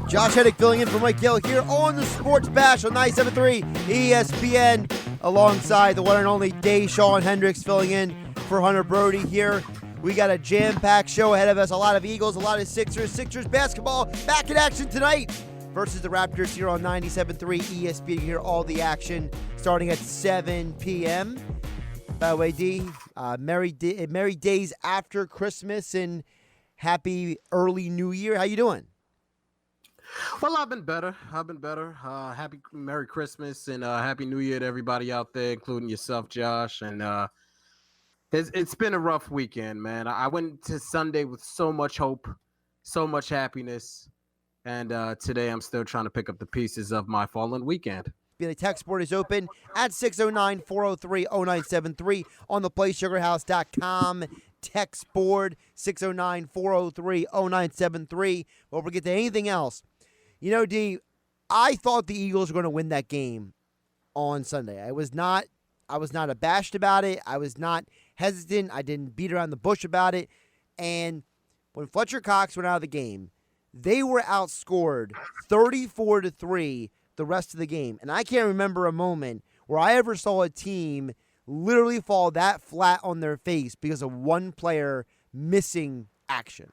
Josh Hennig filling in for Markelle here on the Sports Bash on 97.3 ESPN alongside the one and only Dashawn Hendricks filling in for Hunter Brody here. We got a jam-packed show ahead of us. A lot of Eagles, a lot of Sixers. Sixers basketball back in action tonight versus the Raptors here on 97.3 ESPN. You hear all the action starting at 7 p.m. By the way, D, merry days after Christmas and happy early New Year. How you doing? Well, I've been better. Happy Merry Christmas and Happy New Year to everybody out there, including yourself, Josh. And it's been a rough weekend, man. I went to Sunday with so much hope, so much happiness. And today I'm still trying to pick up the pieces of my fallen weekend. The text board is open at 609-403-0973 on the PlaySugarHouse.com text board, 609-403-0973. Before we get to anything else, you know, D, I thought the Eagles were going to win that game on Sunday. I was not abashed about it. I was not hesitant. I didn't beat around the bush about it. And when Fletcher Cox went out of the game, they were outscored 34-3 the rest of the game. And I can't remember a moment where I ever saw a team literally fall that flat on their face because of one player missing action.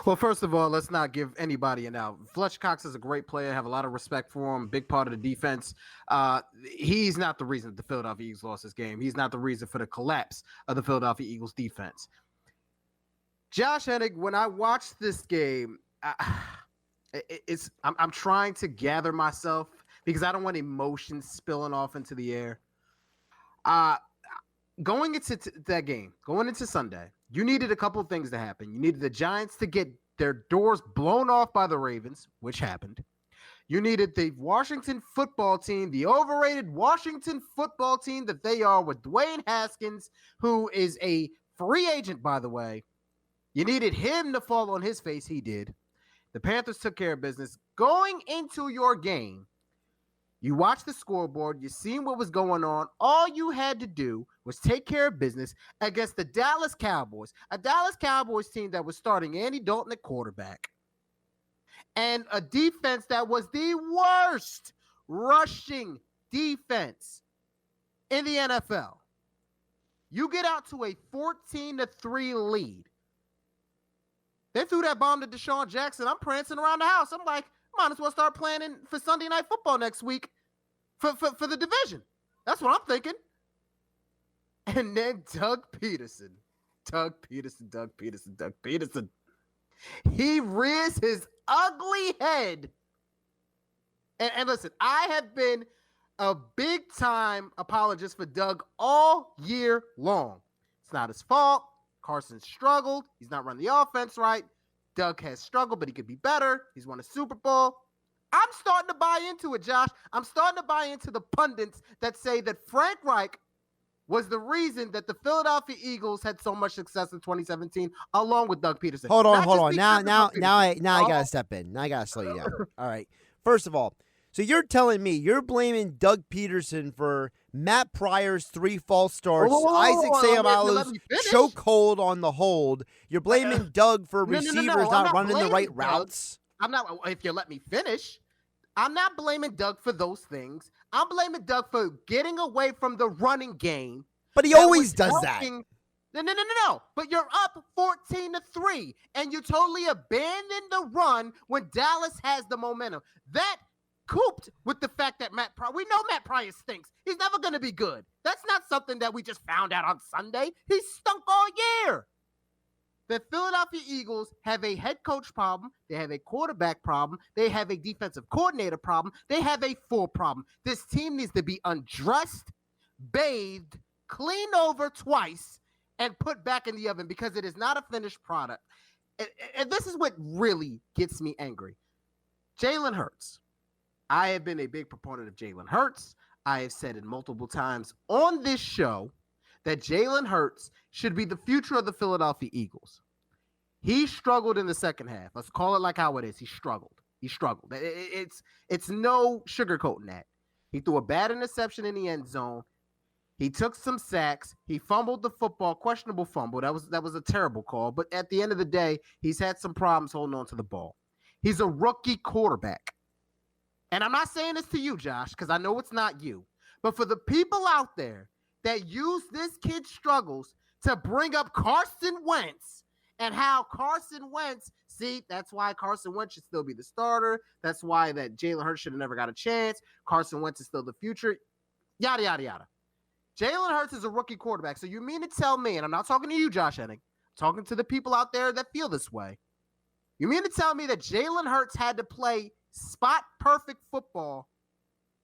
Well, first of all, let's not give anybody an out. Fletcher Cox is a great player. I have a lot of respect for him. Big part of the defense. He's not the reason that the Philadelphia Eagles lost this game. He's not the reason for the collapse of the Philadelphia Eagles defense. Josh Hennig, when I watched this game, I'm trying to gather myself because I don't want emotions spilling off into the air. Going into that game, going into Sunday, you needed a couple of things to happen. You needed the Giants to get their doors blown off by the Ravens, which happened. You needed the Washington football team, the overrated Washington football team that they are with Dwayne Haskins, who is a free agent, by the way. You needed him to fall on his face. He did. The Panthers took care of business. Going into your game, you watched the scoreboard. You seen what was going on. All you had to do was take care of business against the Dallas Cowboys, a Dallas Cowboys team that was starting Andy Dalton at quarterback, and a defense that was the worst rushing defense in the NFL. You get out to a 14-3 lead. They threw that bomb to Deshaun Jackson. I'm prancing around the house. I'm like, might as well start planning for Sunday Night Football next week for the division. That's what I'm thinking. And then Doug Peterson. He rears his ugly head. And listen, I have been a big-time apologist for Doug all year long. It's not his fault. Carson struggled. He's not running the offense right. Doug has struggled, but he could be better. He's won a Super Bowl. I'm starting to buy into it, Josh. I'm starting to buy into the pundits that say that Frank Reich was the reason that the Philadelphia Eagles had so much success in 2017, along with Doug Peterson. Hold on. Now I gotta step in. Now I gotta slow you down. All right. First of all, so you're telling me you're blaming Doug Peterson for Matt Pryor's 3 false starts, Isaac Seumalo's chokehold on the hold. You're blaming Doug for receivers not running the right routes. I'm not. If you let me finish, I'm not blaming Doug for those things. I'm blaming Doug for getting away from the running game. But he always does that. No. But you're up 14-3, and you totally abandon the run when Dallas has the momentum. That cooped with the fact that we know Matt Pryor stinks. He's never going to be good. That's not something that we just found out on Sunday. He stunk all year. The Philadelphia Eagles have a head coach problem. They have a quarterback problem. They have a defensive coordinator problem. They have a full problem. This team needs to be undressed, bathed, cleaned over twice, and put back in the oven because it is not a finished product. And this is what really gets me angry. Jalen Hurts. I have been a big proponent of Jalen Hurts. I have said it multiple times on this show that Jalen Hurts should be the future of the Philadelphia Eagles. He struggled in the second half. Let's call it like how it is. He struggled. It's no sugarcoating that. He threw a bad interception in the end zone. He took some sacks. He fumbled the football, questionable fumble. That was a terrible call. But at the end of the day, he's had some problems holding on to the ball. He's a rookie quarterback. And I'm not saying this to you, Josh, because I know it's not you. But for the people out there that use this kid's struggles to bring up Carson Wentz and how Carson Wentz, see, that's why Carson Wentz should still be the starter. That's why that Jalen Hurts should have never got a chance. Carson Wentz is still the future. Yada, yada, yada. Jalen Hurts is a rookie quarterback. So you mean to tell me, and I'm not talking to you, Josh Hennig, I'm talking to the people out there that feel this way. You mean to tell me that Jalen Hurts had to play spot perfect football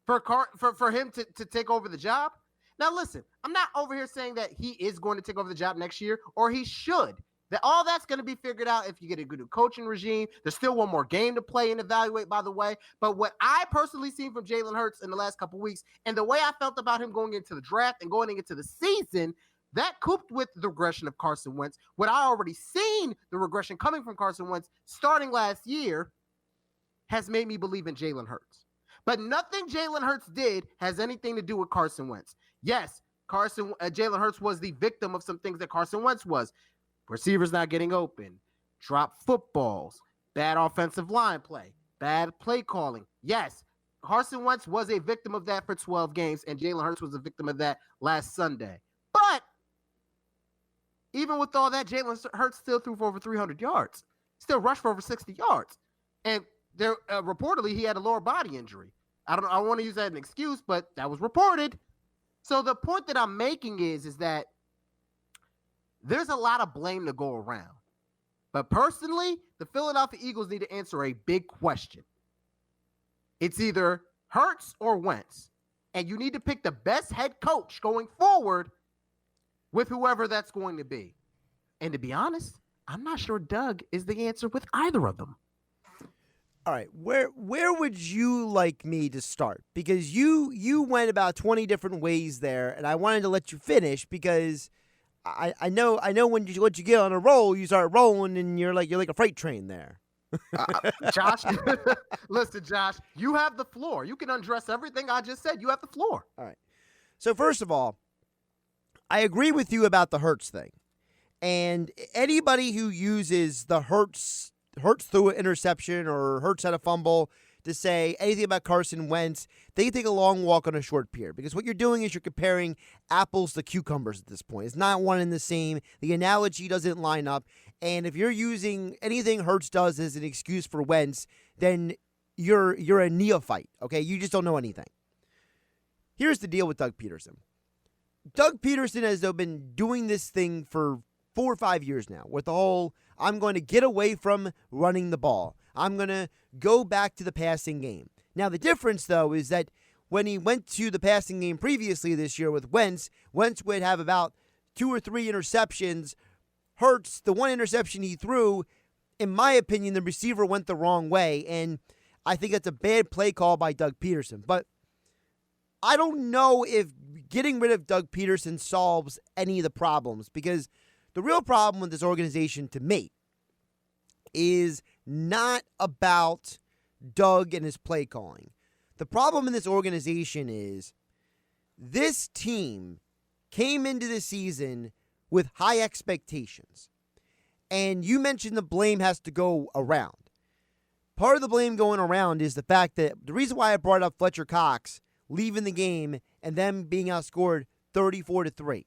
for him to take over the job? Now, listen, I'm not over here saying that he is going to take over the job next year, or he should. All that's going to be figured out if you get a good coaching regime. There's still one more game to play and evaluate, by the way. But what I personally seen from Jalen Hurts in the last couple of weeks, and the way I felt about him going into the draft and going into the season, that couped with the regression of Carson Wentz, what I already seen the regression coming from Carson Wentz starting last year, has made me believe in Jalen Hurts. But nothing Jalen Hurts did has anything to do with Carson Wentz. Yes, Jalen Hurts was the victim of some things that Carson Wentz was. Receivers not getting open, drop footballs, bad offensive line play, bad play calling. Yes, Carson Wentz was a victim of that for 12 games, and Jalen Hurts was a victim of that last Sunday. But even with all that, Jalen Hurts still threw for over 300 yards, still rushed for over 60 yards. And there reportedly he had a lower body injury. I don't want to use that as an excuse, but that was reported. So the point that I'm making is that there's a lot of blame to go around. But personally, the Philadelphia Eagles need to answer a big question. It's either Hurts or Wentz. And you need to pick the best head coach going forward with whoever that's going to be. And to be honest, I'm not sure Doug is the answer with either of them. All right, where would you like me to start? Because you went about 20 different ways there, and I wanted to let you finish because I know when you get on a roll, you start rolling, and you're like a freight train there. Josh, listen, Josh, you have the floor. You can undress everything I just said. You have the floor. All right. So first of all, I agree with you about the Hurts thing, and anybody who uses the Hurts threw an interception or Hurts had a fumble to say anything about Carson Wentz, they take a long walk on a short pier, because what you're doing is you're comparing apples to cucumbers at this point. It's not one and the same. The analogy doesn't line up. And if you're using anything Hurts does as an excuse for Wentz, then you're a neophyte, okay? You just don't know anything. Here's the deal with Doug Peterson. Doug Peterson has been doing this thing for 4 or 5 years now with the whole, I'm going to get away from running the ball. I'm going to go back to the passing game. Now, the difference, though, is that when he went to the passing game previously this year with Wentz would have about 2 or 3 interceptions. Hurts, the one interception he threw, in my opinion, the receiver went the wrong way, and I think that's a bad play call by Doug Peterson. But I don't know if getting rid of Doug Peterson solves any of the problems, because the real problem with this organization, to me, is not about Doug and his play calling. The problem in this organization is this team came into the season with high expectations. And you mentioned the blame has to go around. Part of the blame going around is the fact that the reason why I brought up Fletcher Cox leaving the game and them being outscored 34-3.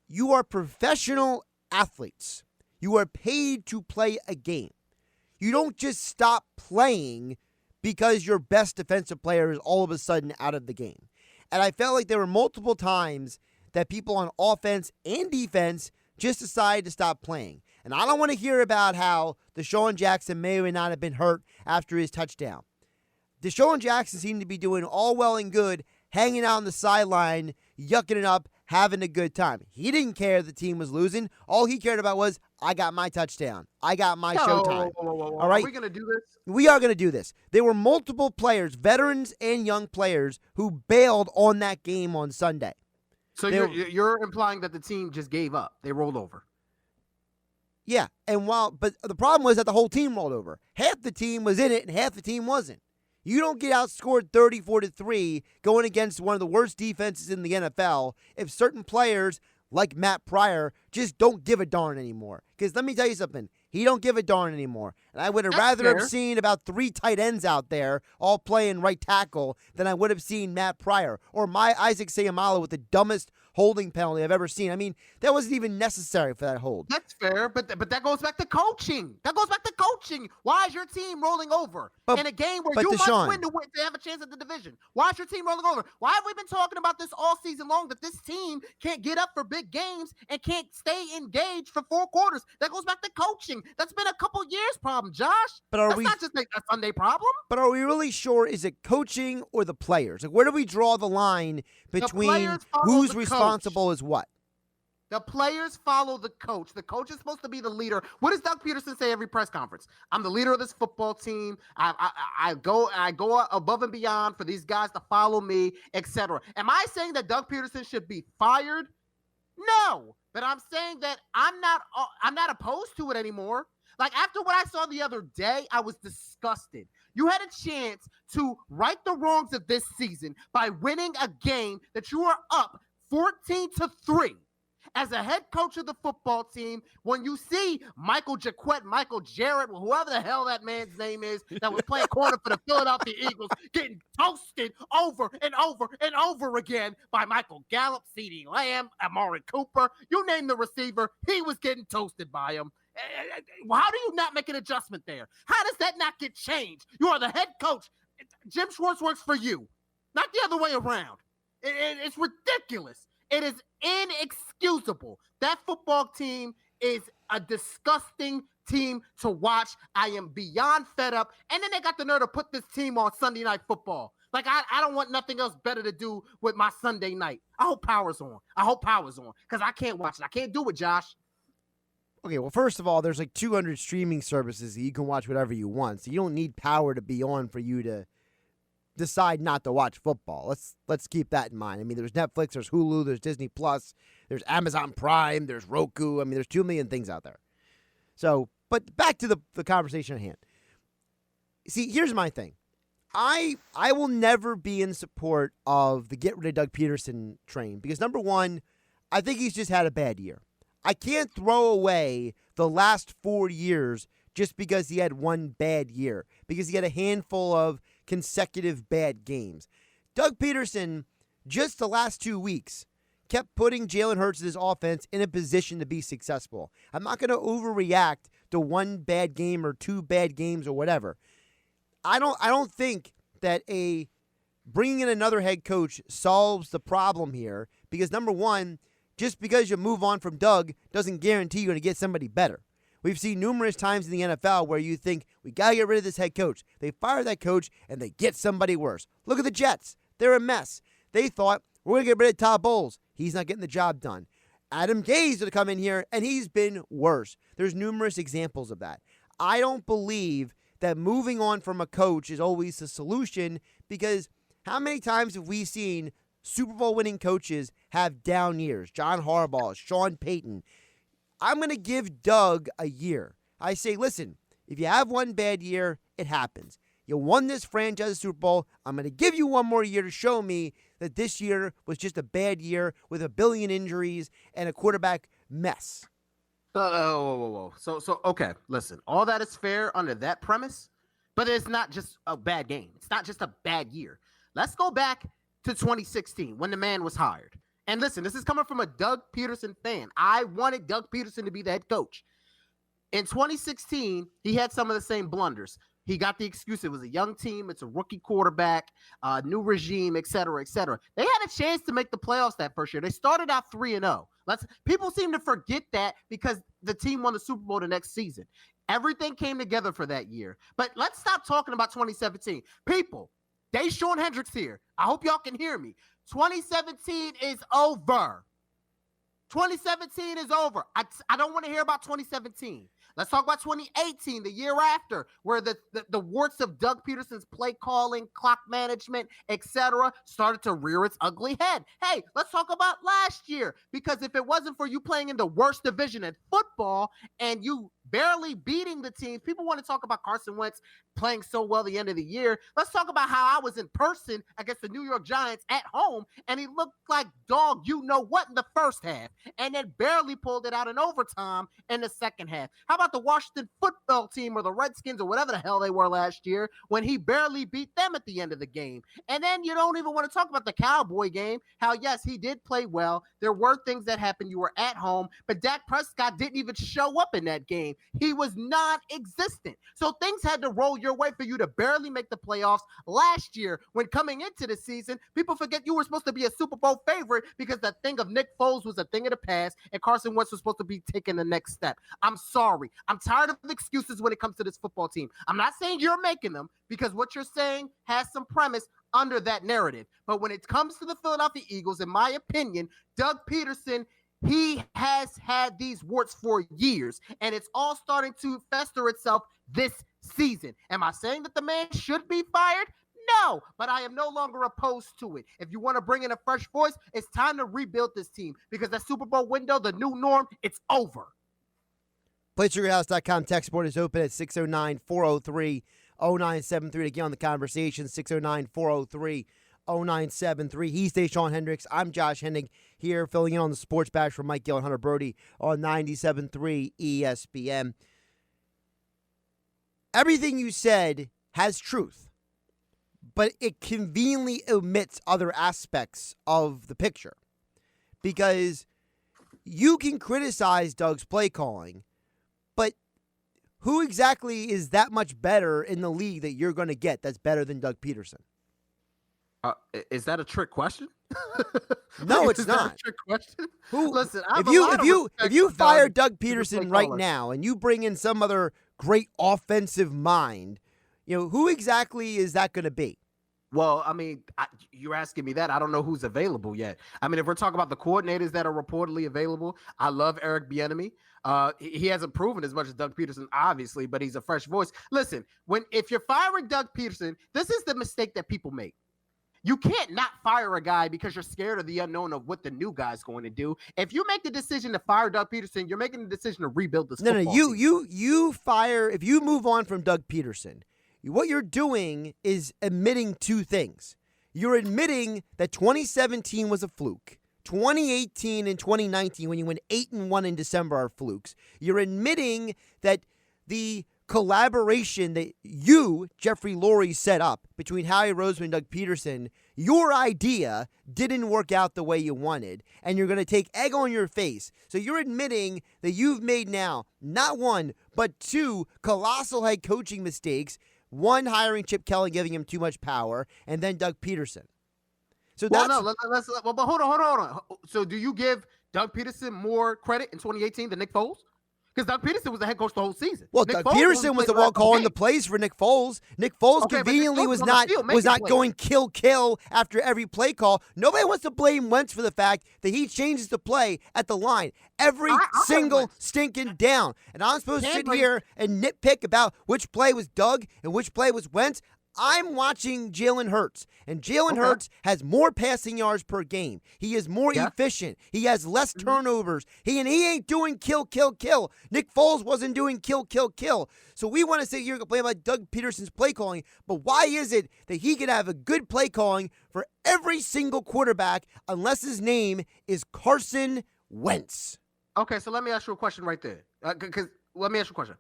You are professional athletes. You are paid to play a game. You don't just stop playing because your best defensive player is all of a sudden out of the game. And I felt like there were multiple times that people on offense and defense just decided to stop playing. And I don't want to hear about how Deshaun Jackson may or may not have been hurt after his touchdown. Deshaun Jackson seemed to be doing all well and good, hanging out on the sideline, yucking it up, having a good time. He didn't care the team was losing. All he cared about was, I got my touchdown. I got my showtime. All right? Are we going to do this? We are going to do this. There were multiple players, veterans and young players, who bailed on that game on Sunday. So you're implying that the team just gave up. They rolled over. Yeah, but the problem was that the whole team rolled over. Half the team was in it and half the team wasn't. You don't get outscored 34-3 going against one of the worst defenses in the NFL if certain players like Matt Pryor, just don't give a darn anymore. Because let me tell you something. He don't give a darn anymore. And I would have rather have seen about 3 tight ends out there all playing right tackle than I would have seen Matt Pryor or my Isaac Seumalo with the dumbest holding penalty I've ever seen. I mean, that wasn't even necessary for that hold. That's fair, but that goes back to coaching. Why is your team rolling over in a game where you must win to have a chance at the division? Why is your team rolling over? Why have we been talking about this all season long, that this team can't get up for big games and can't stay engaged for 4 quarters? That goes back to coaching. That's been a couple years problem, Josh. But that's not just a Sunday problem. But are we really sure? Is it coaching or the players? Like, where do we draw the line between who's responsible as what? The players follow the coach. The coach is supposed to be the leader. What does Doug Peterson say every press conference? I'm the leader of this football team. I go above and beyond for these guys to follow me, etc. Am I saying that Doug Peterson should be fired? No, but I'm saying that I'm not opposed to it anymore. Like, after what I saw the other day, I was disgusted. You had a chance to right the wrongs of this season by winning a game that you are up 14-3. As a head coach of the football team, when you see Michael Jaquette, Michael Jarrett, whoever the hell that man's name is, that was playing corner for the Philadelphia Eagles, getting toasted over and over and over again by Michael Gallup, CeeDee Lamb, Amari Cooper, you name the receiver, he was getting toasted by him. How do you not make an adjustment there? How does that not get changed? You are the head coach. Jim Schwartz works for you, not the other way around. It's ridiculous. It is inexcusable. That football team is a disgusting team to watch. I am beyond fed up. And then they got the nerve to put this team on Sunday Night Football. Like, I don't want nothing else better to do with my Sunday night. I hope Power's on. Because I can't watch it. I can't do it, Josh. Okay, well, first of all, there's like 200 streaming services that you can watch whatever you want. So you don't need Power to be on for you to decide not to watch football. Let's keep that in mind. I mean, there's Netflix, there's Hulu, there's Disney Plus, there's Amazon Prime, there's Roku. I mean, there's 2 million things out there. So, but back to the conversation at hand. See, here's my thing. I will never be in support of the get rid of Doug Peterson train because, number one, I think he's just had a bad year. I can't throw away the last 4 years just because he had one bad year, because he had a handful of consecutive bad games. Doug Peterson, just the last 2 weeks, kept putting Jalen Hurts' his offense in a position to be successful. I'm not going to overreact to one bad game or 2 bad games or whatever. I don't think that bringing in another head coach solves the problem here because, number one, just because you move on from Doug doesn't guarantee you're going to get somebody better. We've seen numerous times in the NFL where you think, we got to get rid of this head coach. They fire that coach, and they get somebody worse. Look at the Jets. They're a mess. They thought, we're going to get rid of Todd Bowles. He's not getting the job done. Adam Gaze going to come in here, and he's been worse. There's numerous examples of that. I don't believe that moving on from a coach is always the solution because how many times have we seen Super Bowl winning coaches have down years? John Harbaugh, Sean Payton. I'm going to give Doug a year. I say, listen, if you have one bad year, it happens. You won this franchise Super Bowl. I'm going to give you one more year to show me that this year was just a bad year with a billion injuries and a quarterback mess. Whoa. So, okay, listen. All that is fair under that premise, but it's not just a bad game. It's not just a bad year. Let's go back to 2016 when the man was hired. And listen, this is coming from a Doug Peterson fan. I wanted Doug Peterson to be the head coach. In 2016, he had some of the same blunders. He got the excuse it was a young team, it's a rookie quarterback, new regime, et cetera, et cetera. They had a chance to make the playoffs that first year. They started out 3-0. People seem to forget that because the team won the Super Bowl the next season. Everything came together for that year. But let's stop talking about 2017. People, Dashawn Hendricks here. I hope y'all can hear me. 2017 is over. 2017 is over. I don't want to hear about 2017. Let's talk about 2018, the year after, where the warts of Doug Peterson's play calling, clock management, etc., started to rear its ugly head. Hey, let's talk about last year, because if it wasn't for you playing in the worst division in football and you barely beating the teams. People want to talk about Carson Wentz playing so well the end of the year. Let's talk about how I was in person against the New York Giants at home, and he looked like dog you-know-what in the first half, and then barely pulled it out in overtime in the second half. How about the Washington football team or the Redskins or whatever the hell they were last year when he barely beat them at the end of the game? And then you don't even want to talk about the Cowboy game, how, yes, he did play well. There were things that happened. You were at home, but Dak Prescott didn't even show up in that game. He was non-existent. So things had to roll your way for you to barely make the playoffs last year when coming into the season, people forget you were supposed to be a Super Bowl favorite because the thing of Nick Foles was a thing of the past and Carson Wentz was supposed to be taking the next step. I'm sorry. I'm tired of excuses when it comes to this football team. I'm not saying you're making them because what you're saying has some premise under that narrative. But when it comes to the Philadelphia Eagles, in my opinion, Doug Peterson, he has had these warts for years, and it's all starting to fester itself this season. Am I saying that the man should be fired? No, but I am no longer opposed to it. If you want to bring in a fresh voice, it's time to rebuild this team because that Super Bowl window, the new norm, it's over. PlaySugarHouse.com text board is open at 609-403-0973 to get on the conversation, 609-403-0973. He's Dashawn Hendricks. I'm Josh Hennig here filling in on the Sports Bash for Mike Gill and Hunter Brody on 97.3 ESPN. Everything you said has truth, but it conveniently omits other aspects of the picture because you can criticize Doug's play calling, but who exactly is that much better in the league that you're going to get that's better than Doug Peterson? Is that a trick question? No, it's not. That a trick question? Who? Listen, if you fire Doug Peterson right now and you bring in some other great offensive mind, who exactly is that going to be? Well, I mean, you're asking me that. I don't know who's available yet. I mean, if we're talking about the coordinators that are reportedly available, I love Eric Bieniemy. He hasn't proven as much as Doug Peterson, obviously, but he's a fresh voice. Listen, if you're firing Doug Peterson, this is the mistake that people make. You can't not fire a guy because you're scared of the unknown of what the new guy's going to do. If you make the decision to fire Doug Peterson, you're making the decision to rebuild this football team. You fire, if you move on from Doug Peterson, what you're doing is admitting two things. You're admitting that 2017 was a fluke. 2018 and 2019, when you went 8-1 in December, are flukes. You're admitting that the collaboration that you, Jeffrey Lurie, set up between Howie Roseman and Doug Peterson, your idea didn't work out the way you wanted, and you're going to take egg on your face. So you're admitting that you've made now not one, but two colossal head coaching mistakes. One, hiring Chip Kelly, giving him too much power, and then Doug Peterson. So but hold on. So do you give Doug Peterson more credit in 2018 than Nick Foles? Because Doug Peterson was the head coach the whole season. Well, Doug Peterson was the one calling the plays for Nick Foles. Nick Foles conveniently was not going kill after every play call. Nobody wants to blame Wentz for the fact that he changes the play at the line every single stinking down. And I'm supposed to sit here and nitpick about which play was Doug and which play was Wentz. I'm watching Jalen Hurts, and Jalen Hurts has more passing yards per game. He is more efficient. He has less turnovers. He ain't doing kill. Nick Foles wasn't doing kill. So we want to sit here and complain about Doug Peterson's play calling, but why is it that he can have a good play calling for every single quarterback unless his name is Carson Wentz? Okay, so let me ask you a question right there. Let me ask you a question.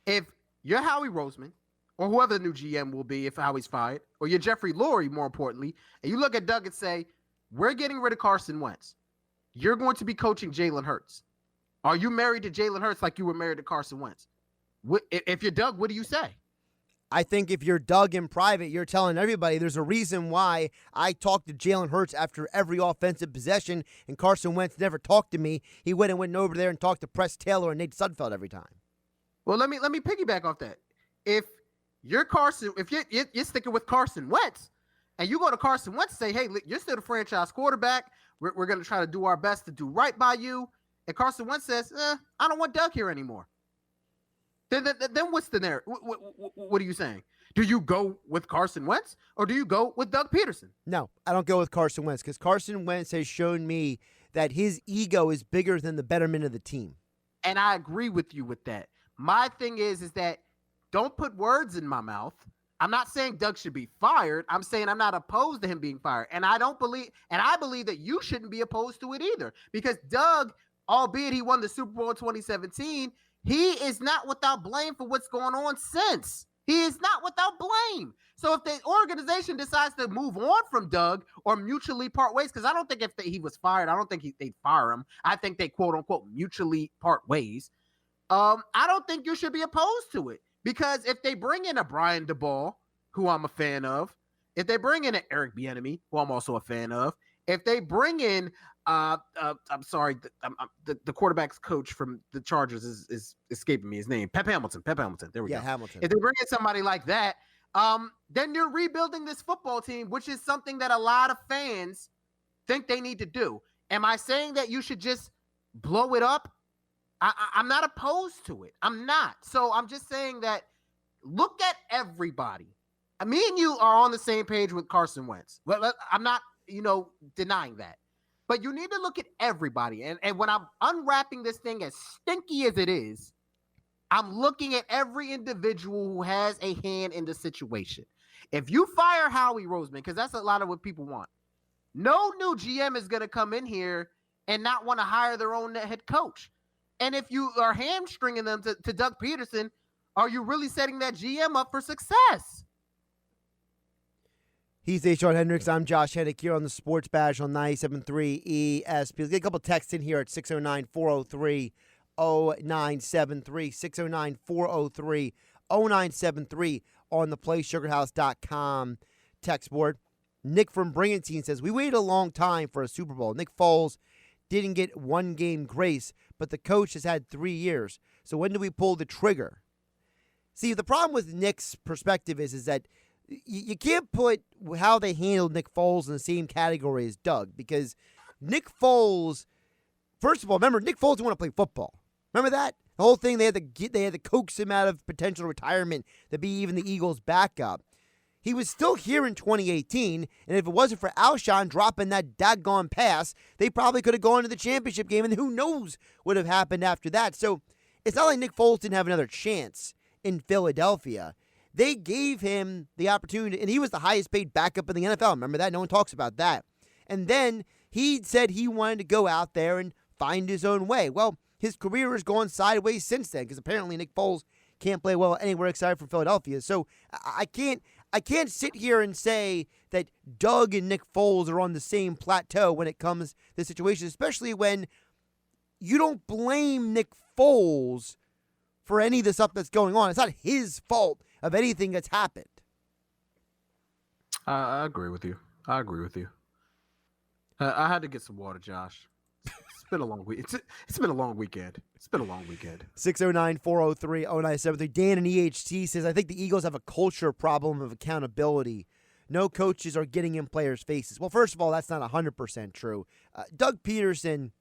If you're Howie Roseman, or whoever the new GM will be if Howie's fired, or you're Jeffrey Lurie, more importantly, and you look at Doug and say, we're getting rid of Carson Wentz. You're going to be coaching Jalen Hurts. Are you married to Jalen Hurts like you were married to Carson Wentz? If you're Doug, what do you say? I think if you're Doug in private, you're telling everybody there's a reason why I talked to Jalen Hurts after every offensive possession, and Carson Wentz never talked to me. He went over there and talked to Press Taylor and Nate Sudfeld every time. Well, let me piggyback off that. If you're sticking with Carson Wentz, and you go to Carson Wentz and say, hey, you're still the franchise quarterback. We're going to try to do our best to do right by you. And Carson Wentz says, I don't want Doug here anymore. Then what's the narrative? What are you saying? Do you go with Carson Wentz or do you go with Doug Peterson? No, I don't go with Carson Wentz because Carson Wentz has shown me that his ego is bigger than the betterment of the team. And I agree with you with that. My thing is that don't put words in my mouth. I'm not saying Doug should be fired. I'm saying I'm not opposed to him being fired. And I believe that you shouldn't be opposed to it either. Because Doug, albeit he won the Super Bowl in 2017, he is not without blame for what's going on since. He is not without blame. So if the organization decides to move on from Doug or mutually part ways, because I don't think if he was fired, I don't think they'd fire him. I think they quote unquote mutually part ways. I don't think you should be opposed to it, because if they bring in a Brian DeBall, who I'm a fan of, if they bring in an Eric Bieniemy, who I'm also a fan of, if they bring in the quarterback's coach from the Chargers is escaping me his name, Pep Hamilton. There we go. Hamilton. If they bring in somebody like that, then you're rebuilding this football team, which is something that a lot of fans think they need to do. Am I saying that you should just blow it up? I'm not opposed to it. I'm not. So I'm just saying that look at everybody. Me and you are on the same page with Carson Wentz. Well, I'm not, denying that. But you need to look at everybody. And when I'm unwrapping this thing, as stinky as it is, I'm looking at every individual who has a hand in the situation. If you fire Howie Roseman, because that's a lot of what people want, no new GM is going to come in here and not want to hire their own head coach. And if you are hamstringing them to Doug Peterson, are you really setting that GM up for success? He's Dashawn Hendricks. I'm Josh Hennig here on the Sports Badge on 97.3 ESP. Let's get a couple texts in here at 609-403-0973, 609-403-0973 on the PlaySugarHouse.com text board. Nick from Brigantine says, we waited a long time for a Super Bowl. Nick Foles didn't get one game grace, but the coach has had 3 years. So when do we pull the trigger? See, the problem with Nick's perspective is that you can't put how they handled Nick Foles in the same category as Doug, because Nick Foles, first of all, remember, Nick Foles didn't want to play football. Remember that? The whole thing, they had to coax him out of potential retirement to be even the Eagles' backup. He was still here in 2018, and if it wasn't for Alshon dropping that daggone pass, they probably could have gone to the championship game, and who knows what would have happened after that. So it's not like Nick Foles didn't have another chance in Philadelphia. They gave him the opportunity, and he was the highest paid backup in the NFL. Remember that? No one talks about that. And then he said he wanted to go out there and find his own way. Well, his career has gone sideways since then, because apparently Nick Foles can't play well anywhere except for Philadelphia. So I can't sit here and say that Doug and Nick Foles are on the same plateau when it comes to this situation, especially when you don't blame Nick Foles for any of the stuff that's going on. It's not his fault of anything that's happened. I agree with you. I had to get some water, Josh. It's been a long week. It's been a long weekend. 609-403-0973. Dan in EHT says, I think the Eagles have a culture problem of accountability. No coaches are getting in players' faces. Well, first of all, that's not 100% true. Doug Peterson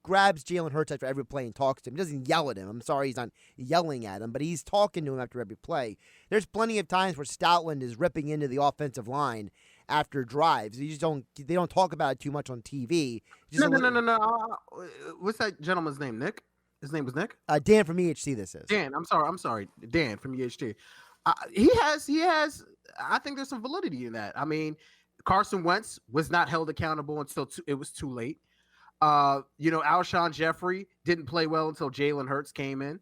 grabs Jalen Hurts after every play and talks to him. He doesn't yell at him. I'm sorry he's not yelling at him, but he's talking to him after every play. There's plenty of times where Stoutland is ripping into the offensive line after drives. They don't talk about it too much on TV. No. What's that gentleman's name? Nick? His name was Nick? Dan from EHC this is. Dan, I'm sorry. Dan from EHT. He has I think there's some validity in that. I mean, Carson Wentz was not held accountable until it was too late. Alshon Jeffrey didn't play well until Jalen Hurts came in.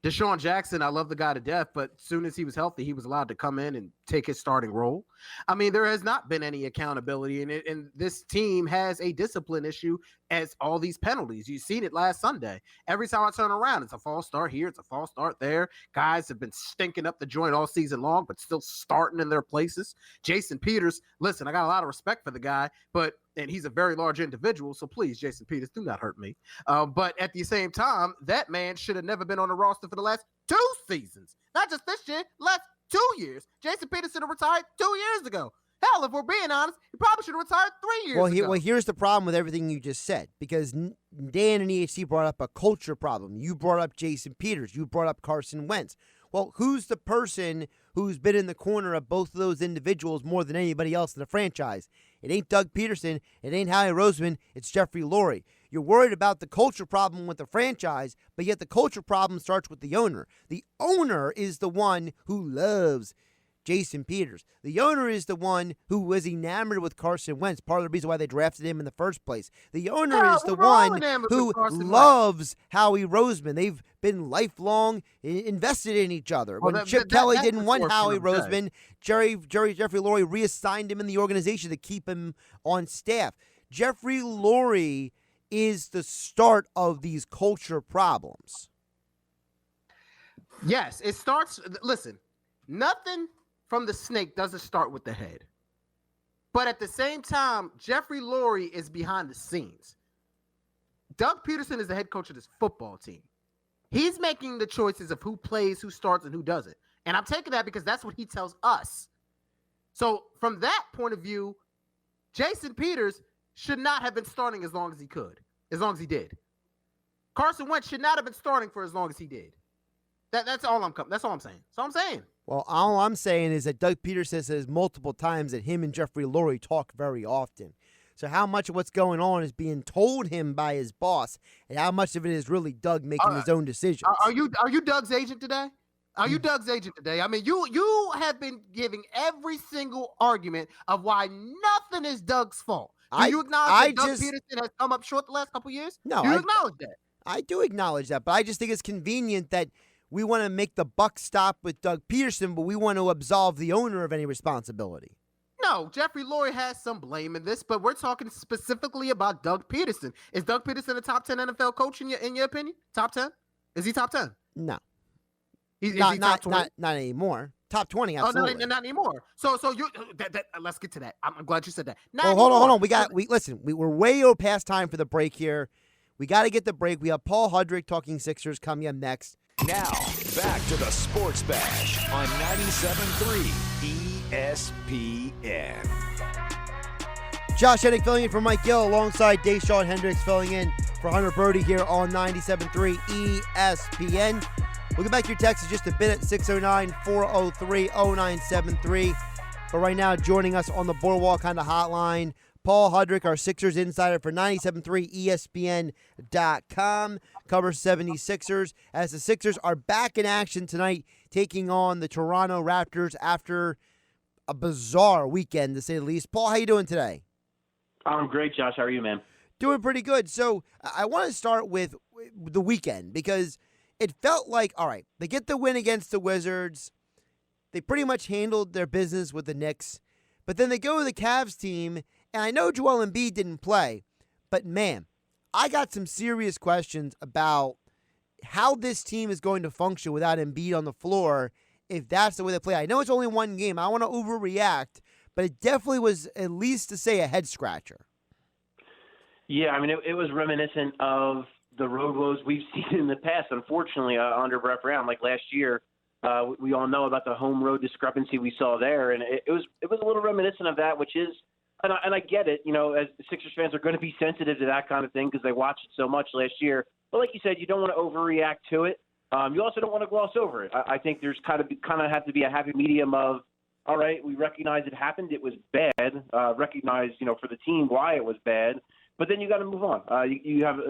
Deshaun Jackson, I love the guy to death, but as soon as he was healthy, he was allowed to come in and take his starting role. I mean, there has not been any accountability in it, and this team has a discipline issue as all these penalties. You've seen it last Sunday. Every time I turn around, it's a false start here, it's a false start there. Guys have been stinking up the joint all season long, but still starting in their places. Jason Peters, listen, I got a lot of respect for the guy, and he's a very large individual, so please, Jason Peters, do not hurt me. But at the same time, that man should have never been on the roster for the last 2 seasons. Not just this year, last 2 years. Jason Peterson retired 2 years ago. Hell, if we're being honest, he probably should have retired 3 years ago. Well, here's the problem with everything you just said, because Dan and EHC brought up a culture problem. You brought up Jason Peters. You brought up Carson Wentz. Well, who's the person who's been in the corner of both of those individuals more than anybody else in the franchise? It ain't Doug Peterson. It ain't Howie Roseman. It's Jeffrey Lurie. You're worried about the culture problem with the franchise, but yet the culture problem starts with the owner. The owner is the one who loves Jason Peters. The owner is the one who was enamored with Carson Wentz, part of the reason why they drafted him in the first place. The owner is the one who loves Howie Roseman. They've been lifelong invested in each other. When Chip Kelly didn't want Howie Roseman, Jeffrey Lurie reassigned him in the organization to keep him on staff. Jeffrey Lurie is the start of these culture problems. Yes, it starts. Listen, nothing from the snake doesn't start with the head. But at the same time, Jeffrey Lurie is behind the scenes. Doug Peterson is the head coach of this football team. He's making the choices of who plays, who starts, and who doesn't. And I'm taking that because that's what he tells us. So from that point of view, Jason Peters should not have been starting as long as he could, as long as he did. Carson Wentz should not have been starting for as long as he did. That's all I'm saying. That's all I'm saying. Well, all I'm saying is that Doug Peterson says multiple times that him and Jeffrey Lurie talk very often. So how much of what's going on is being told him by his boss, and how much of it is really Doug making his own decisions? Are you Doug's agent today? Are you Doug's agent today? I mean, you have been giving every single argument of why nothing is Doug's fault. Do you acknowledge that Doug Peterson has come up short the last couple of years? No, do you acknowledge that? I do acknowledge that, but I just think it's convenient that we want to make the buck stop with Doug Peterson, but we want to absolve the owner of any responsibility. No, Jeffrey Lurie has some blame in this, but we're talking specifically about Doug Peterson. Is Doug Peterson a top 10 NFL coach in your opinion? Top 10? Is he top 10? No. Is he top 20? Not anymore. Top 20, absolutely. Oh, not anymore. So you let's get to that. I'm glad you said that. Well, hold on. We're way past time for the break here. We got to get the break. We have Paul Hudrick talking Sixers coming up next. Now, back to the Sports Bash on 97.3 ESPN. Josh Hennig filling in for Mike Gill alongside Dashawn Hendricks filling in for Hunter Brody here on 97.3 ESPN. We'll get back to your text in just a bit at 609-403-0973. But right now, joining us on the Boardwalk Honda hotline, Paul Hudrick, our Sixers insider for 97.3 ESPN.com, covers 76ers, as the Sixers are back in action tonight, taking on the Toronto Raptors after a bizarre weekend, to say the least. Paul, how you doing today? I'm great, Josh. How are you, man? Doing pretty good. So I want to start with the weekend because it felt like, all right, they get the win against the Wizards. They pretty much handled their business with the Knicks. But then they go to the Cavs team, and I know Joel Embiid didn't play, but man, I got some serious questions about how this team is going to function without Embiid on the floor if that's the way they play. I know it's only one game. I don't want to overreact, but it definitely was, at least to say, a head-scratcher. Yeah, I mean, it was reminiscent of the road woes we've seen in the past, unfortunately, under Brett Brown. Like last year, we all know about the home road discrepancy we saw there, and it was a little reminiscent of that, which is, and I get it, as the Sixers fans are going to be sensitive to that kind of thing because they watched it so much last year. But like you said, you don't want to overreact to it. You also don't want to gloss over it. I think there's kind of have to be a happy medium of, all right, we recognize it happened, it was bad. Recognize, for the team why it was bad. But then you got to move on. You have,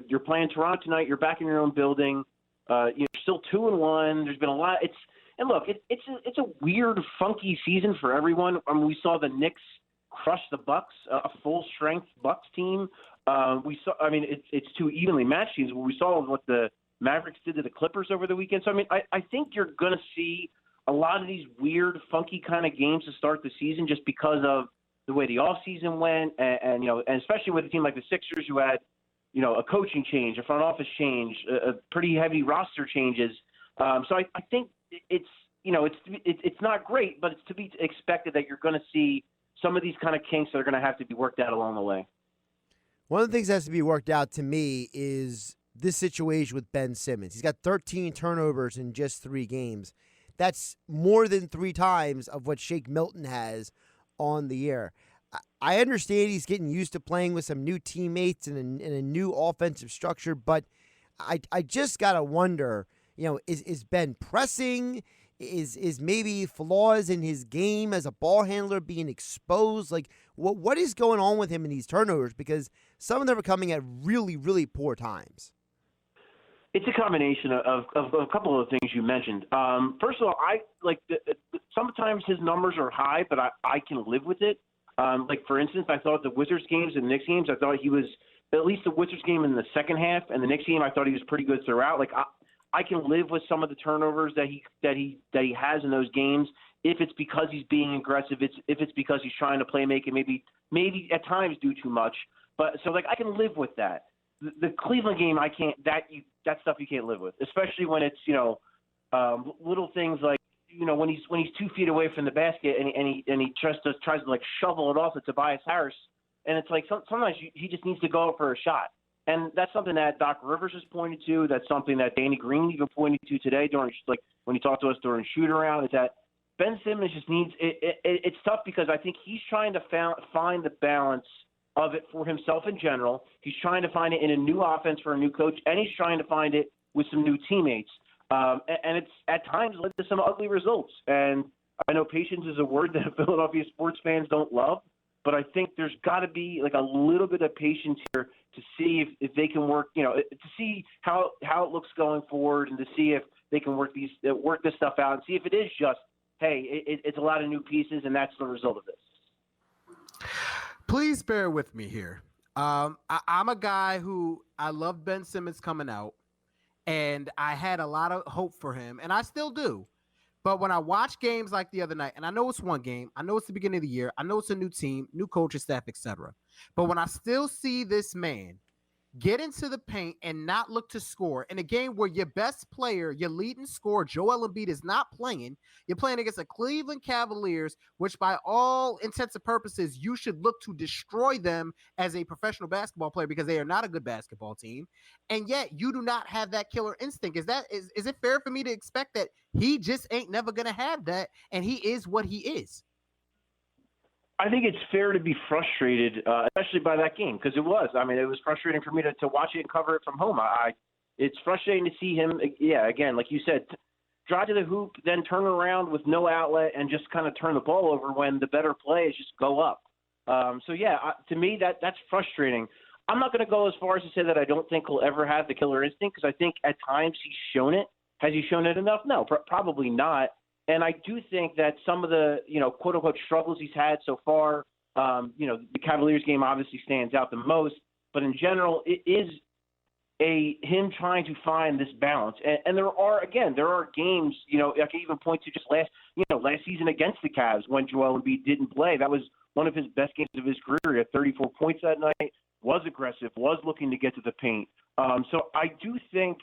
you're playing Toronto tonight. You're back in your own building. You're still 2-1. There's been a lot. It's a weird, funky season for everyone. I mean, we saw the Knicks crush the Bucks, a full-strength Bucks team. We saw. I mean, it's two evenly matched teams. We saw what the Mavericks did to the Clippers over the weekend. So I mean, I think you're going to see a lot of these weird, funky kind of games to start the season just because of the way the offseason went, and especially with a team like the Sixers who had, a coaching change, a front office change, a pretty heavy roster changes. So I think it's not great, but it's to be expected that you're going to see some of these kind of kinks that are going to have to be worked out along the way. One of the things that has to be worked out to me is this situation with Ben Simmons. He's got 13 turnovers in just 3 games. That's more than 3 times of what Shake Milton has on the year. I understand he's getting used to playing with some new teammates and a new offensive structure, but I just got to wonder, is Ben pressing? is maybe flaws in his game as a ball handler being exposed? Like, what is going on with him in these turnovers? Because some of them are coming at really, really poor times. It's a combination of a couple of things you mentioned. First of all, sometimes his numbers are high, but I can live with it. Like, for instance, I thought the Wizards games and the Knicks games, I thought he was, at least the Wizards game in the second half and the Knicks game, I thought he was pretty good throughout. Like, I can live with some of the turnovers that he has in those games if it's because he's being aggressive, if it's because he's trying to play make and maybe at times do too much. But so, like, I can live with that. The Cleveland game, I can't. That stuff you can't live with, especially when it's little things like when he's 2 feet away from the basket and he tries to like shovel it off to Tobias Harris, and it's like sometimes he just needs to go up for a shot, and that's something that Doc Rivers has pointed to. That's something that Danny Green even pointed to today during when he talked to us during shoot around. Is that Ben Simmons just needs it. It's tough because I think he's trying to find the balance of it for himself in general. He's trying to find it in a new offense for a new coach, and he's trying to find it with some new teammates. And it's at times led to some ugly results. And I know patience is a word that Philadelphia sports fans don't love, but I think there's got to be like a little bit of patience here to see if they can work, to see how it looks going forward and to see if they can work this stuff out and see if it is just, hey, it's a lot of new pieces and that's the result of this. Please bear with me here. I'm a guy who I love Ben Simmons coming out, and I had a lot of hope for him, and I still do. But when I watch games like the other night, and I know it's one game, I know it's the beginning of the year, I know it's a new team, new coaching staff, etc. But when I still see this man get into the paint and not look to score in a game where your best player, your leading scorer, Joel Embiid, is not playing. You're playing against the Cleveland Cavaliers, which by all intents and purposes, you should look to destroy them as a professional basketball player because they are not a good basketball team. And yet you do not have that killer instinct. Is it fair for me to expect that he just ain't never going to have that and he is what he is? I think it's fair to be frustrated, especially by that game, because it was. I mean, it was frustrating for me to watch it and cover it from home. It's frustrating to see him, again, like you said, drive to the hoop, then turn around with no outlet and just kind of turn the ball over when the better play is just go up. To me, that's frustrating. I'm not going to go as far as to say that I don't think he'll ever have the killer instinct, because I think at times he's shown it. Has he shown it enough? No, probably not. And I do think that some of the, quote unquote struggles he's had so far, the Cavaliers game obviously stands out the most, but in general, it is him trying to find this balance. And there are games, I can even point to just last season against the Cavs when Joel Embiid didn't play. That was one of his best games of his career. He had 34 points that night, was aggressive, was looking to get to the paint. So I do think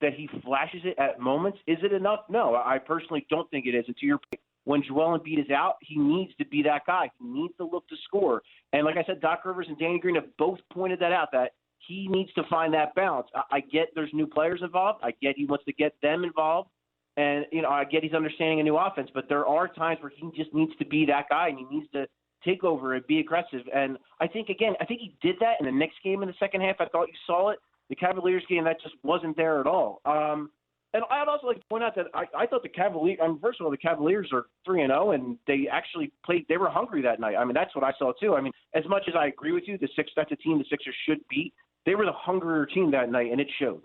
that he flashes it at moments. Is it enough? No, I personally don't think it is. And to your point, when Joel Embiid is out, he needs to be that guy. He needs to look to score. And like I said, Doc Rivers and Danny Green have both pointed that out, that he needs to find that balance. I get there's new players involved. I get he wants to get them involved. And, I get he's understanding a new offense. But there are times where he just needs to be that guy, and he needs to take over and be aggressive. And I think he did that in the Knicks game in the second half. I thought you saw it. The Cavaliers game, that just wasn't there at all. And I'd also like to point out that I thought the Cavaliers, first of all, the Cavaliers are 3-0, and they actually played, they were hungry that night. I mean, that's what I saw too. I mean, as much as I agree with you, that's a team the Sixers should beat. They were the hungrier team that night, and it showed.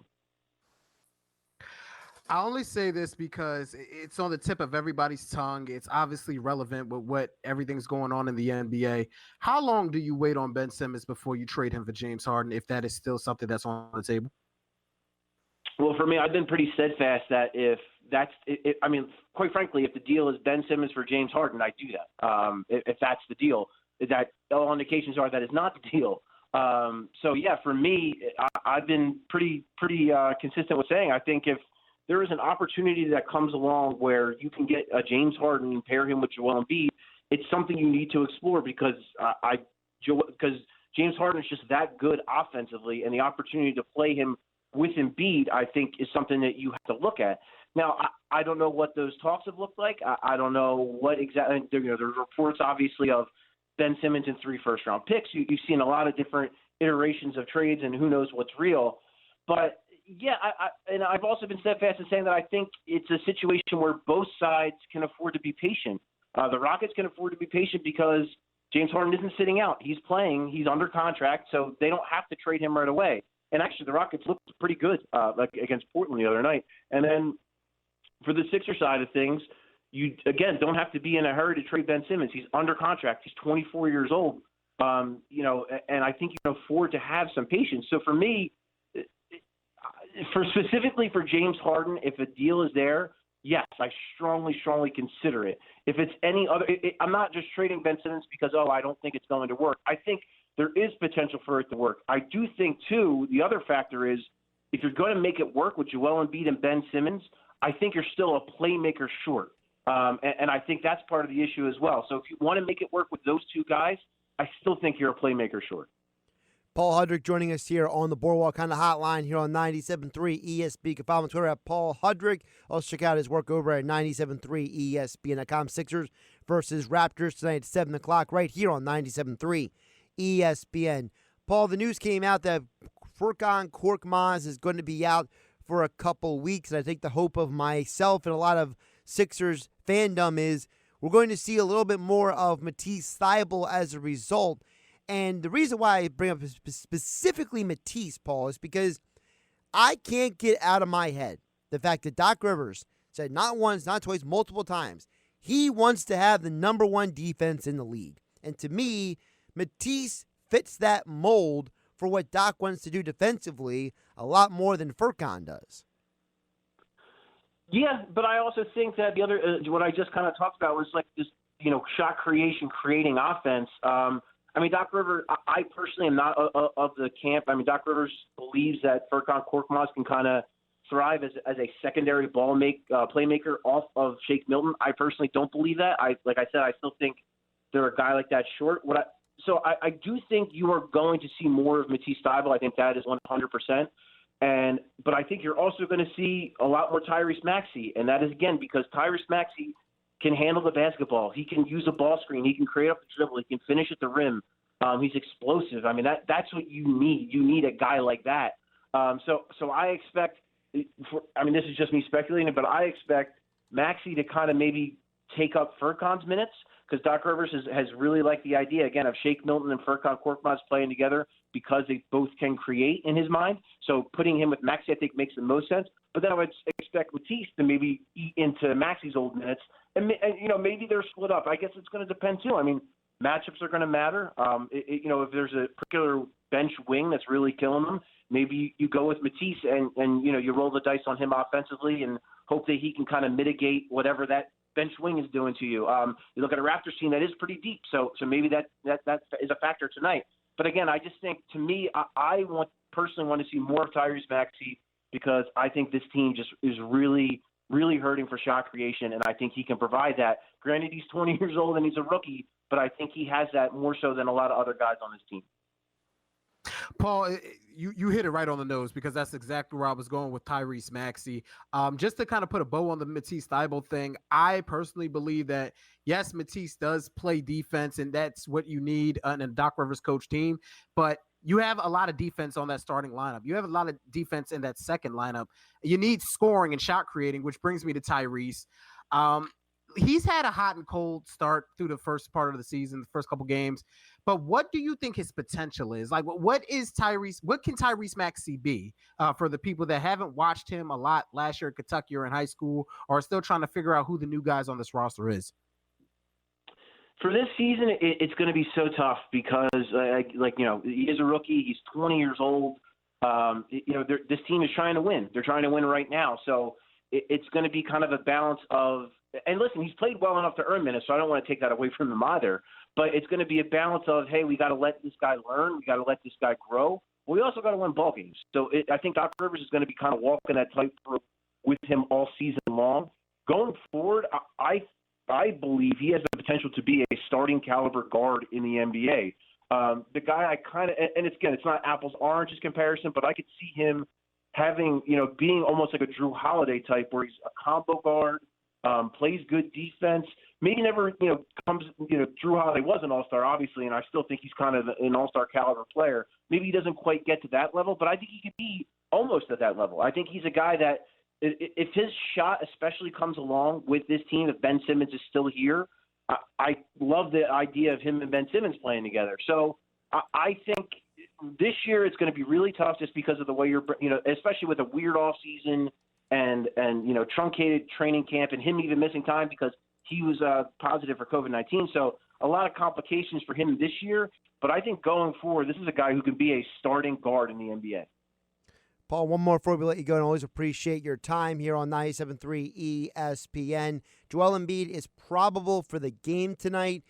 I only say this because it's on the tip of everybody's tongue. It's obviously relevant with what everything's going on in the NBA. How long do you wait on Ben Simmons before you trade him for James Harden, if that is still something that's on the table? Well, for me, I've been pretty steadfast that quite frankly, if the deal is Ben Simmons for James Harden, I do that. If that's the deal, that all indications are that is not the deal. For me, I've been pretty consistent with saying I think if there is an opportunity that comes along where you can get a James Harden and pair him with Joel Embiid, it's something you need to explore because James Harden is just that good offensively, and the opportunity to play him with Embiid, I think, is something that you have to look at. Now, I don't know what those talks have looked like. I don't know what exactly. There's reports, obviously, of Ben Simmons and 3 first-round picks. You've seen a lot of different iterations of trades, and who knows what's real. But Yeah, and I've also been steadfast in saying that I think it's a situation where both sides can afford to be patient. The Rockets can afford to be patient because James Harden isn't sitting out. He's playing. He's under contract, so they don't have to trade him right away. And actually, the Rockets looked pretty good like against Portland the other night. And then for the Sixer side of things, you, again, don't have to be in a hurry to trade Ben Simmons. He's under contract. He's 24 years old. And I think you can afford to have some patience. So for me, specifically for James Harden, if a deal is there, yes, I strongly consider it. If it's any other, I'm not just trading Ben Simmons because, I don't think it's going to work. I think there is potential for it to work. I do think, too, the other factor is if you're going to make it work with Joel Embiid and Ben Simmons, I think you're still a playmaker short. And I think that's part of the issue as well. So if you want to make it work with those two guys, I still think you're a playmaker short. Paul Hudrick joining us here on the Boardwalk Kind of Hotline here on 97.3 ESPN. You can follow him on Twitter at Paul Hudrick. Also check out his work over at 97.3 ESPN.com. Sixers versus Raptors tonight at 7 o'clock right here on 97.3 ESPN. Paul, the news came out that Furkan Korkmaz is going to be out for a couple weeks, and I think the hope of myself and a lot of Sixers fandom is we're going to see a little bit more of Matisse Thybulle as a result. And the reason why I bring up specifically Matisse, Paul, is because I can't get out of my head the fact that Doc Rivers said not once, not twice, multiple times, he wants to have the number one defense in the league. And to me, Matisse fits that mold for what Doc wants to do defensively a lot more than Furkan does. Yeah, but I also think that the other, what I just kind of talked about was like this, shot creation, creating offense. Doc Rivers, I personally am not of the camp. Doc Rivers believes that Furkan Korkmaz can kind of thrive as a secondary playmaker off of Shake Milton. I personally don't believe that. Like I said, I still think they're a guy like that short. So I do think you are going to see more of Matisse Thybulle. I think that is 100%. But I think you're also going to see a lot more Tyrese Maxey, and that is, again, because Tyrese Maxey can handle the basketball. He can use a ball screen. He can create up the dribble. He can finish at the rim. He's explosive. That's what you need. You need a guy like that. So I expect this is just me speculating, but I expect Maxey to kind of maybe take up Furkan's minutes because Doc Rivers has really liked the idea, again, of Shake Milton and Furkan Korkmaz playing together because they both can create in his mind. So putting him with Maxey, I think, makes the most sense. But then I would expect Matisse to maybe eat into Maxey's old minutes. And maybe they're split up. I guess it's going to depend, too. Matchups are going to matter. If there's a particular bench wing that's really killing them, maybe you go with Matisse and you roll the dice on him offensively and hope that he can kind of mitigate whatever that bench wing is doing to you. You look at a Raptors team that is pretty deep, so maybe that is a factor tonight. But again, I just think, to me, I personally want to see more of Tyrese Maxey because I think this team just is really, really hurting for shot creation, and I think he can provide that. Granted, he's 20 years old and he's a rookie, but I think he has that more so than a lot of other guys on this team. Paul, you hit it right on the nose because that's exactly where I was going with Tyrese Maxey. Just to kind of put a bow on the Matisse Thybulle thing, I personally believe that, yes, Matisse does play defense, and that's what you need in a Doc Rivers coach team, but you have a lot of defense on that starting lineup. You have a lot of defense in that second lineup. You need scoring and shot creating, which brings me to Tyrese. He's had a hot and cold start through the first part of the season, the first couple games. But what do you think his potential is? Like, what can Tyrese Maxey be for the people that haven't watched him a lot last year at Kentucky or in high school or are still trying to figure out who the new guys on this roster is? For this season, it's going to be so tough because, he is a rookie. He's 20 years old. This team is trying to win. They're trying to win right now. So it's going to be kind of a balance of – and listen, he's played well enough to earn minutes, so I don't want to take that away from him either. But it's going to be a balance of, hey, we got to let this guy learn. We got to let this guy grow. But we also got to win ball games. So I think Doc Rivers is going to be kind of walking that tightrope with him all season long. Going forward, I believe he has the potential to be a starting caliber guard in the NBA. The guy I kind of – and it's not apples oranges comparison, but I could see him having, being almost like a Drew Holiday type where he's a combo guard, plays good defense. Maybe never, comes, Drew Holiday was an all-star, obviously, and I still think he's kind of an all-star caliber player. Maybe he doesn't quite get to that level, but I think he could be almost at that level. I think he's a guy that if his shot especially comes along with this team, if Ben Simmons is still here, I love the idea of him and Ben Simmons playing together. So I think this year it's going to be really tough just because of the way especially with a weird off season and truncated training camp and him even missing time because he was positive for COVID-19. So a lot of complications for him this year. But I think going forward, this is a guy who can be a starting guard in the NBA. Paul, one more before we let you go, and always appreciate your time here on 97.3 ESPN. Joel Embiid is probable for the game tonight.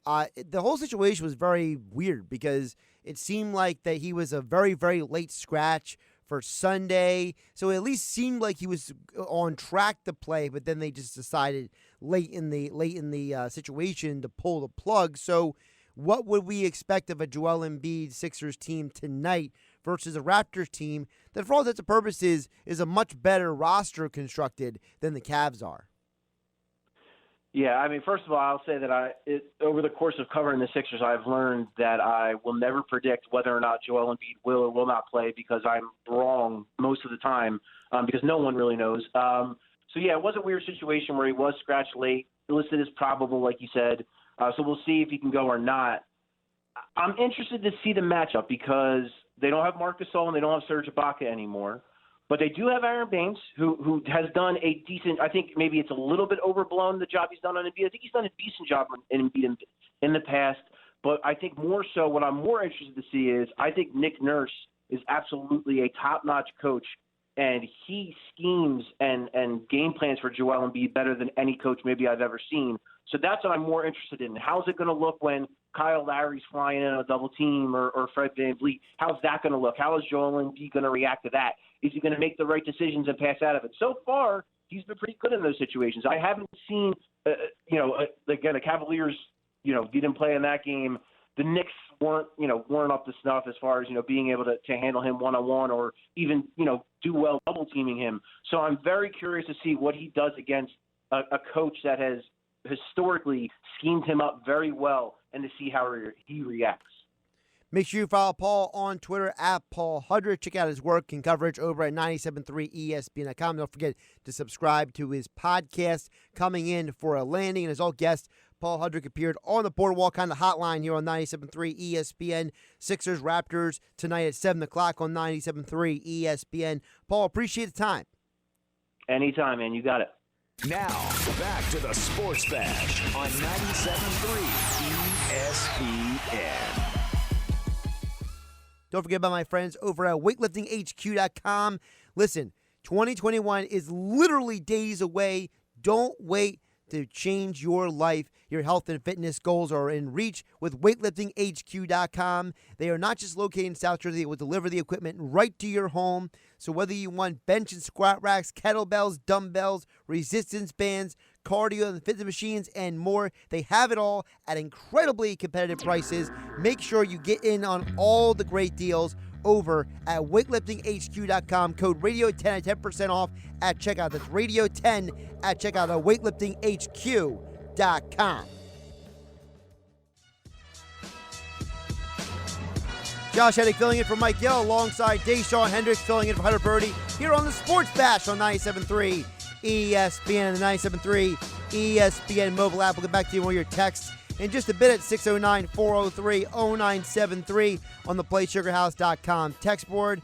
The whole situation was very weird because it seemed like that he was a very, very late scratch for Sunday. So it at least seemed like he was on track to play, but then they just decided late in the situation to pull the plug. So what would we expect of a Joel Embiid Sixers team tonight versus a Raptors team that, for all intents and purposes, is a much better roster constructed than the Cavs are? Yeah, I mean, first of all, I'll say that over the course of covering the Sixers, I've learned that I will never predict whether or not Joel Embiid will or will not play because I'm wrong most of the time because no one really knows. So, yeah, it was a weird situation where he was scratched late, listed as probable, like you said. So we'll see if he can go or not. I'm interested to see the matchup because they don't have Marc Gasol and they don't have Serge Ibaka anymore. But they do have Aaron Baines, who has done a decent – I think maybe it's a little bit overblown, the job he's done on Embiid. I think he's done a decent job in Embiid in the past. But I think more so what I'm more interested to see is I think Nick Nurse is absolutely a top-notch coach, and he schemes and game plans for Joel Embiid better than any coach maybe I've ever seen. So that's what I'm more interested in. How's it going to look when Kyle Lowry's flying in on a double team or Fred VanVleet? How's that going to look? How is Joel Embiid going to react to that? Is he going to make the right decisions and pass out of it? So far, he's been pretty good in those situations. I haven't seen, again, the Cavaliers, didn't play in that game. The Knicks weren't up to snuff as far as, being able to handle him one-on-one or even, do well double-teaming him. So I'm very curious to see what he does against a coach that has historically schemed him up very well and to see how he reacts. Make sure you follow Paul on Twitter at Paul Hudrick. Check out his work and coverage over at 97.3ESPN.com. Don't forget to subscribe to his podcast, Coming In for a Landing. And as all guests, Paul Hudrick appeared on the Boardwalk on the hotline here on 97.3 ESPN. Sixers Raptors tonight at 7 o'clock on 97.3 ESPN. Paul, appreciate the time. Anytime, man. You got it. Now, back to the Sports Bash on 97.3 ESPN. Don't forget about my friends over at weightliftinghq.com. Listen, 2021 is literally days away. Don't wait to change your life. Your health and fitness goals are in reach with weightliftinghq.com. They are not just located in South Jersey. They will deliver the equipment right to your home. So whether you want bench and squat racks, kettlebells, dumbbells, resistance bands, cardio and fitness machines, and more, they have it all at incredibly competitive prices. Make sure you get in on all the great deals over at weightliftinghq.com. Code radio10 at 10% off at checkout. That's radio10 at checkout at weightliftinghq.com. Josh Hennig filling in for Mike Gill alongside Dashawn Hendricks filling in for Hunter Birdie here on the Sports Bash on 97.3 ESPN and the 97.3 ESPN mobile app. We'll get back to you on your texts in just a bit at 609-403-0973 on the PlaySugarHouse.com text board.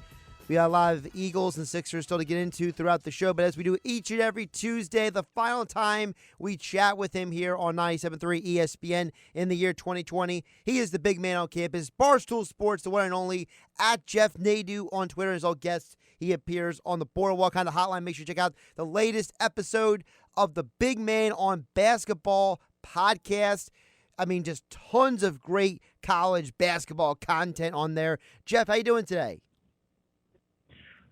We got a lot of Eagles and Sixers still to get into throughout the show, but as we do each and every Tuesday, the final time we chat with him here on 97.3 ESPN in the year 2020, he is the big man on campus, Barstool Sports, the one and only, at Geoff Nadu on Twitter. As all guests, he appears on the Boardwalk on the hotline. Make sure you check out the latest episode of the Big Man on Basketball podcast. I mean, just tons of great college basketball content on there. Geoff, how you doing today?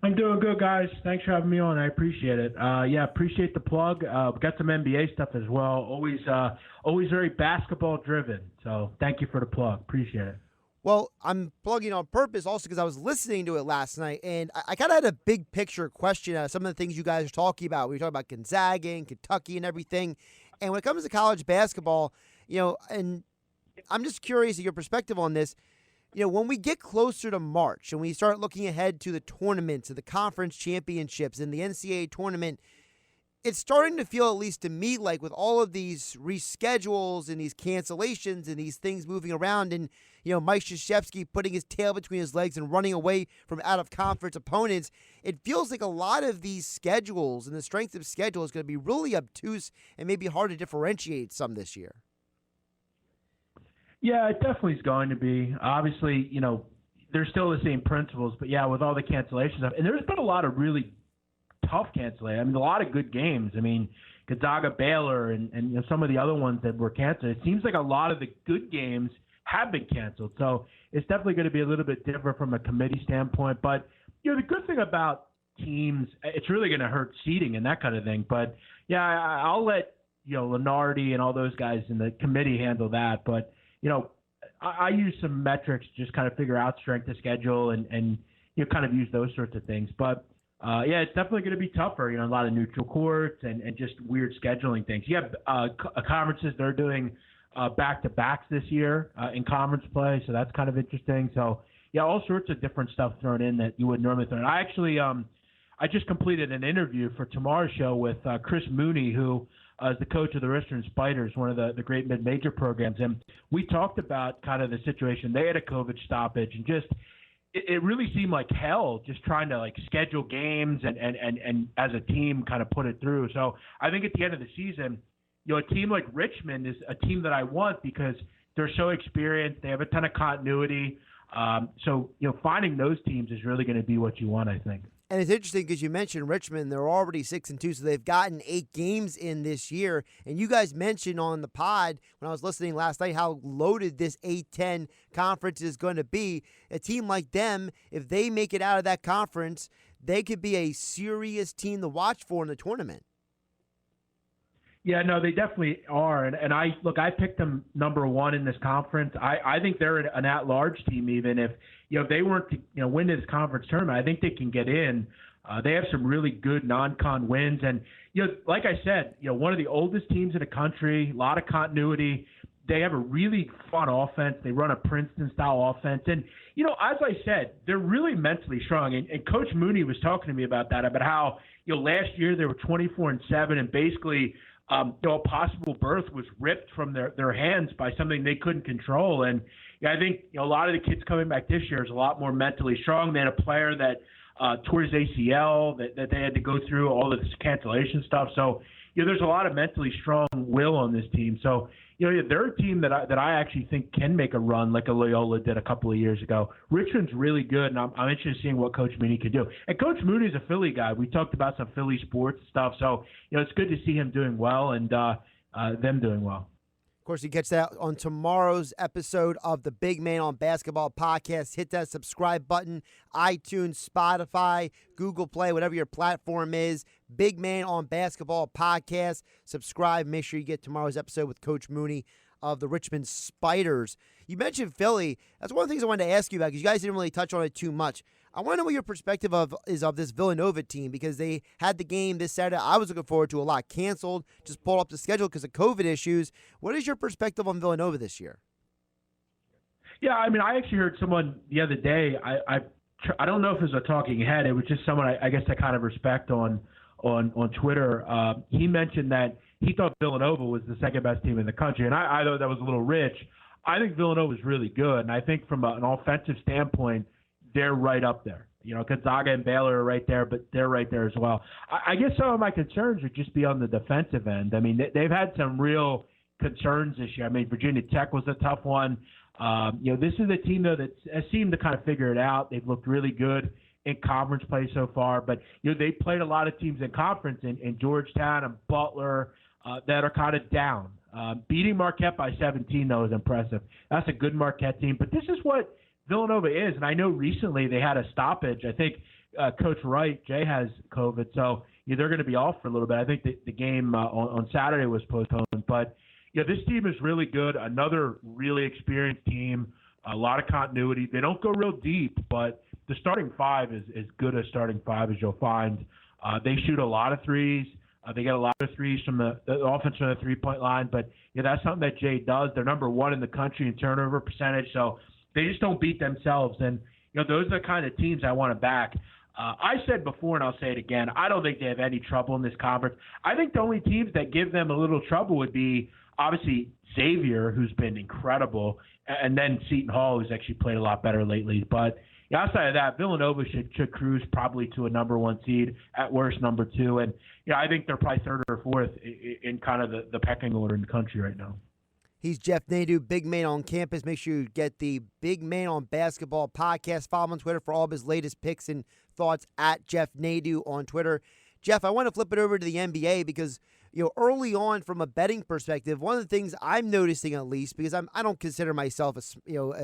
I'm doing good, guys. Thanks for having me on. I appreciate it. Appreciate the plug. Got some NBA stuff as well. Always very basketball driven. So thank you for the plug. Appreciate it. Well, I'm plugging on purpose also because I was listening to it last night, and I kind of had a big picture question out of some of the things you guys are talking about. We were talking about Gonzaga and Kentucky and everything. And when it comes to college basketball, and I'm just curious of your perspective on this. when we get closer to March and we start looking ahead to the tournaments and the conference championships and the NCAA tournament, it's starting to feel, at least to me, like with all of these reschedules and these cancellations and these things moving around and, Mike Krzyzewski putting his tail between his legs and running away from out-of-conference opponents, it feels like a lot of these schedules and the strength of schedule is going to be really obtuse and maybe hard to differentiate some this year. Yeah, it definitely is going to be. Obviously, there's still the same principles, but yeah, with all the cancellations, and there's been a lot of really tough cancellations. I mean, a lot of good games. I mean, Gonzaga, Baylor, and some of the other ones that were canceled. It seems like a lot of the good games have been canceled. So it's definitely going to be a little bit different from a committee standpoint. But, the good thing about teams, it's really going to hurt seeding and that kind of thing. But, yeah, I'll let, Lenardi and all those guys in the committee handle that. But, I use some metrics to just kind of figure out strength of schedule and kind of use those sorts of things. But, yeah, it's definitely going to be tougher, a lot of neutral courts and just weird scheduling things. You have conferences, they're doing back-to-backs this year in conference play, so that's kind of interesting. So, yeah, all sorts of different stuff thrown in that you wouldn't normally throw in. I actually I just completed an interview for tomorrow's show with Chris Mooney, who is the coach of the Richmond Spiders, one of the great mid-major programs. And we talked about kind of the situation. They had a COVID stoppage and just it really seemed like hell just trying to schedule games and as a team kind of put it through. So I think at the end of the season, a team like Richmond is a team that I want because they're so experienced. They have a ton of continuity. So finding those teams is really going to be what you want, I think. And it's interesting because you mentioned Richmond. They're already 6-2, so they've gotten 8 games in this year. And you guys mentioned on the pod when I was listening last night how loaded this 8-10 conference is going to be. A team like them, if they make it out of that conference, they could be a serious team to watch for in the tournament. Yeah, no, they definitely are. And I picked them number 1 in this conference. I think they're an at-large team even if they weren't to win this conference tournament. I think they can get in. They have some really good non-con wins. And, like I said, one of the oldest teams in the country, a lot of continuity. They have a really fun offense. They run a Princeton-style offense. And, as I said, they're really mentally strong. And Coach Mooney was talking to me about that, about how, last year they were 24-7 and basically – a possible berth was ripped from their hands by something they couldn't control. And I think a lot of the kids coming back this year is a lot more mentally strong. They had a player that tore his ACL that they had to go through all this cancellation stuff. So, there's a lot of mentally strong will on this team. So, they're a team that I actually think can make a run like a Loyola did a couple of years ago. Richmond's really good, and I'm interested in seeing what Coach Mooney can do. And Coach Mooney's a Philly guy. We talked about some Philly sports stuff. So, it's good to see him doing well and them doing well. Of course, you catch that on tomorrow's episode of the Big Man on Basketball podcast. Hit that subscribe button, iTunes, Spotify, Google Play, whatever your platform is. Big Man on Basketball podcast. Subscribe. Make sure you get tomorrow's episode with Coach Mooney of the Richmond Spiders. You mentioned Philly. That's one of the things I wanted to ask you about because you guys didn't really touch on it too much. I want to know what your perspective is of this Villanova team because they had the game this Saturday. I was looking forward to a lot. Canceled, just pulled up the schedule because of COVID issues. What is your perspective on Villanova this year? Yeah, I mean, I actually heard someone the other day. I don't know if it was a talking head. It was just someone I guess I kind of respect on Twitter. He mentioned that he thought Villanova was the second best team in the country, and I thought that was a little rich. I think Villanova is really good, and I think from an offensive standpoint, they're right up there. Gonzaga and Baylor are right there, but they're right there as well. I guess some of my concerns would just be on the defensive end. I mean, they've had some real concerns this year. I mean, Virginia Tech was a tough one. This is a team, though, that has seemed to kind of figure it out. They've looked really good in conference play so far, but they played a lot of teams in conference in Georgetown and Butler that are kind of down. Beating Marquette by 17, though, is impressive. That's a good Marquette team, but this is what Villanova is, and I know recently they had a stoppage. I think Coach Wright, Jay, has COVID, so they're going to be off for a little bit. I think the game on Saturday was postponed, but this team is really good. Another really experienced team, a lot of continuity. They don't go real deep, but the starting 5 is as good a starting 5 as you'll find. They shoot a lot of threes. They get a lot of threes from the offense from the three-point line, but that's something that Jay does. They're number 1 in the country in turnover percentage, so they just don't beat themselves. And, those are the kind of teams I want to back. I said before, and I'll say it again, I don't think they have any trouble in this conference. I think the only teams that give them a little trouble would be, obviously, Xavier, who's been incredible, and then Seton Hall, who's actually played a lot better lately. But outside of that, Villanova should cruise probably to a number 1 seed, at worst number 2. And I think they're probably 3rd or 4th in kind of the pecking order in the country right now. He's Geoff Nadu, Big Man on Campus. Make sure you get the Big Man on Basketball podcast. Follow him on Twitter for all of his latest picks and thoughts at Geoff Nadu on Twitter. Jeff, I want to flip it over to the NBA because, early on from a betting perspective, one of the things I'm noticing, at least, because I don't consider myself as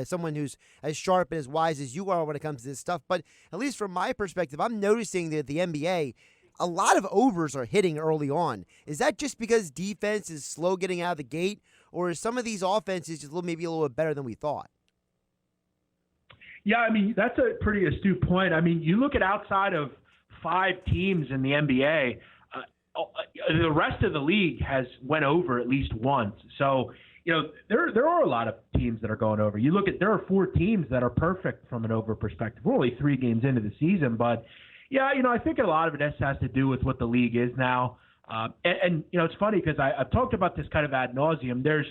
someone who's as sharp and as wise as you are when it comes to this stuff, but at least from my perspective, I'm noticing that the NBA, a lot of overs are hitting early on. Is that just because defense is slow getting out of the gate, or is some of these offenses just maybe a little bit better than we thought? Yeah, that's a pretty astute point. You look at outside of 5 teams in the NBA, the rest of the league has went over at least once. So, there are a lot of teams that are going over. You look at, there are 4 teams that are perfect from an over perspective. We're only 3 games into the season, but yeah, I think a lot of it has to do with what the league is now. And it's funny because I've talked about this kind of ad nauseum. There's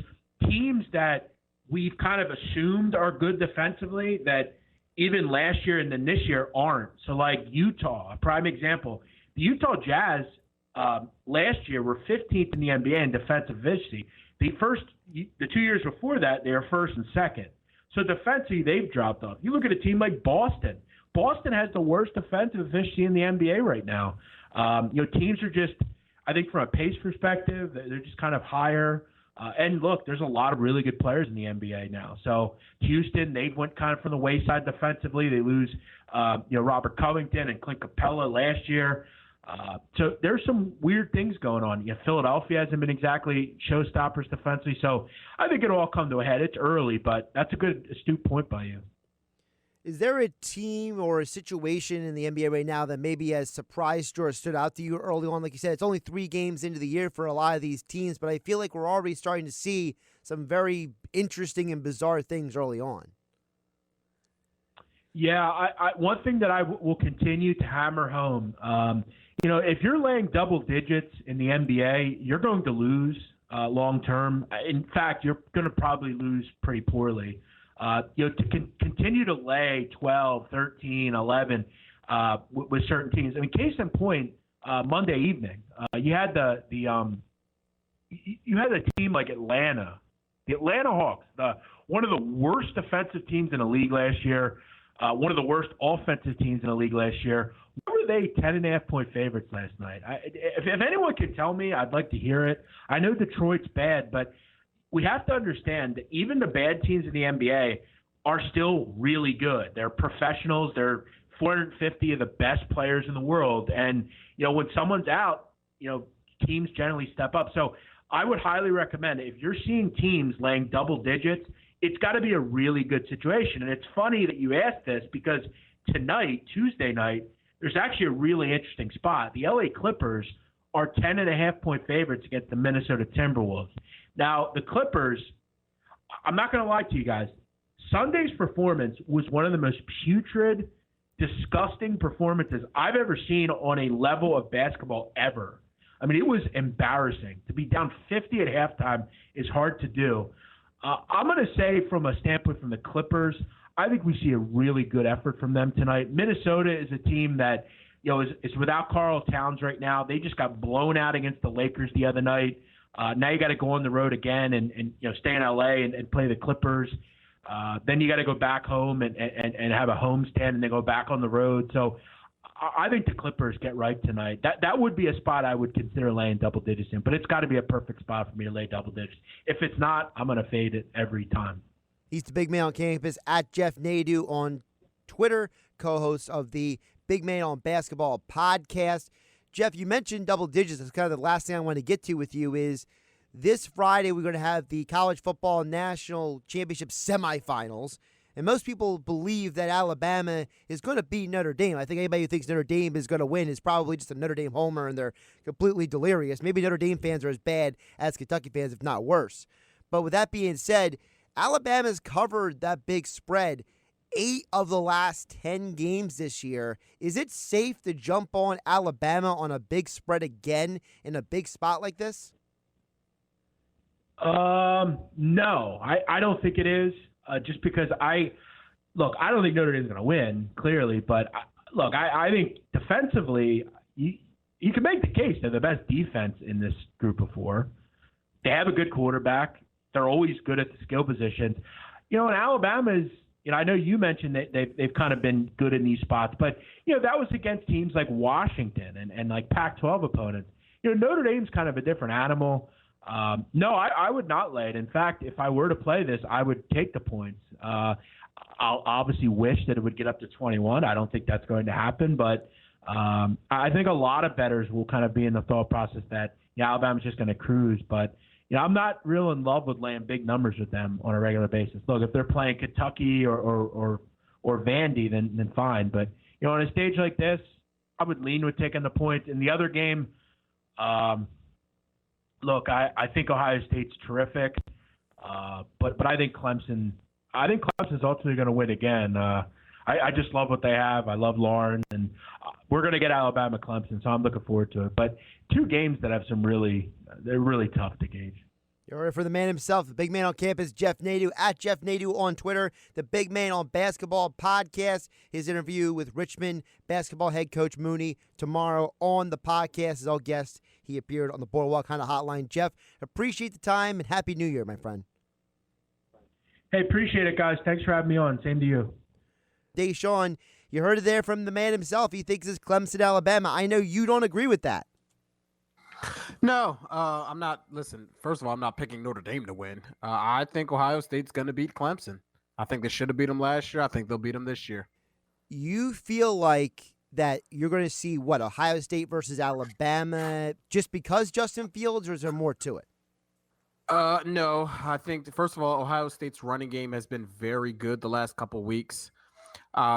teams that we've kind of assumed are good defensively that even last year and then this year aren't. So like Utah, a prime example. The Utah Jazz last year were 15th in the NBA in defensive efficiency. The 2 years before that, they were 1st and 2nd. So defensively, they've dropped off. You look at a team like Boston. Boston has the worst defensive efficiency in the NBA right now. Teams are just, I think from a pace perspective, they're just kind of higher. And look, there's a lot of really good players in the NBA now. So Houston, they went kind of from the wayside defensively. They lose, Robert Covington and Clint Capella last year. So there's some weird things going on. Philadelphia hasn't been exactly showstoppers defensively. So I think it'll all come to a head. It's early, but that's a good, astute point by you. Is there a team or a situation in the NBA right now that maybe has surprised you or stood out to you early on? Like you said, it's only 3 games into the year for a lot of these teams, but I feel like we're already starting to see some very interesting and bizarre things early on. Yeah, one thing that I will continue to hammer home, if you're laying double digits in the NBA, you're going to lose long term. In fact, you're going to probably lose pretty poorly. To continue to lay 12, 13, 11 with certain teams. Case in point, Monday evening, you had you had a team like Atlanta, the Atlanta Hawks, one of the worst defensive teams in the league last year, one of the worst offensive teams in the league last year. Why were they 10.5-point favorites last night? If anyone can tell me, I'd like to hear it. I know Detroit's bad, but we have to understand that even the bad teams in the NBA are still really good. They're professionals. They're 450 of the best players in the world. And, when someone's out, teams generally step up. So I would highly recommend if you're seeing teams laying double digits, it's got to be a really good situation. And it's funny that you asked this because tonight, Tuesday night, there's actually a really interesting spot. The LA Clippers are 10.5-point favorites against the Minnesota Timberwolves. Now, the Clippers, I'm not going to lie to you guys, Sunday's performance was one of the most putrid, disgusting performances I've ever seen on a level of basketball ever. It was embarrassing. To be down 50 at halftime is hard to do. I'm going to say from a standpoint from the Clippers, I think we see a really good effort from them tonight. Minnesota is a team that is without Karl Towns right now. They just got blown out against the Lakers the other night. Now you got to go on the road again and stay in LA and play the Clippers. Then you got to go back home and have a homestand and then go back on the road. So I think the Clippers get right tonight. That would be a spot I would consider laying double digits in, but it's got to be a perfect spot for me to lay double digits. If it's not, I'm going to fade it every time. He's the Big Man on Campus at Geoff Nadu on Twitter, co-host of the Big Man on Basketball podcast. Geoff, you mentioned double digits. That's kind of the last thing I want to get to with you is this Friday we're going to have the College Football National Championship semifinals. And most people believe that Alabama is going to beat Notre Dame. I think anybody who thinks Notre Dame is going to win is probably just a Notre Dame homer and they're completely delirious. Maybe Notre Dame fans are as bad as Kentucky fans, if not worse. But with that being said, Alabama's covered that big spread 8 of the last 10 games this year. Is it safe to jump on Alabama on a big spread again in a big spot like this? No, I don't think it is. Just because I don't think Notre Dame's going to win, clearly. But I think defensively, you can make the case they're the best defense in this group of 4. They have a good quarterback. They're always good at the skill positions. And Alabama's, I know you mentioned that they've kind of been good in these spots, but, that was against teams like Washington and like Pac-12 opponents. Notre Dame's kind of a different animal. No, I would not lay it. In fact, if I were to play this, I would take the points. I'll obviously wish that it would get up to 21. I don't think that's going to happen, but I think a lot of bettors will kind of be in the thought process that Alabama's just going to cruise. But I'm not real in love with laying big numbers with them on a regular basis. Look, if they're playing Kentucky or Vandy, then fine. But on a stage like this, I would lean with taking the points. In the other game, look, I think Ohio State's terrific, but I think Clemson's ultimately going to win again. I just love what they have. I love Lawrence, and we're going to get Alabama-Clemson, so I'm looking forward to it. But 2 games that have they're really tough to gauge. You're ready for the man himself, the big man on campus, Geoff Nadu, at Geoff Nadu on Twitter, the big man on Basketball Podcast. His interview with Richmond basketball head coach Mooney tomorrow on the podcast. As all guests, he appeared on the Boardwalk Honda Hotline. Geoff, appreciate the time, and Happy New Year, my friend. Hey, appreciate it, guys. Thanks for having me on. Same to you. Dashawn, you heard it there from the man himself. He thinks it's Clemson, Alabama. I know you don't agree with that. No, I'm not. Listen, first of all, I'm not picking Notre Dame to win. I think Ohio State's going to beat Clemson. I think they should have beat them last year. I think they'll beat them this year. You feel like that you're going to see, Ohio State versus Alabama just because Justin Fields, or is there more to it? No, I think, first of all, Ohio State's running game has been very good the last couple of weeks.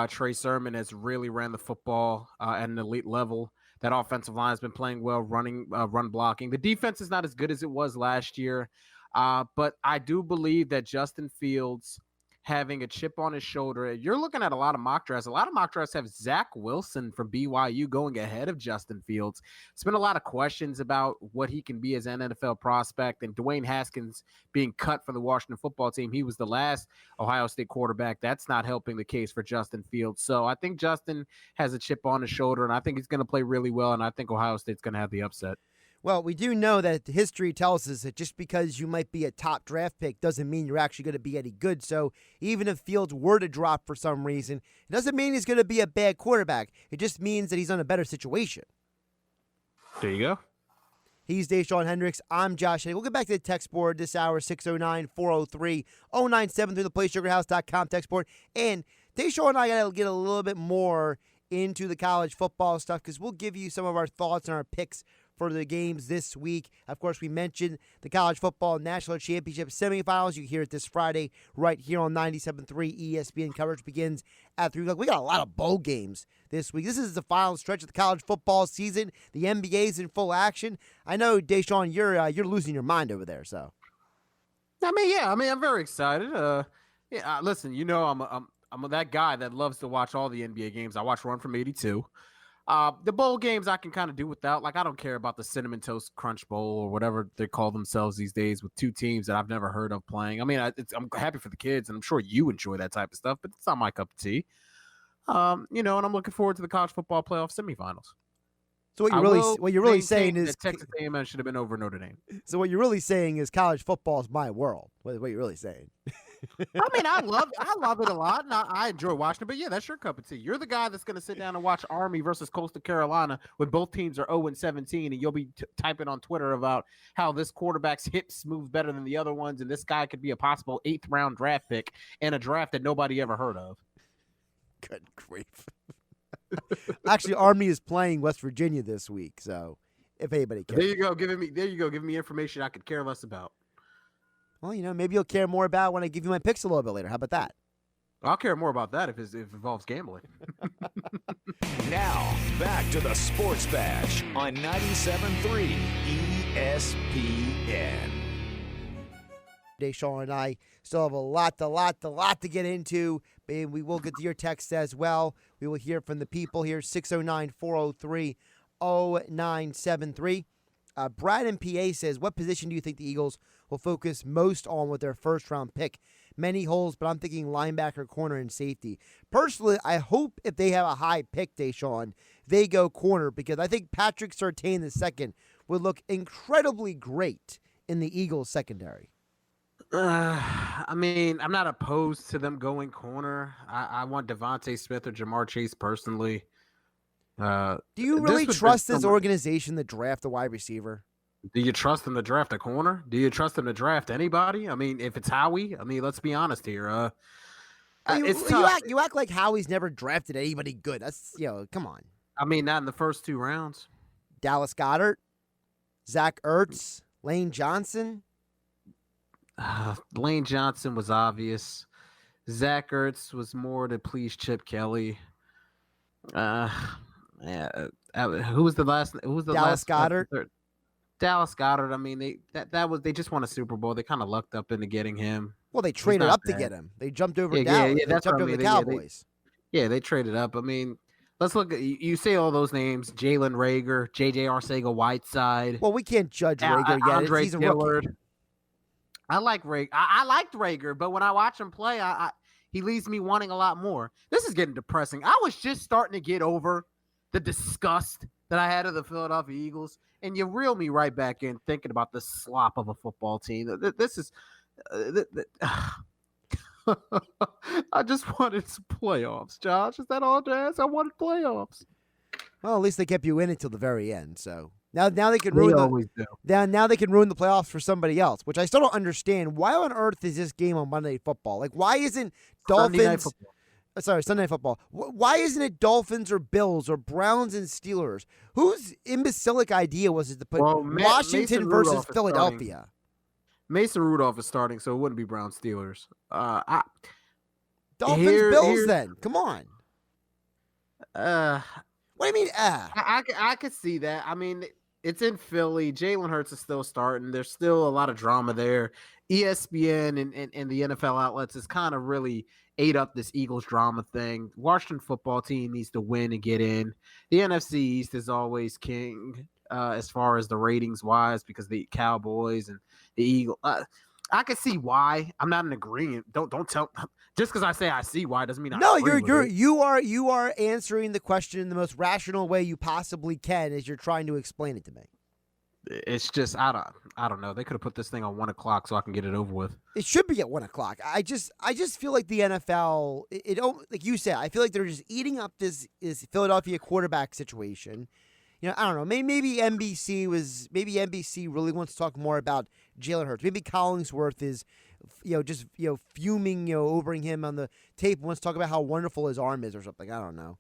Trey Sermon has really ran the football at an elite level. That offensive line has been playing well, run blocking. The defense is not as good as it was last year, but I do believe that Justin Fields having a chip on his shoulder. You're looking at a lot of mock drafts. A lot of mock drafts have Zach Wilson from BYU going ahead of Justin Fields. There's been a lot of questions about what he can be as an NFL prospect, and Dwayne Haskins being cut from the Washington football team. He was the last Ohio State quarterback. That's not helping the case for Justin Fields. So I think Justin has a chip on his shoulder, and I think he's going to play really well, and I think Ohio State's going to have the upset. Well, we do know that history tells us that just because you might be a top draft pick doesn't mean you're actually going to be any good. So even if Fields were to drop for some reason, it doesn't mean he's going to be a bad quarterback. It just means that he's in a better situation. There you go. He's Dashawn Hendricks. I'm Josh Hennig. We'll get back to the text board this hour, 609-403-0973, the PlaySugarHouse.com text board. And Dashawn and I got to get a little bit more into the college football stuff because we'll give you some of our thoughts and our picks for the games this week. Of course, we mentioned the College Football National Championship Semifinals. You can hear it this Friday right here on 97.3 ESPN. Coverage begins at 3 o'clock. We got a lot of bowl games this week. This is the final stretch of the college football season. The NBA's in full action. I know, Dashawn, you're losing your mind over there. So, I'm very excited. Listen, I'm that guy that loves to watch all the NBA games. I watch Run from 82. The bowl games I can kind of do without. Like, I don't care about the Cinnamon Toast Crunch Bowl or whatever they call themselves these days with 2 teams that I've never heard of playing. I mean, I'm happy for the kids, and I'm sure you enjoy that type of stuff, but it's not my cup of tea. And I'm looking forward to the college football playoff semifinals. So what you're really saying is that Texas A&M should have been over Notre Dame. So what you're really saying is college football is my world. What you're really saying? I mean, I love it a lot, and I enjoy watching it. But yeah, that's your cup of tea. You're the guy that's going to sit down and watch Army versus Coastal Carolina when both teams are 0-17, and you'll be typing on Twitter about how this quarterback's hips move better than the other ones, and this guy could be a possible 8th round draft pick in a draft that nobody ever heard of. Good grief! Actually, Army is playing West Virginia this week, so if anybody cares, there you go, giving me information I could care less about. Well, maybe you'll care more about when I give you my picks a little bit later. How about that? I'll care more about that if it involves gambling. Now, back to the Sports Bash on 97.3 ESPN. Dashawn and I still have a lot to get into. And we will get to your text as well. We will hear from the people here, 609-403-0973. Brad in PA says, what position do you think the Eagles will focus most on with their first-round pick? Many holes, but I'm thinking linebacker, corner, and safety. Personally, I hope if they have a high pick, Dashawn, they go corner, because I think Patrick Surtain II would look incredibly great in the Eagles secondary. I mean, I'm not opposed to them going corner. I want Devontae Smith or Jamar Chase personally. Do you really trust this organization to draft a wide receiver? Do you trust them to draft a corner? Do you trust them to draft anybody? I mean, if it's Howie, I mean, let's be honest here. It's tough. You act like Howie's never drafted anybody good. That's, come on. I mean, not in the first 2 rounds. Dallas Goddard, Zach Ertz, Lane Johnson. Lane Johnson was obvious. Zach Ertz was more to please Chip Kelly. Who was the last? Who was the Dallas last? Goddard. Dallas Goddard. I mean, they just won a Super Bowl. They kind of lucked up into getting him. Well, they traded up to get him. They jumped over Dallas. They jumped over the Cowboys. They traded up. I mean, let's look at you. Say all those names: Jalen Reagor, J.J. Arcega-Whiteside. Well, we can't judge Reagor yet. Andre He's a Dillard. rookie. I like Reagor. I liked Reagor, but when I watch him play, he leaves me wanting a lot more. This is getting depressing. I was just starting to get over the disgust that I had of the Philadelphia Eagles, and you reel me right back in thinking about the slop of a football team. This is I just wanted some playoffs, Josh. Is that all, Jazz? I wanted playoffs. Well, at least they kept you in it till the very end. So now they can ruin now they can ruin the playoffs for somebody else, which I still don't understand. Why on earth is this game on Monday Night Football? Like, why isn't Dolphins? Sunday Night Football. Why isn't it Dolphins or Bills or Browns and Steelers? Whose imbecilic idea was it to put Washington versus Philadelphia? Mason Rudolph is starting, so it wouldn't be Browns Steelers. Dolphins Bills then. Come on. What do you mean? I could see that. I mean, it's in Philly. Jalen Hurts is still starting. There's still a lot of drama there. ESPN and the NFL outlets has kind of really ate up this Eagles drama thing. Washington football team needs to win and get in. The NFC East is always king as far as the ratings wise, because the Cowboys and the Eagles. I can see why. I'm not in agreement. Don't tell. Just because I say I see why doesn't mean I agree with it. You are answering the question in the most rational way you possibly can as you're trying to explain it to me. It's just I don't know. They could have put this thing on 1 o'clock so I can get it over with. It should be at 1 o'clock. I just feel like the NFL. Like you said, I feel like they're just eating up this Philadelphia quarterback situation. I don't know. Maybe NBC really wants to talk more about Jalen Hurts. Maybe Collingsworth is, just fuming, over him on the tape. Wants to talk about how wonderful his arm is or something. I don't know.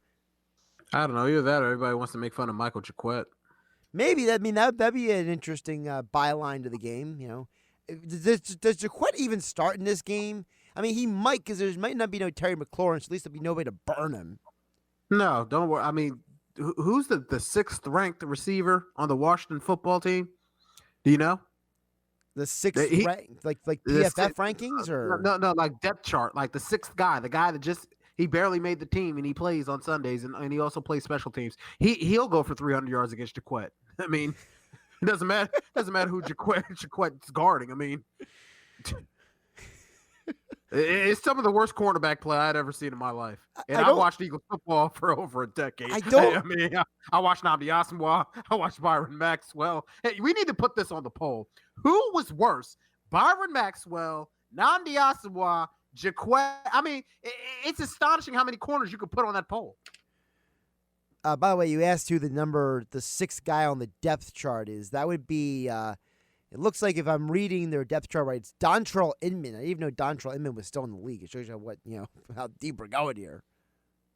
Either that or everybody wants to make fun of Michael Jaquette. Maybe that'd be an interesting byline to the game. Does Jaquette even start in this game? I mean, he might, because there might not be no Terry McLaurin, so at least there'll be no way to burn him. No, don't worry. I mean, who's the 6th ranked receiver on the Washington football team? Do you know? The 6th ranked, like PFF rankings, or no, like depth chart, like the 6th guy, the guy that he barely made the team and he plays on Sundays and he also plays special teams. He'll go for 300 yards against Jaquette. I mean, it doesn't matter who Jaquette's guarding. I mean, it's some of the worst cornerback play I'd ever seen in my life. And I watched Eagles football for over a decade. I watched Nnamdi Asomugha. I watched Byron Maxwell. Hey, we need to put this on the poll. Who was worse, Byron Maxwell, Nnamdi Asomugha, Jaquette? I mean, it's astonishing how many corners you could put on that poll. By the way, you asked who the 6th guy on the depth chart is. That would be, it looks like if I'm reading their depth chart right, it's Dontrell Inman. I didn't even know Dontrell Inman was still in the league. It shows you how deep we're going here.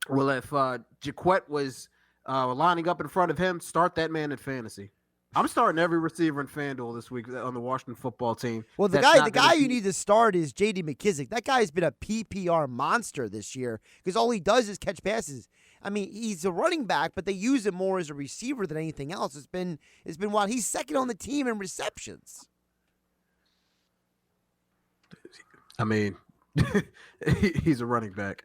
Well, if Jaquette was lining up in front of him, start that man in fantasy. I'm starting every receiver in FanDuel this week on the Washington football team. Well, the guy you need to start is J.D. McKissick. That guy's been a PPR monster this year because all he does is catch passes. I mean, he's a running back, but they use him more as a receiver than anything else. It's been wild. He's second on the team in receptions. I mean, he's a running back.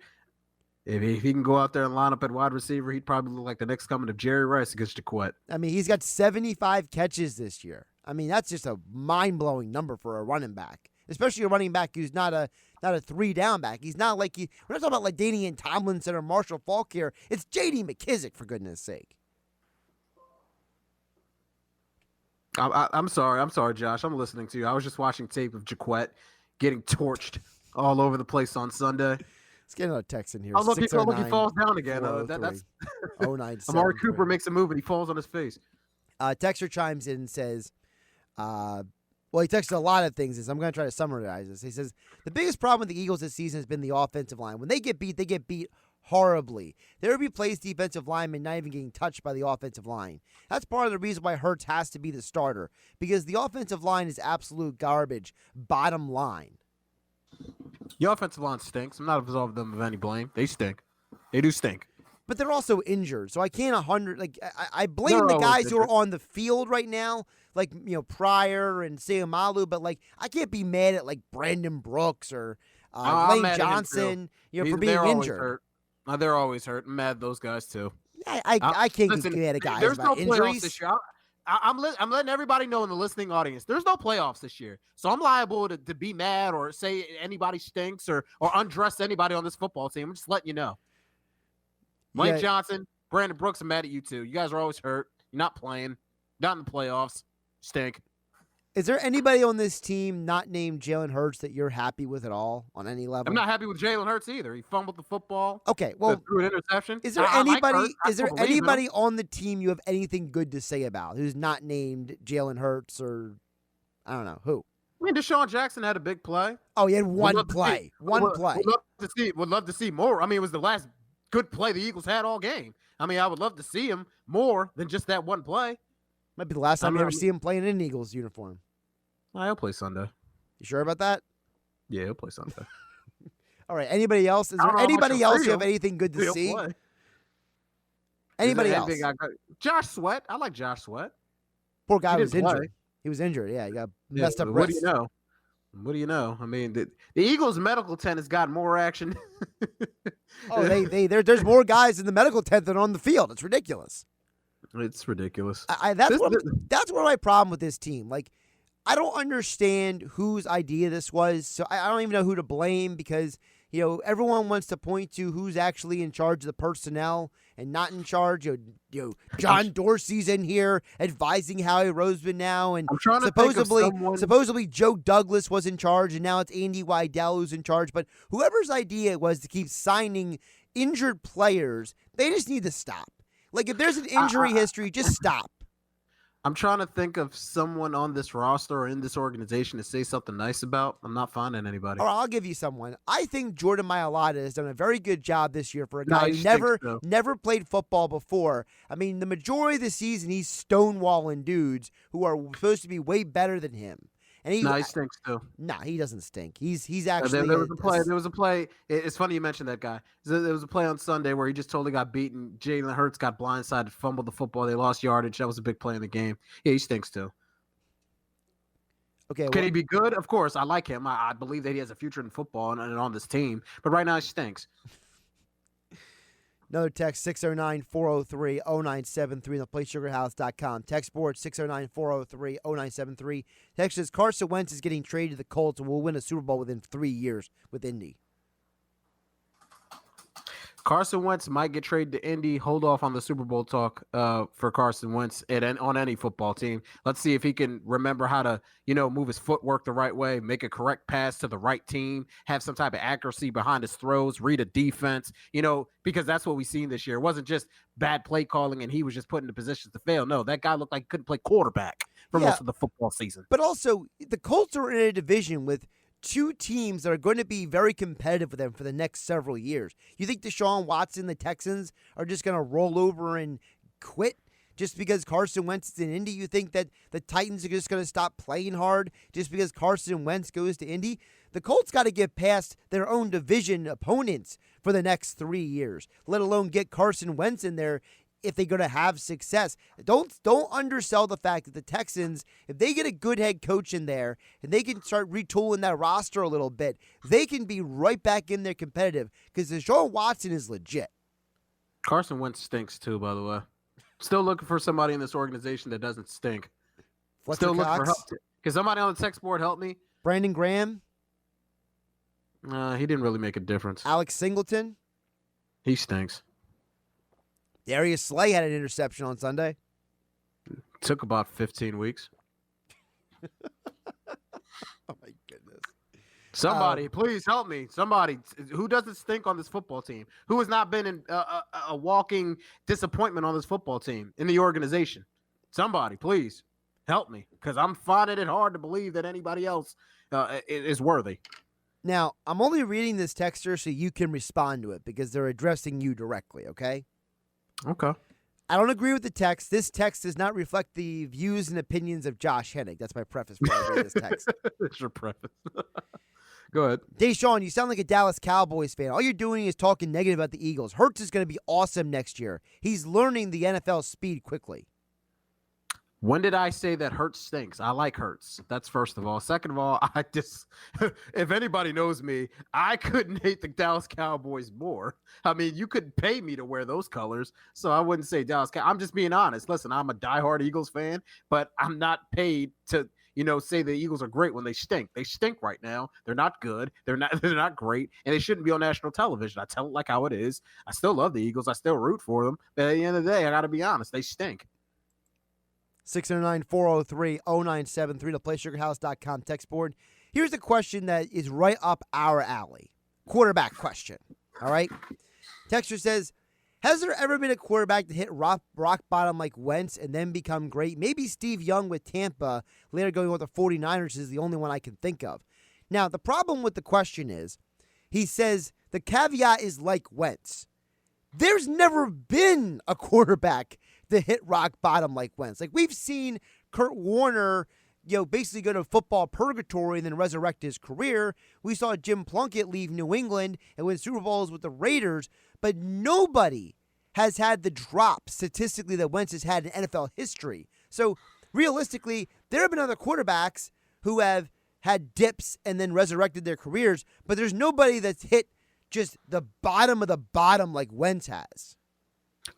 If he can go out there and line up at wide receiver, he'd probably look like the next coming of Jerry Rice against Jaquette. I mean, he's got 75 catches this year. I mean, that's just a mind-blowing number for a running back, especially a running back who's not a 3-down back. He's not like we're not talking about like Danian Tomlinson or Marshall Faulk here. It's J.D. McKissick, for goodness sake. I'm sorry, Josh. I'm listening to you. I was just watching tape of Jaquette getting torched all over the place on Sunday. Let's get another text in here. Look, he falls down again. That's 097. Amari Cooper makes a move and he falls on his face. Texter chimes in and says, well, he texted a lot of things. I'm going to try to summarize this. He says, the biggest problem with the Eagles this season has been the offensive line. When they get beat horribly. There will be plays defensive linemen not even getting touched by the offensive line. That's part of the reason why Hurts has to be the starter, because the offensive line is absolute garbage, bottom line. The offensive line stinks. I'm not absolving them of any blame. They stink. They do stink. But they're also injured, so I can't I blame the guys who are on the field right now, like Pryor and Sayamalu, but I can't be mad at Brandon Brooks or Lane Johnson, for being injured. They're always hurt. I'm mad at those guys too. I can't get mad at guys there's about no injuries. Playoffs this year. I'm letting everybody know in the listening audience, there's no playoffs this year. So I'm liable to be mad or say anybody stinks or undress anybody on this football team. I'm just letting you know. Lane Johnson, Brandon Brooks, I'm mad at you too. You guys are always hurt. You're not playing. Not in the playoffs. Stink. Is there anybody on this team not named Jalen Hurts that you're happy with at all on any level? I'm not happy with Jalen Hurts either. He fumbled the football. Okay, well, threw an interception. Is there anybody on the team you have anything good to say about who's not named Jalen Hurts or I don't know who? I mean, Deshaun Jackson had a big play. Oh, he had one play. One play. Would love to see more. I mean, it was the last good play the Eagles had all game. I mean, I would love to see him more than just that one play. Might be the last time you ever see him playing in an Eagles uniform. He'll play Sunday. You sure about that? Yeah, he'll play Sunday. All right. Anybody else? Is there anybody else you have anything good to see? Play. Anybody else? Josh Sweat. I like Josh Sweat. Poor guy was injured. He was injured. Yeah, he got messed up wrist. What do you know? I mean, the Eagles' medical tent has got more action. There's more guys in the medical tent than on the field. It's ridiculous. It's ridiculous. That's where my problem with this team. I don't understand whose idea this was, so I don't even know who to blame because, everyone wants to point to who's actually in charge of the personnel and not in charge. John Dorsey's in here advising Howie Roseman now, and I'm trying to supposedly Joe Douglas was in charge, and now it's Andy Weidel who's in charge. But whoever's idea it was to keep signing injured players, they just need to stop. If there's an injury history, just stop. I'm trying to think of someone on this roster or in this organization to say something nice about. I'm not finding anybody. All right, I'll give you someone. I think Jordan Mailata has done a very good job this year for a guy who never played football before. I mean, the majority of the season, he's stonewalling dudes who are supposed to be way better than him. And he stinks too. Nah, he doesn't stink. He's actually. There was a play. It's funny you mentioned that guy. There was a play on Sunday where he just totally got beaten. Jalen Hurts got blindsided, fumbled the football. They lost yardage. That was a big play in the game. Yeah, he stinks too. Okay, can he be good? Of course, I like him. I believe that he has a future in football and on this team. But right now, he stinks. Another text, 609-403-0973 on the PlaySugarHouse.com. Text board, 609-403-0973. Text says, Carson Wentz is getting traded to the Colts and will win a Super Bowl within 3 years with Indy. Carson Wentz might get traded to Indy. Hold off on the Super Bowl talk for Carson Wentz on any football team. Let's see if he can remember how to, move his footwork the right way, make a correct pass to the right team, have some type of accuracy behind his throws, read a defense, because that's what we've seen this year. It wasn't just bad play calling and he was just put into positions to fail. No, that guy looked like he couldn't play quarterback for most of the football season. But also, the Colts are in a division with two teams that are going to be very competitive with them for the next several years. You think Deshaun Watson, the Texans, are just going to roll over and quit just because Carson Wentz is in Indy? You think that the Titans are just going to stop playing hard just because Carson Wentz goes to Indy? The Colts got to get past their own division opponents for the next 3 years, let alone get Carson Wentz in there if they're going to have success. Don't undersell the fact that the Texans, if they get a good head coach in there and they can start retooling that roster a little bit, they can be right back in there competitive because Deshaun Watson is legit. Carson Wentz stinks too, by the way. Still looking for somebody in this organization that doesn't stink. Fletcher Still looking for Cox, help. Can somebody on the text board help me? Brandon Graham, He didn't really make a difference. Alex Singleton. He stinks. Darius Slay had an interception on Sunday. Took about 15 weeks. Oh, my goodness. Somebody, please help me. Somebody who doesn't stink on this football team, who has not been a walking disappointment on this football team in the organization. Somebody, please help me, because I'm finding it hard to believe that anybody else is worthy. Now, I'm only reading this texter so you can respond to it because they're addressing you directly, okay? Okay. I don't agree with the text. This text does not reflect the views and opinions of Josh Hennig. That's my preface before I read this text. That's your preface. Go ahead. Dashawn, you sound like a Dallas Cowboys fan. All you're doing is talking negative about the Eagles. Hurts is going to be awesome next year. He's learning the NFL speed quickly. When did I say that Hurts stinks? I like Hurts. That's first of all. Second of all, I just, if anybody knows me, I couldn't hate the Dallas Cowboys more. I mean, you couldn't pay me to wear those colors, so I wouldn't say Dallas Cowboys. I'm just being honest. Listen, I'm a diehard Eagles fan, but I'm not paid to, say the Eagles are great when they stink. They stink right now. They're not good. They're not great, and they shouldn't be on national television. I tell it like how it is. I still love the Eagles. I still root for them, but at the end of the day, I got to be honest. They stink. 609-403-0973, the PlaySugarHouse.com text board. Here's a question that is right up our alley. Quarterback question. All right? Texter says, has there ever been a quarterback to hit rock bottom like Wentz and then become great? Maybe Steve Young with Tampa, later going with the 49ers is the only one I can think of. Now, the problem with the question is, he says the caveat is like Wentz. There's never been a quarterback to hit rock bottom like Wentz. Like, we've seen Kurt Warner, basically go to football purgatory and then resurrect his career. We saw Jim Plunkett leave New England and win Super Bowls with the Raiders, but nobody has had the drop statistically that Wentz has had in NFL history. So, realistically, there have been other quarterbacks who have had dips and then resurrected their careers, but there's nobody that's hit just the bottom of the bottom like Wentz has.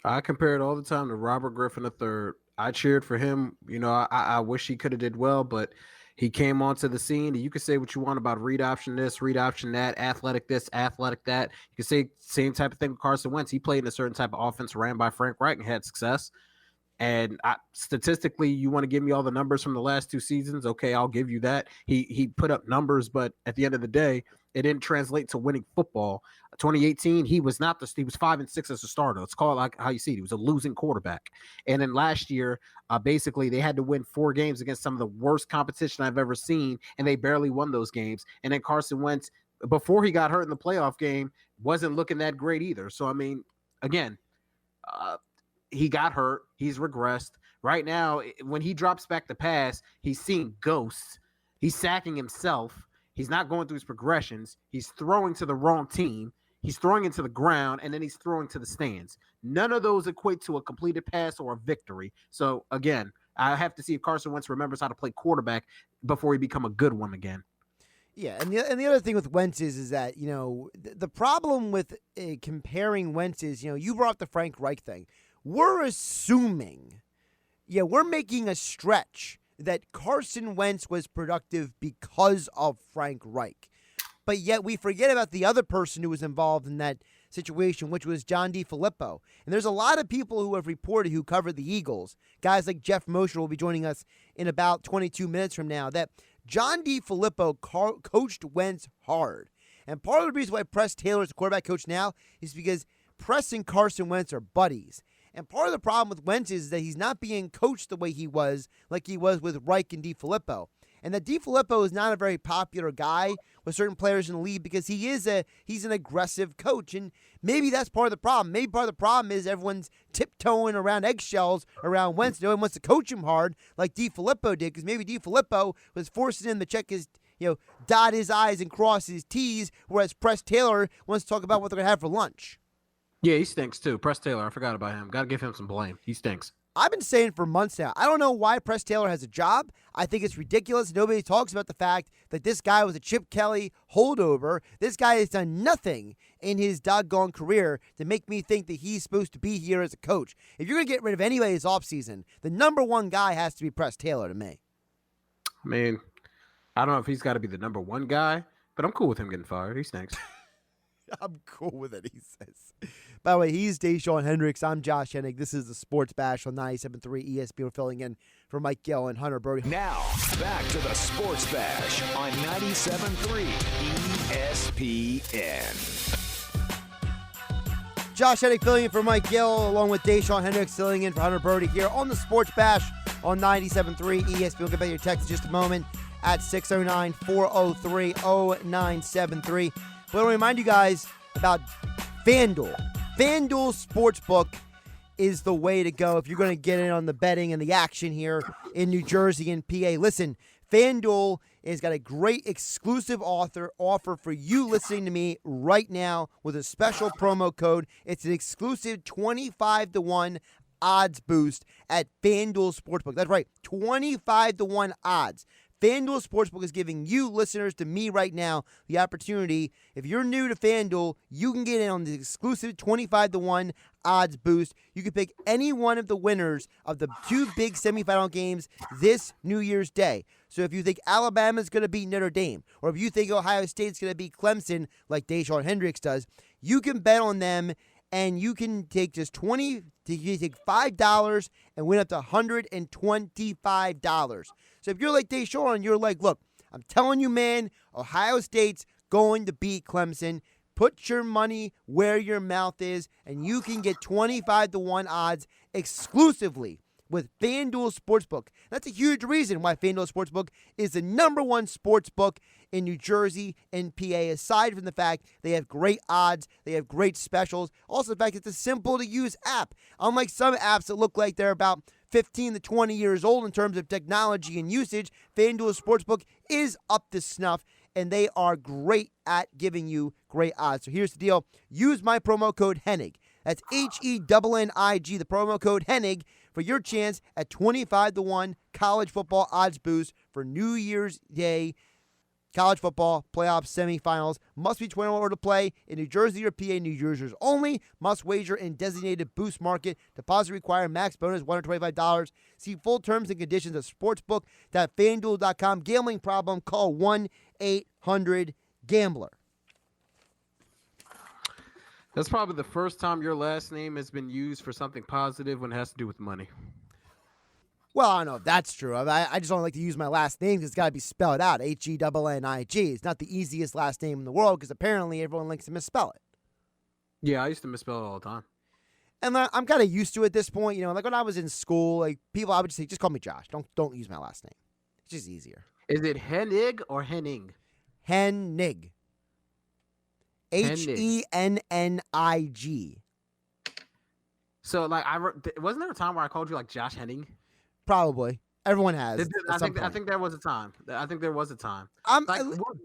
I compare it all the time to Robert Griffin III. I cheered for him. I wish he could have did well, but he came onto the scene. You can say what you want about read option this, read option that, athletic this, athletic that. You can say same type of thing with Carson Wentz. He played in a certain type of offense ran by Frank Reich and had success. And statistically, you want to give me all the numbers from the last two seasons? Okay, I'll give you that. He put up numbers, but at the end of the day, it didn't translate to winning football. 2018, he was 5-6 as a starter. Let's call it like how you see it. He was a losing quarterback. And then last year, basically, they had to win 4 games against some of the worst competition I've ever seen, and they barely won those games. And then Carson Wentz, before he got hurt in the playoff game, wasn't looking that great either. So, I mean, again, he got hurt. He's regressed. Right now, when he drops back to pass, he's seeing ghosts. He's sacking himself. He's not going through his progressions. He's throwing to the wrong team. He's throwing into the ground, and then he's throwing to the stands. None of those equate to a completed pass or a victory. So, again, I have to see if Carson Wentz remembers how to play quarterback before he become a good one again. Yeah, and the other thing with Wentz is that, the problem with comparing Wentz is, you brought up the Frank Reich thing. We're assuming, we're making a stretch that Carson Wentz was productive because of Frank Reich. But yet we forget about the other person who was involved in that situation, which was John DeFilippo. And there's a lot of people who have reported who covered the Eagles, guys like Geoff Mosher will be joining us in about 22 minutes from now, that John DeFilippo coached Wentz hard. And part of the reason why Press Taylor is the quarterback coach now is because Press and Carson Wentz are buddies. And part of the problem with Wentz is that he's not being coached the way he was, like he was with Reich and DeFilippo. And that DeFilippo is not a very popular guy with certain players in the league because he's an aggressive coach. And maybe that's part of the problem. Maybe part of the problem is everyone's tiptoeing around eggshells around Wentz. No one wants to coach him hard like DeFilippo did because maybe DeFilippo was forcing him to check his, dot his I's and cross his T's, whereas Press Taylor wants to talk about what they're going to have for lunch. Yeah, he stinks too. Press Taylor, I forgot about him. Got to give him some blame. He stinks. I've been saying for months now, I don't know why Press Taylor has a job. I think it's ridiculous. Nobody talks about the fact that this guy was a Chip Kelly holdover. This guy has done nothing in his doggone career to make me think that he's supposed to be here as a coach. If you're going to get rid of anybody this offseason, the number one guy has to be Press Taylor to me. I mean, I don't know if he's got to be the number one guy, but I'm cool with him getting fired. He stinks. I'm cool with it, he says. By the way, he's Dashawn Hendricks. I'm Josh Hennig. This is the Sports Bash on 97.3 ESPN. We're filling in for Markelle and Hunter Brody. Now, back to the Sports Bash on 97.3 ESPN. Josh Hennig filling in for Markelle, along with Dashawn Hendricks filling in for Hunter Brody here on the Sports Bash on 97.3 ESPN. We'll get back to your text in just a moment at 609-403-0973. But I want to remind you guys about FanDuel. FanDuel Sportsbook is the way to go if you're going to get in on the betting and the action here in New Jersey and PA. Listen, FanDuel has got a great exclusive offer for you listening to me right now with a special promo code. It's an exclusive 25-1 odds boost at FanDuel Sportsbook. That's right, 25-1 odds. FanDuel Sportsbook is giving you listeners to me right now the opportunity. If you're new to FanDuel, you can get in on the exclusive 25-1 odds boost. You can pick any one of the winners of the two big semifinal games this New Year's Day. So if you think Alabama's going to beat Notre Dame, or if you think Ohio State's going to beat Clemson like Dashawn Hendricks does, you can bet on them, and you can take just you take $5 and win up to $125. So if you're like Dashawn, you're like, look, I'm telling you, man, Ohio State's going to beat Clemson. Put your money where your mouth is, and you can get 25-1 odds exclusively with FanDuel Sportsbook. That's a huge reason why FanDuel Sportsbook is the number one sportsbook in New Jersey and PA, aside from the fact they have great odds, they have great specials. Also, the fact it's a simple-to-use app. Unlike some apps that look like they're about 15 to 20 years old in terms of technology and usage, FanDuel Sportsbook is up to snuff, and they are great at giving you great odds. So here's the deal. Use my promo code HENNIG. That's HENNIG, the promo code HENNIG, for your chance at 25-1 college football odds boost for New Year's Day college football playoff semifinals. Must be 21 or to play in New Jersey or PA. New Jersey's only. Must wager in designated boost market. Deposit required. Max bonus $125. See full terms and conditions at sportsbook.fanduel.com. Gambling problem? Call 1-800-GAMBLER. That's probably the first time your last name has been used for something positive when it has to do with money. Well, I don't know if that's true. I just don't like to use my last name because it's got to be spelled out. Hennig. It's not the easiest last name in the world because apparently everyone likes to misspell it. Yeah, I used to misspell it all the time. And I'm kind of used to it at this point. You know, like when I was in school, like people, I would just say, just call me Josh. Don't use my last name. It's just easier. Is it Hennig or Henning? Hennig. Hennig. So, like, wasn't there a time where I called you like Josh Henning? Probably. Everyone has. I think there was a time. Like,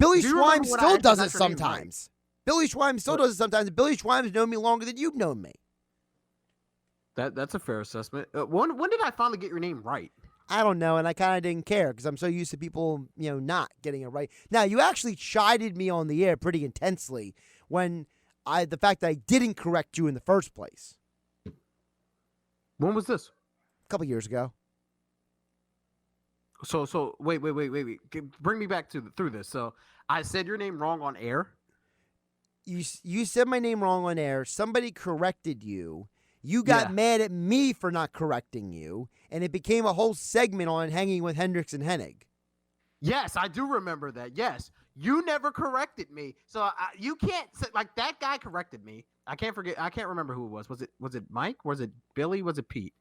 Billy Schweim still does it sometimes. Billy Schweim still does it sometimes. Billy Schweim's known me longer than you've known me. That's a fair assessment. When did I finally get your name right? I don't know, and I kind of didn't care because I'm so used to people, not getting it right. Now, you actually chided me on the air pretty intensely when the fact that I didn't correct you in the first place. When was this? A couple years ago. So wait. Bring me back through this. So I said your name wrong on air. You said my name wrong on air. Somebody corrected you. You got mad at me for not correcting you, and it became a whole segment on Hanging with Hendricks and Hennig. Yes, I do remember that. Yes, you never corrected me, so you can't say, like, that guy corrected me. I can't remember who it was. Was it Mike? Was it Billy? Was it Pete?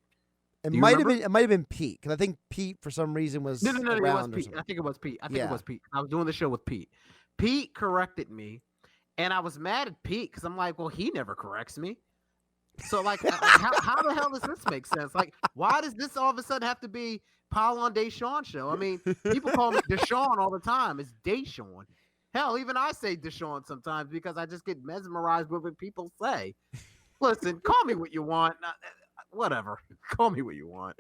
It might have been Pete, because I think Pete for some reason was no. It was Pete. I think it was Pete. It was Pete. I was doing the show with Pete. Pete corrected me, and I was mad at Pete because I'm like, well, he never corrects me. So, like, how the hell does this make sense? Like, why does this all of a sudden have to be Paul on Dashawn show? I mean, people call me Dashawn all the time. It's Dashawn. Hell, even I say Dashawn sometimes because I just get mesmerized with what people say. Listen, call me what you want. Whatever. Call me what you want.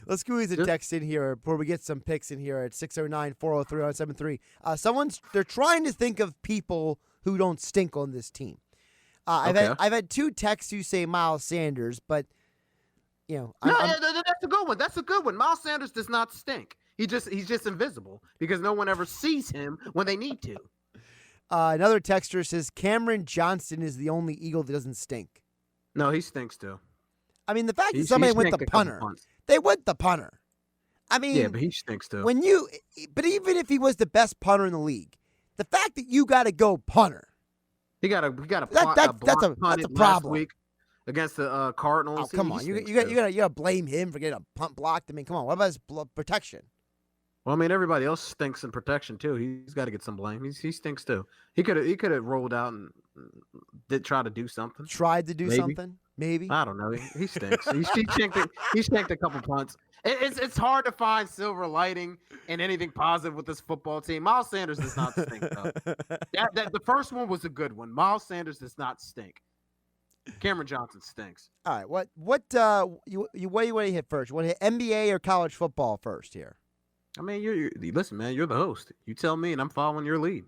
Let's squeeze a text in here before we get some picks in here at 609-403-0973. They're trying to think of people who don't stink on this team. I've had 2 texts who say Miles Sanders, but that's a good one. That's a good one. Miles Sanders does not stink. He's just invisible because no one ever sees him when they need to. Another texter says Cameron Johnston is the only Eagle that doesn't stink. No, he stinks too. I mean, the fact that somebody went the punter, they went the punter. I mean, yeah, but he stinks too. But even if he was the best punter in the league, the fact that you got to go punter, that's a problem. Last week against the Cardinals. Oh, come on, you gotta blame him for getting a punt blocked. I mean, come on, what about his protection? Well, I mean, everybody else stinks in protection too. He's got to get some blame. He stinks too. He could have rolled out and did try to do something. Tried to do something. Maybe. I don't know. He stinks. he shanked a couple punts. It's hard to find silver lining in anything positive with this football team. Miles Sanders does not stink, though. The first one was a good one. Miles Sanders does not stink. Cameron Johnson stinks. All right. What do you want to hit first? You want to hit NBA or college football first here? I mean, listen, man. You're the host. You tell me, and I'm following your lead.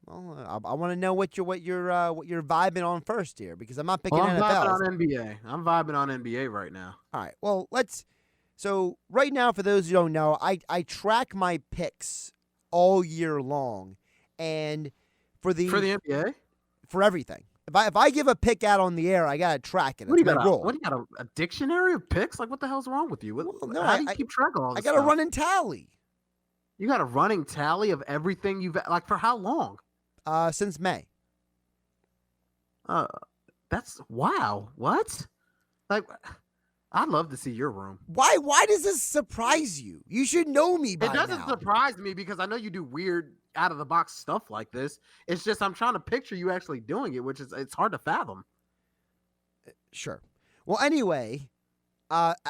Well, I want to know what you're vibing on first here because I'm not picking NFL. I'm vibing on NBA. I'm vibing on NBA right now. All right. Well, So right now, for those who don't know, I track my picks all year long, and for the NBA, for everything. If I give a pick out on the air, I gotta track it. What do you got? What do you got? A dictionary of picks? Like what the hell's wrong with you? How do you keep track of all this? I got a running tally. You got a running tally of everything you've for how long? Since May. That's wow. What? Like, I'd love to see your room. Why does this surprise you? You should know me by now. It doesn't surprise me because I know you do weird out of the box stuff like this. It's just I'm trying to picture you actually doing it, which is it's hard to fathom. Sure. Well, anyway,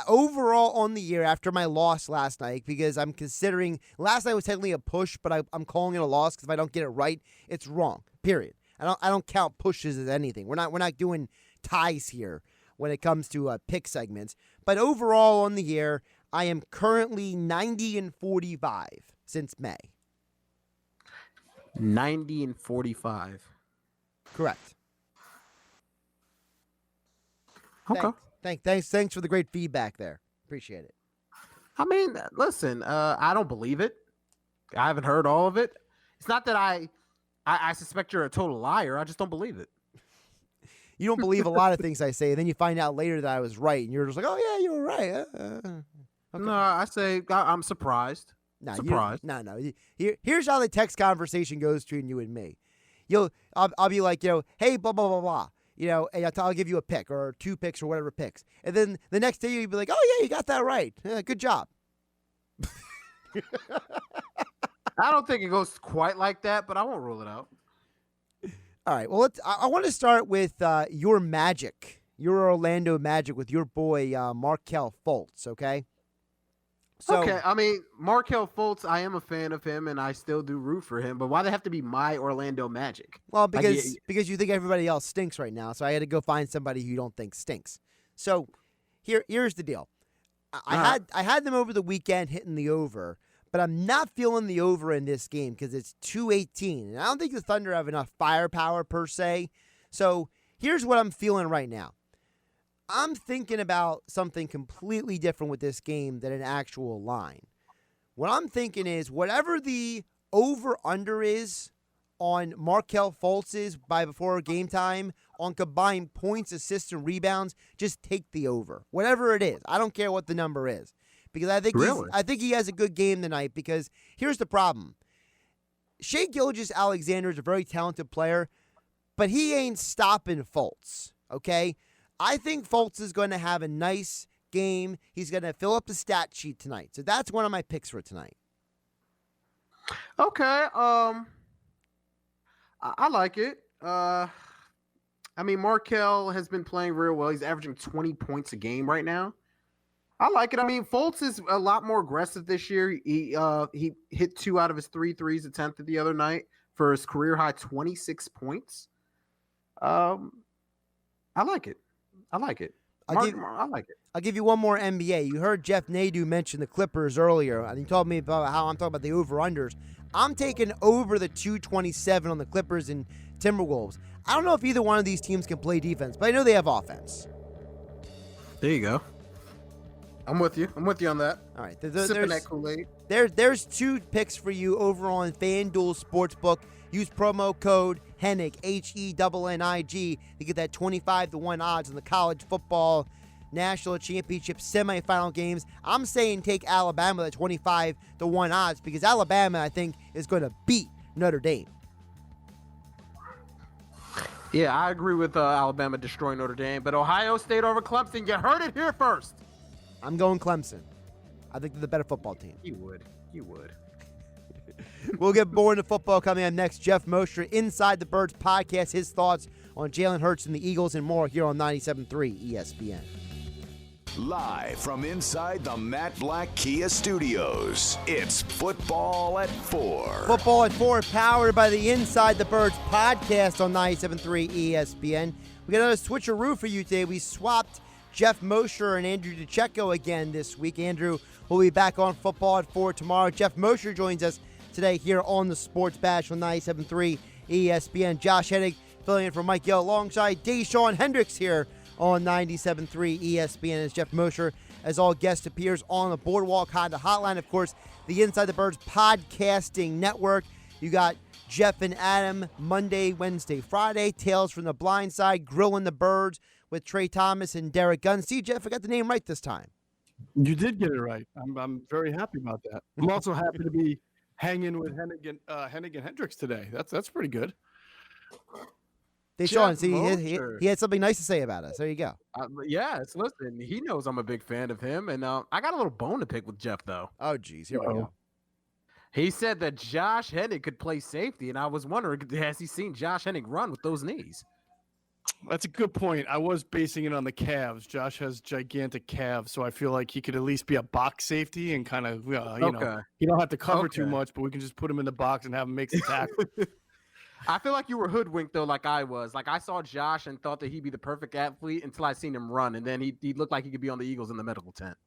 overall on the year after my loss last night, because I'm considering last night was technically a push, but I'm calling it a loss because if I don't get it right, it's wrong. Period. I don't count pushes as anything. We're not doing ties here when it comes to pick segments. But overall on the year, I am currently 90-45 since May. 90-45. Correct. Okay. Thanks for the great feedback there. Appreciate it. I mean, listen, I don't believe it. I haven't heard all of it. It's not that I suspect you're a total liar. I just don't believe it. You don't believe a lot of things I say, and then you find out later that I was right, and you're just like, oh, yeah, you were right. Okay. No, I say I'm surprised. Surprised. No. Here's how the text conversation goes between you and me. I'll be like, hey, blah, blah, blah, blah. And I'll give you a pick or 2 picks or whatever picks. And then the next day you'll be like, oh, yeah, you got that right. Good job. I don't think it goes quite like that, but I won't rule it out. All right. Well, I want to start with your Magic, your Orlando Magic with your boy Markelle Fultz, okay? Okay, I mean, Markelle Fultz, I am a fan of him, and I still do root for him, but why do they have to be my Orlando Magic? Well, because you think everybody else stinks right now, so I had to go find somebody who you don't think stinks. So here's the deal. I had them over the weekend hitting the over, but I'm not feeling the over in this game because it's 218, and I don't think the Thunder have enough firepower per se. So here's what I'm feeling right now. I'm thinking about something completely different with this game than an actual line. What I'm thinking is whatever the over-under is on Markelle Fultz's by before game time on combined points, assists, and rebounds, just take the over. Whatever it is. I don't care what the number is. Because I think he has a good game tonight because here's the problem. Shai Gilgeous-Alexander is a very talented player, but he ain't stopping Fultz, okay? I think Fultz is going to have a nice game. He's going to fill up the stat sheet tonight. So that's one of my picks for tonight. Okay. I like it. I mean, Markelle has been playing real well. He's averaging 20 points a game right now. I like it. I mean, Fultz is a lot more aggressive this year. He hit 2 out of his 3 threes attempted the other night for his career high 26 points. I like it. I like it. I like it. I'll give you one more NBA. You heard Jeff Nadu mention the Clippers earlier, and he told me about how I'm talking about the over-unders. I'm taking over the 227 on the Clippers and Timberwolves. I don't know if either one of these teams can play defense, but I know they have offense. There you go. I'm with you. I'm with you on that. All right. Sipping that Kool-Aid. There's 2 picks for you over on FanDuel Sportsbook. Use promo code Hennig, HENNIG, to get that 25-1 odds on the college football national championship semifinal games. I'm saying take Alabama at 25-1 odds because Alabama, I think, is going to beat Notre Dame. Yeah, I agree with Alabama destroying Notre Dame, but Ohio State over Clemson. You heard it here first. I'm going Clemson. I think they're the better football team. You would. We'll get more into football coming up next. Geoff Mosher, Inside the Birds podcast, his thoughts on Jalen Hurts and the Eagles and more here on 97.3 ESPN. Live from inside the Matt Black Kia Studios, it's Football at 4. Football at 4, powered by the Inside the Birds podcast on 97.3 ESPN. We got another switcheroo for you today. We swapped Geoff Mosher and Andrew DiCecco again this week. Andrew will be back on Football at 4 tomorrow. Geoff Mosher joins us today here on the Sports Bash on 97.3 ESPN. Josh Hennig filling in for Mike Yell alongside Dashawn Hendricks here on 97.3 ESPN as Geoff Mosher, as all guest appears on the Boardwalk Honda Hotline. Of course, the Inside the Birds podcasting network. You got Geoff and Adam Monday, Wednesday, Friday. Tales from the Blind Side, Grilling the Birds with Trey Thomas and Derek Gunn. See, Geoff, I got the name right this time. You did get it right. I'm very happy about that. I'm also happy to be hanging with Hennig and Hendricks today. That's pretty good. Deshaun, see, he had something nice to say about us. There you go. Yes, listen, he knows I'm a big fan of him, and I got a little bone to pick with Geoff, though. Oh, geez, here we go. He said that Josh Hennig could play safety, and I was wondering, has he seen Josh Hennig run with those knees? That's a good point. I was basing it on the calves. Josh has gigantic calves, so I feel like he could at least be a box safety and kind of, you know, you don't have to cover too much, but we can just put him in the box and have him make the tackle. I feel like you were hoodwinked, though, like I was. Like, I saw Josh and thought that he'd be the perfect athlete until I seen him run, and then he looked like he could be on the Eagles in the medical tent.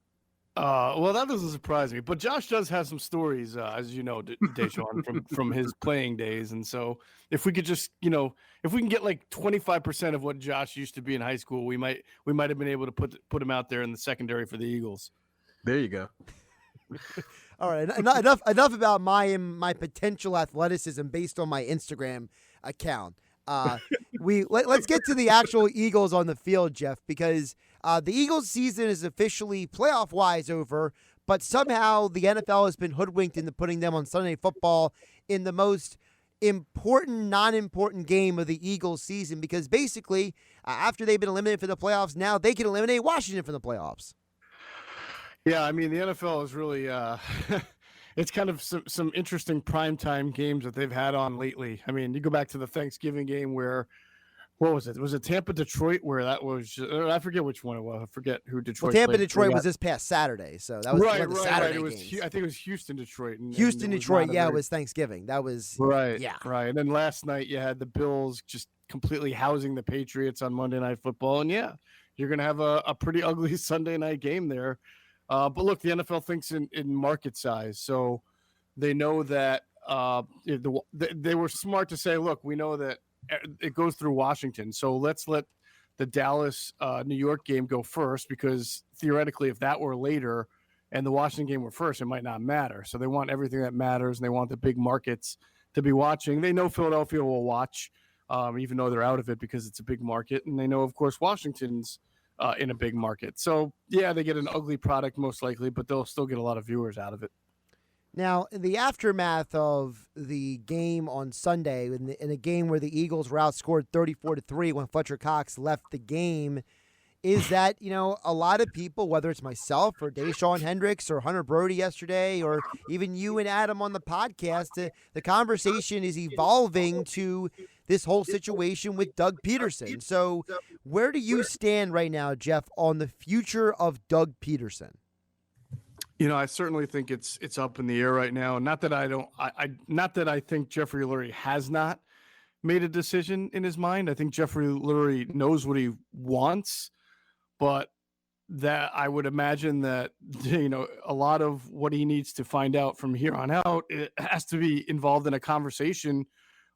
Well, that doesn't surprise me. But Josh does have some stories, as you know, Deshaun, from his playing days. And so if we could just, if we can get like 25% of what Josh used to be in high school, we might have been able to put him out there in the secondary for the Eagles. There you go. All right, enough about my potential athleticism based on my Instagram account. Let's get to the actual Eagles on the field, Geoff, because the Eagles' season is officially playoff-wise over, but somehow the NFL has been hoodwinked into putting them on Sunday Night Football in the most important, non-important game of the Eagles' season, because basically, after they've been eliminated for the playoffs, now they can eliminate Washington from the playoffs. Yeah, I mean, the NFL is really it's kind of some interesting primetime games that they've had on lately. I mean, you go back to the Thanksgiving game where, what was it? Was it Tampa-Detroit where that was I forget which one it was. I forget who Detroit Well, Tampa-Detroit was this past Saturday, so that was one of the Saturday games. I think it was Houston-Detroit. Houston-Detroit, it was Thanksgiving. That was right. Yeah. Right. And then last night you had the Bills just completely housing the Patriots on Monday Night Football. And yeah, you're going to have a pretty ugly Sunday night game there. But look, the NFL thinks in market size, so they know that they were smart to say, look, we know that it goes through Washington, so let's let the Dallas New York game go first, because theoretically, if that were later and the Washington game were first, it might not matter. So they want everything that matters, and they want the big markets to be watching. They know Philadelphia will watch, even though they're out of it because it's a big market, and they know, of course, Washington's in a big market. So, yeah, they get an ugly product most likely, but they'll still get a lot of viewers out of it. Now, in the aftermath of the game on Sunday, in a game where the Eagles were outscored 34-3 when Fletcher Cox left the game, is that, a lot of people, whether it's myself or Dashawn Hendricks or Hunter Brody yesterday, or even you and Adam on the podcast, the conversation is evolving to this whole situation with Doug Peterson. So where do you stand right now, Geoff, on the future of Doug Peterson? I certainly think it's up in the air right now. Not that I think Jeffrey Lurie has not made a decision in his mind. I think Jeffrey Lurie knows what he wants. but that I would imagine that, a lot of what he needs to find out from here on out, it has to be involved in a conversation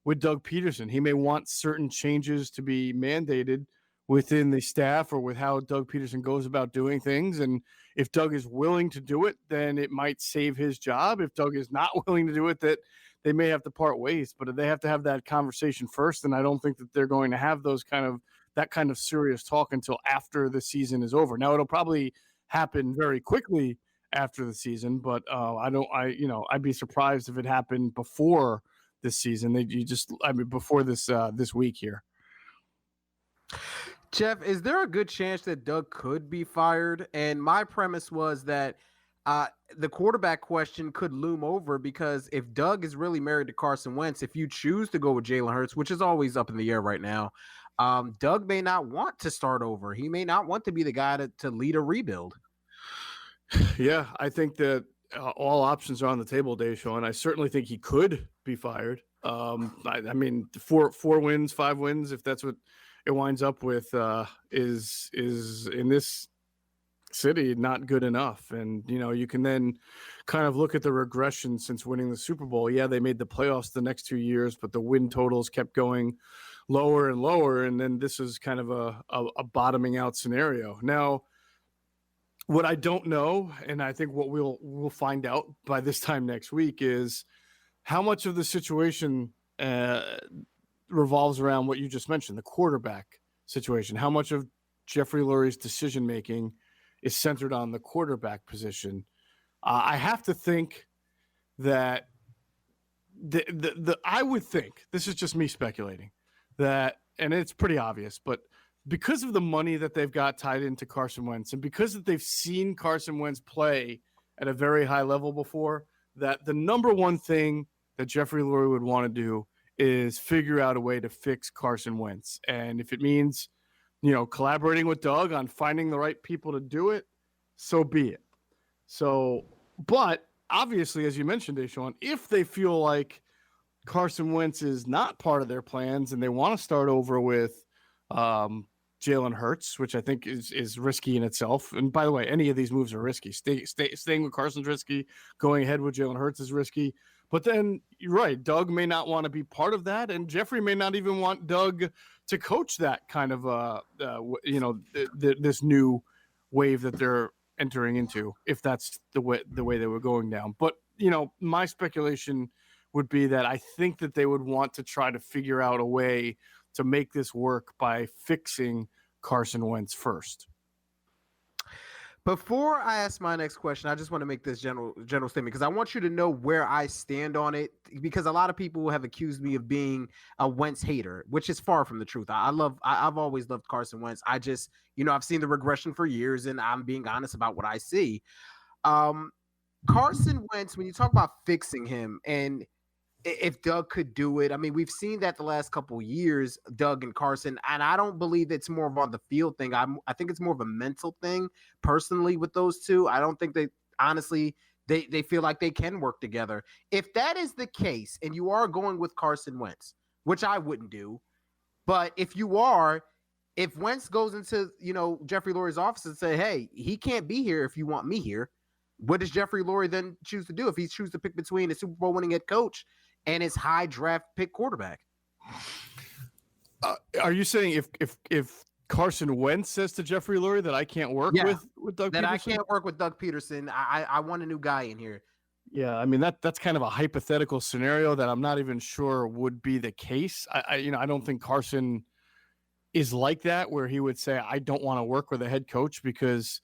with Doug Peterson. He may want certain changes to be mandated within the staff or with how Doug Peterson goes about doing things. And if Doug is willing to do it, then it might save his job. If Doug is not willing to do it, that they may have to part ways, but they have to have that conversation first. And I don't think that they're going to have that kind of serious talk until after the season is over. Now it'll probably happen very quickly after the season, but I'd be surprised if it happened before this season. Before this week here. Geoff, is there a good chance that Doug could be fired? And my premise was that the quarterback question could loom over, because if Doug is really married to Carson Wentz, if you choose to go with Jalen Hurts, which is always up in the air right now, Doug may not want to start over. He may not want to be the guy to lead a rebuild. Yeah, I think that all options are on the table, Dashawn. I certainly think he could be fired. I mean, 4 wins, 5 wins, if that's what it winds up with, is in this city not good enough. And you can then kind of look at the regression since winning the Super Bowl. Yeah, they made the playoffs the next 2 years, but the win totals kept going lower and lower, and then this is kind of a bottoming out scenario. Now, what I don't know, and I think what we'll find out by this time next week, is how much of the situation revolves around what you just mentioned, the quarterback situation. How much of Jeffrey Lurie's decision making is centered on the quarterback position. I have to think that I would think, this is just me speculating, that, and it's pretty obvious, but because of the money that they've got tied into Carson Wentz, and because that they've seen Carson Wentz play at a very high level before, that the number one thing that Jeffrey Lurie would want to do is figure out a way to fix Carson Wentz. And if it means, collaborating with Doug on finding the right people to do it, so be it. So, but obviously, as you mentioned, Dashawn, if they feel like Carson Wentz is not part of their plans and they want to start over with Jalen Hurts, which I think is risky in itself. And by the way, any of these moves are risky. Staying with Carson's risky. Going ahead with Jalen Hurts is risky. But then you're right. Doug may not want to be part of that, and Jeffrey may not even want Doug to coach that kind of this new wave that they're entering into, if that's the way they were going down. But my speculation would be that I think that they would want to try to figure out a way to make this work by fixing Carson Wentz first. Before I ask my next question, I just want to make this general statement, because I want you to know where I stand on it, because a lot of people have accused me of being a Wentz hater, which is far from the truth. I've always loved Carson Wentz. I just, I've seen the regression for years, and I'm being honest about what I see. Carson Wentz, when you talk about fixing him, and if Doug could do it, I mean, we've seen that the last couple of years, Doug and Carson, and I don't believe it's more of on the field thing. I think it's more of a mental thing, personally, with those two. I don't think they feel like they can work together. If that is the case, and you are going with Carson Wentz, which I wouldn't do, but if Wentz goes into, Jeffrey Lurie's office and say, hey, he can't be here if you want me here, what does Jeffrey Lurie then choose to do if he chooses to pick between a Super Bowl winning head coach and his high draft pick quarterback? Are you saying if Carson Wentz says to Jeffrey Lurie that I can't work with Doug Peterson? I can't work with Doug Peterson. I want a new guy in here. Yeah, I mean that's kind of a hypothetical scenario that I'm not even sure would be the case. I don't think Carson is like that, where he would say I don't want to work with a head coach, because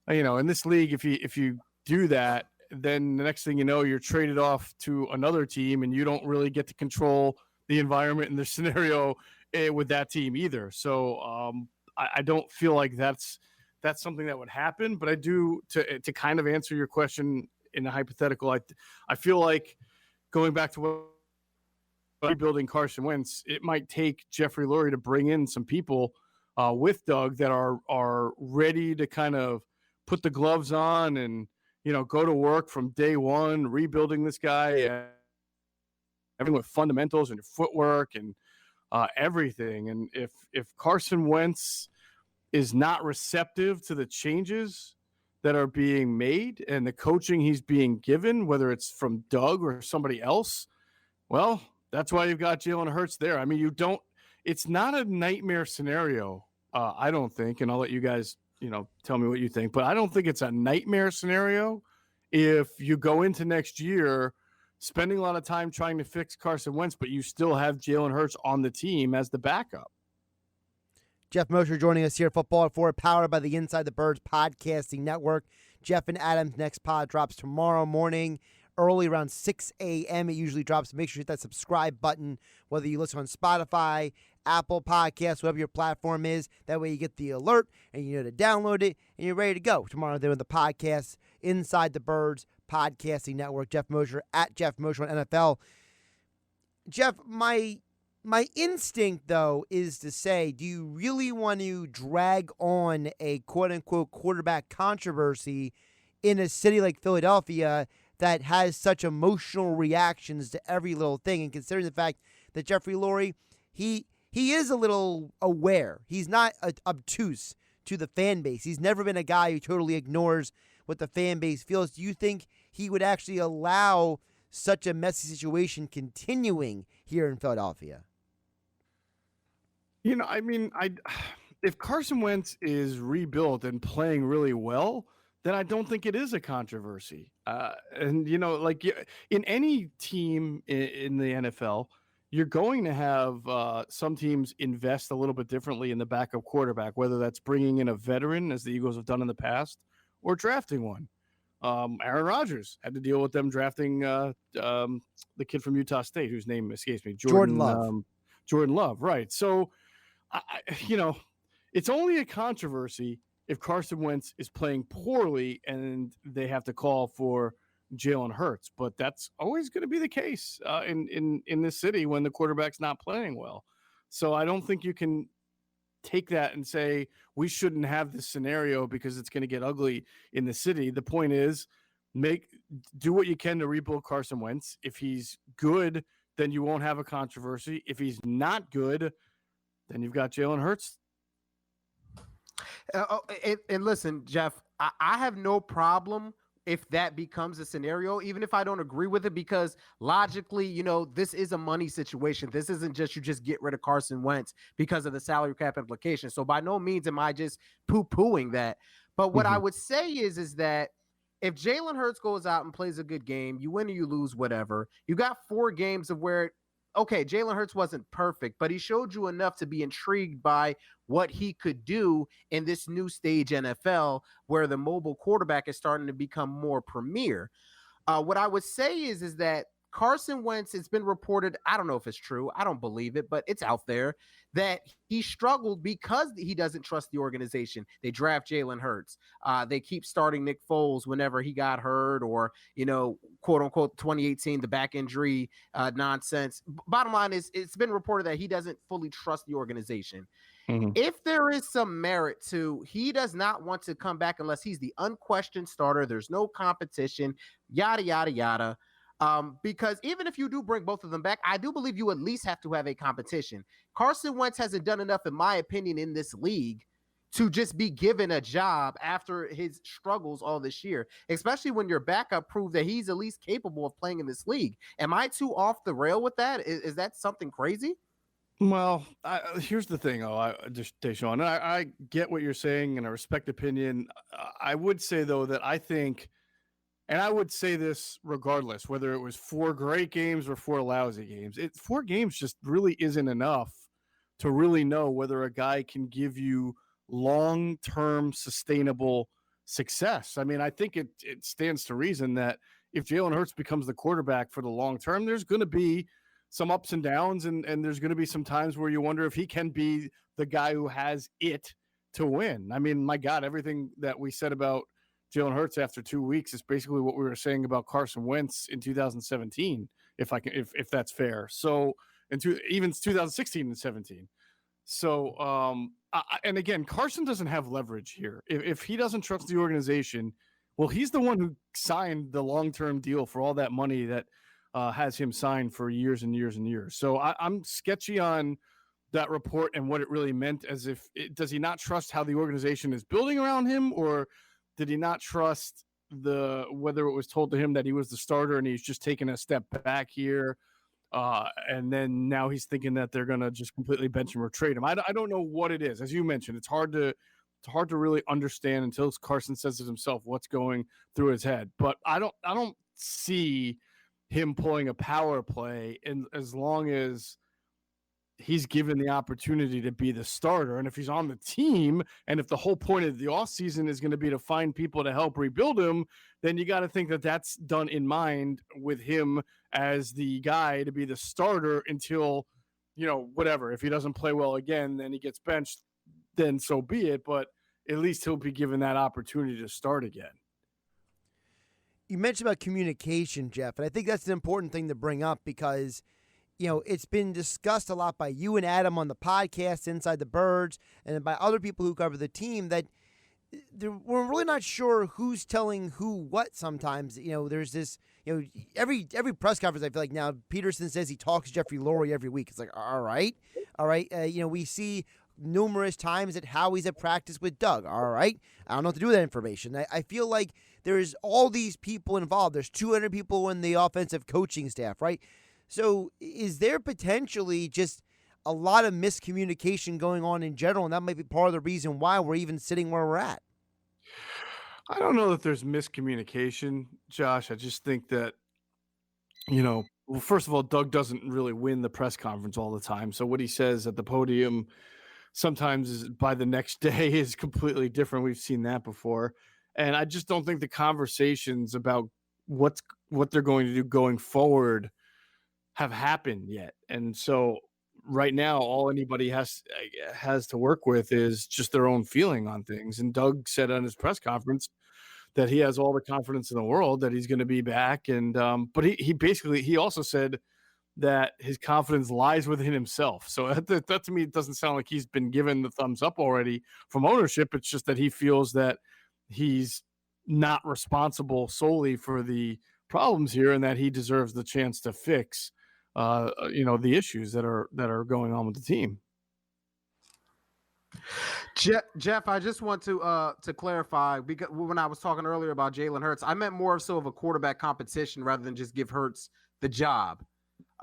in this league, if you do that, then the next thing you know, you're traded off to another team, and you don't really get to control the environment and the scenario with that team either. So I don't feel like that's something that would happen. But I do, to kind of answer your question in a hypothetical, I feel like going back to what rebuilding Carson Wentz, it might take Jeffrey Lurie to bring in some people with Doug that are ready to kind of put the gloves on and go to work from day one, rebuilding this guy, everything with fundamentals and footwork and everything. And if Carson Wentz is not receptive to the changes that are being made and the coaching he's being given, whether it's from Doug or somebody else, well, that's why you've got Jalen Hurts there. I mean, it's not a nightmare scenario, I don't think, and I'll let you guys, tell me what you think, but I don't think it's a nightmare scenario if you go into next year spending a lot of time trying to fix Carson Wentz, but you still have Jalen Hurts on the team as the backup. Geoff Mosher joining us here, Football at 4, powered by the Inside the Birds podcasting network. Geoff and Adam's next pod drops tomorrow morning, early around 6 a.m. It usually drops. Make sure you hit that subscribe button, whether you listen on Spotify, Apple Podcasts, whatever your platform is. That way you get the alert and you know to download it and you're ready to go. Tomorrow they're in the podcast, Inside the Birds podcasting network. Geoff Mosher at Geoff Mosher on NFL. Geoff, my instinct, though, is to say, do you really want to drag on a quote-unquote quarterback controversy in a city like Philadelphia that has such emotional reactions to every little thing? And considering the fact that Jeffrey Lurie, he is a little aware. He's not obtuse to the fan base. He's never been a guy who totally ignores what the fan base feels. Do you think he would actually allow such a messy situation continuing here in Philadelphia? If Carson Wentz is rebuilt and playing really well, then I don't think it is a controversy. In any team in the NFL, you're going to have some teams invest a little bit differently in the backup quarterback, whether that's bringing in a veteran, as the Eagles have done in the past, or drafting one. Aaron Rodgers had to deal with them drafting the kid from Utah State, whose name escapes me. Jordan Love. Jordan Love, right. So, it's only a controversy if Carson Wentz is playing poorly and they have to call for Jalen Hurts. But that's always going to be the case in this city when the quarterback's not playing well. So I don't think you can take that and say we shouldn't have this scenario because it's going to get ugly in the city. The point is, do what you can to rebuild Carson Wentz. If he's good, then you won't have a controversy. If he's not good, then you've got Jalen Hurts. And listen, Geoff, I have no problem if that becomes a scenario, even if I don't agree with it, because logically, this is a money situation. This isn't just you just get rid of Carson Wentz because of the salary cap implication. So by no means am I just poo-pooing that. But what I would say is that if Jalen Hurts goes out and plays a good game, you win or you lose, whatever, you got 4 games of where, okay, Jalen Hurts wasn't perfect, but he showed you enough to be intrigued by what he could do in this new stage NFL where the mobile quarterback is starting to become more premier. What I would say is that Carson Wentz, it's been reported, I don't know if it's true, I don't believe it, but it's out there, that he struggled because he doesn't trust the organization. They draft Jalen Hurts. They keep starting Nick Foles whenever he got hurt or, quote unquote, 2018, the back injury nonsense. Bottom line is it's been reported that he doesn't fully trust the organization. If there is some merit to, he does not want to come back unless he's the unquestioned starter. There's no competition, yada, yada, yada. Because even if you do bring both of them back, I do believe you at least have to have a competition. Carson Wentz hasn't done enough, in my opinion, in this league to just be given a job after his struggles all this year, especially when your backup proved that he's at least capable of playing in this league. Am I too off the rail with that? Is that something crazy? Well, here's the thing, Dashawn. I get what you're saying and I respect opinion. I would say, though, that I think, and I would say this regardless, whether it was 4 great games or 4 lousy games, 4 games just really isn't enough to really know whether a guy can give you long-term sustainable success. I mean, I think it stands to reason that if Jalen Hurts becomes the quarterback for the long term, there's going to be some ups and downs, and there's going to be some times where you wonder if he can be the guy who has it to win. I mean, my God, everything that we said about Jalen Hurts after 2 weeks is basically what we were saying about Carson Wentz in 2017, if that's fair. So, even 2016 and 17. So, and again, Carson doesn't have leverage here. If he doesn't trust the organization, well, he's the one who signed the long-term deal for all that money that has him signed for years and years and years. So I'm sketchy on that report and what it really meant, as if does he not trust how the organization is building around him, or did he not trust whether it was told to him that he was the starter and he's just taking a step back here, and then now he's thinking that they're going to just completely bench him or trade him. I don't know what it is. As you mentioned, it's hard to really understand until Carson says it himself what's going through his head. But I don't see him pulling a power play, and as long as he's given the opportunity to be the starter, and if he's on the team, and if the whole point of the offseason is going to be to find people to help rebuild him, then you got to think that that's done in mind with him as the guy to be the starter until, whatever. If he doesn't play well again, then he gets benched, then so be it. But at least he'll be given that opportunity to start again. You mentioned about communication, Geoff, and I think that's an important thing to bring up because it's been discussed a lot by you and Adam on the podcast, Inside the Birds, and by other people who cover the team that we're really not sure who's telling who what sometimes. There's this, every press conference, I feel like now Peterson says he talks to Jeffrey Lurie every week. It's like, all right. We see numerous times that Howie's at practice with Doug. All right. I don't know what to do with that information. I feel like there's all these people involved. There's 200 people in the offensive coaching staff, right? So is there potentially just a lot of miscommunication going on in general, and that might be part of the reason why we're even sitting where we're at? I don't know that there's miscommunication, Josh. I just think that, well, first of all, Doug doesn't really win the press conference all the time. So what he says at the podium sometimes by the next day is completely different. We've seen that before. And I just don't think the conversations about what they're going to do going forward have happened yet. And so right now, all anybody has to work with is just their own feeling on things. And Doug said on his press conference that he has all the confidence in the world that he's going to be back. And but he also said that his confidence lies within himself. So that to me, it doesn't sound like he's been given the thumbs up already from ownership. It's just that he feels that he's not responsible solely for the problems here, and that he deserves the chance to fix the issues that are going on with the team. Geoff, I just want to clarify, because when I was talking earlier about Jalen Hurts, I meant more so of a quarterback competition rather than just give Hurts the job.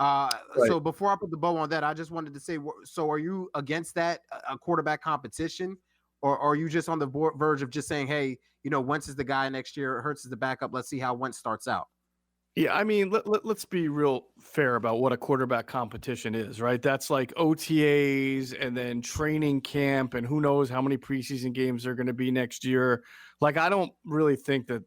Right. So before I put the bow on that, I just wanted to say, so are you against that, a quarterback competition, or are you just on the verge of just saying, hey, Wentz is the guy next year, Hurts is the backup, let's see how Wentz starts out? Yeah, I mean, let's be real fair about what a quarterback competition is, right? That's like OTAs and then training camp, and who knows how many preseason games are going to be next year. Like, I don't really think that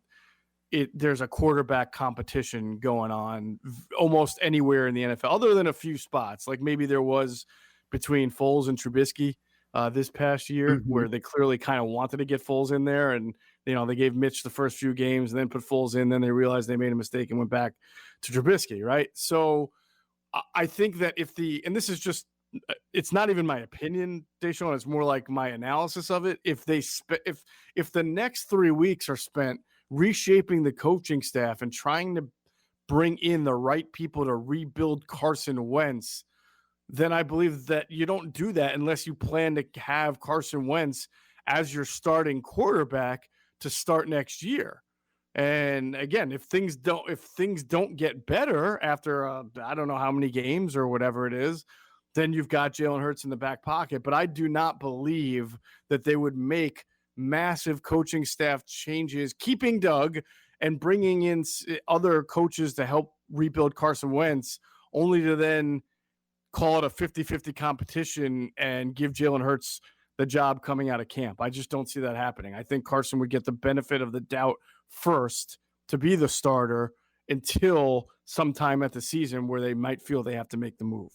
there's a quarterback competition going on almost anywhere in the NFL, other than a few spots. Like maybe there was between Foles and Trubisky this past year, where they clearly kind of wanted to get Foles in there, and they gave Mitch the first few games and then put Foles in. Then they realized they made a mistake and went back to Trubisky, right? So I think that and this is just, it's not even my opinion, Dashawn, it's more like my analysis of it. If the next 3 weeks are spent reshaping the coaching staff and trying to bring in the right people to rebuild Carson Wentz, then I believe that you don't do that unless you plan to have Carson Wentz as your starting quarterback to start next year. And again, if things don't get better after I don't know how many games or whatever it is, then you've got Jalen Hurts in the back pocket. But I do not believe that they would make massive coaching staff changes, keeping Doug and bringing in other coaches to help rebuild Carson Wentz, only to then call it a 50-50 competition and give Jalen Hurts the job coming out of camp. I just don't see that happening. I think Carson would get the benefit of the doubt first to be the starter until sometime at the season where they might feel they have to make the move.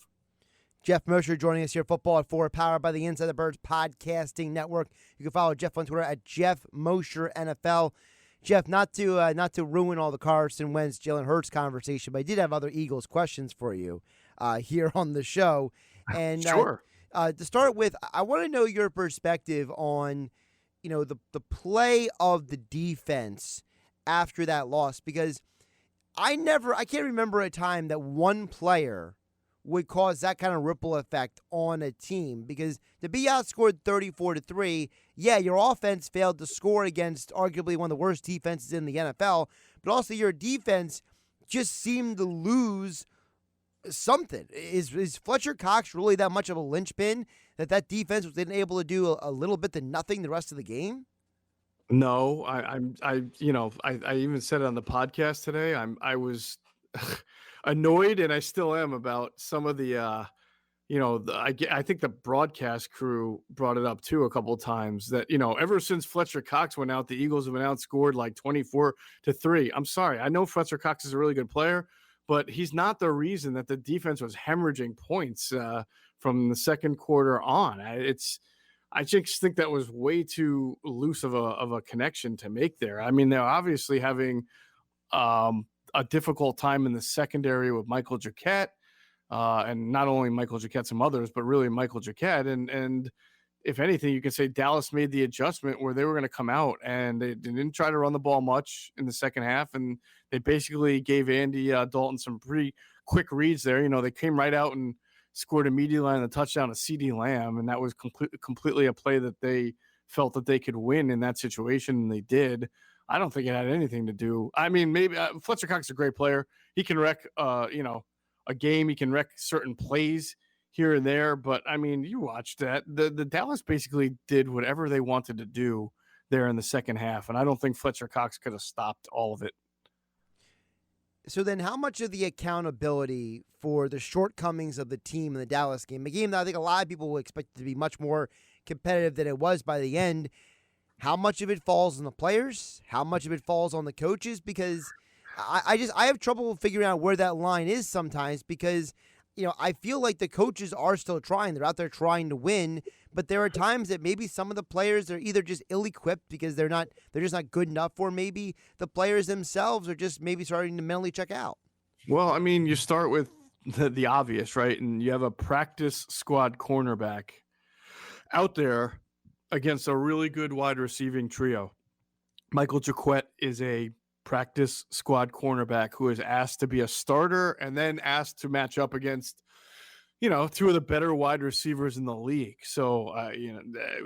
Geoff Mosher joining us here, Football at 4, powered by the Inside the Birds podcasting network. You can follow Geoff on Twitter at Geoff Mosher NFL. Geoff, not to ruin all the Carson Wentz, Jalen Hurts conversation, but I did have other Eagles questions for you here on the show. And sure. To start with, I want to know your perspective on, the play of the defense after that loss, because I can't remember a time that one player would cause that kind of ripple effect on a team, because to be outscored 34-3, yeah, your offense failed to score against arguably one of the worst defenses in the NFL, but also your defense just seemed to lose something. Is Fletcher Cox really that much of a linchpin that defense was able to do a little bit to nothing the rest of the game? No, I even said it on the podcast today. I was annoyed, and I still am, about some of the, I think the broadcast crew brought it up too a couple of times that, ever since Fletcher Cox went out, the Eagles have been outscored like 24-3. I'm sorry. I know Fletcher Cox is a really good player, but he's not the reason that the defense was hemorrhaging points from the second quarter on. I just think that was way too loose of a connection to make there. I mean, they're obviously having a difficult time in the secondary with Michael Jacquet, and not only Michael Jacquet, some others, but really Michael Jacquet. And if anything, you could say Dallas made the adjustment where they were going to come out and they didn't try to run the ball much in the second half, and they basically gave Andy Dalton some pretty quick reads there. They came right out and scored immediately on the touchdown of CeeDee Lamb, and that was completely a play that they felt that they could win in that situation, and they did. I don't think it had anything to do. I mean, maybe Fletcher Cox is a great player. He can wreck, a game. He can wreck certain plays here and there. But I mean, you watched that. The Dallas basically did whatever they wanted to do there in the second half, and I don't think Fletcher Cox could have stopped all of it. So then how much of the accountability for the shortcomings of the team in the Dallas game, a game that I think a lot of people will expect to be much more competitive than it was by the end, how much of it falls on the players? How much of it falls on the coaches? Because I have trouble figuring out where that line is sometimes, because I feel like the coaches are still trying. They're out there trying to win, but there are times that maybe some of the players are either just ill-equipped because they're just not good enough, or maybe the players themselves are just maybe starting to mentally check out. Well, I mean, you start with the obvious, right? And you have a practice squad cornerback out there against a really good wide receiving trio. Michael Jacquet is a practice squad cornerback who is asked to be a starter and then asked to match up against, two of the better wide receivers in the league. So,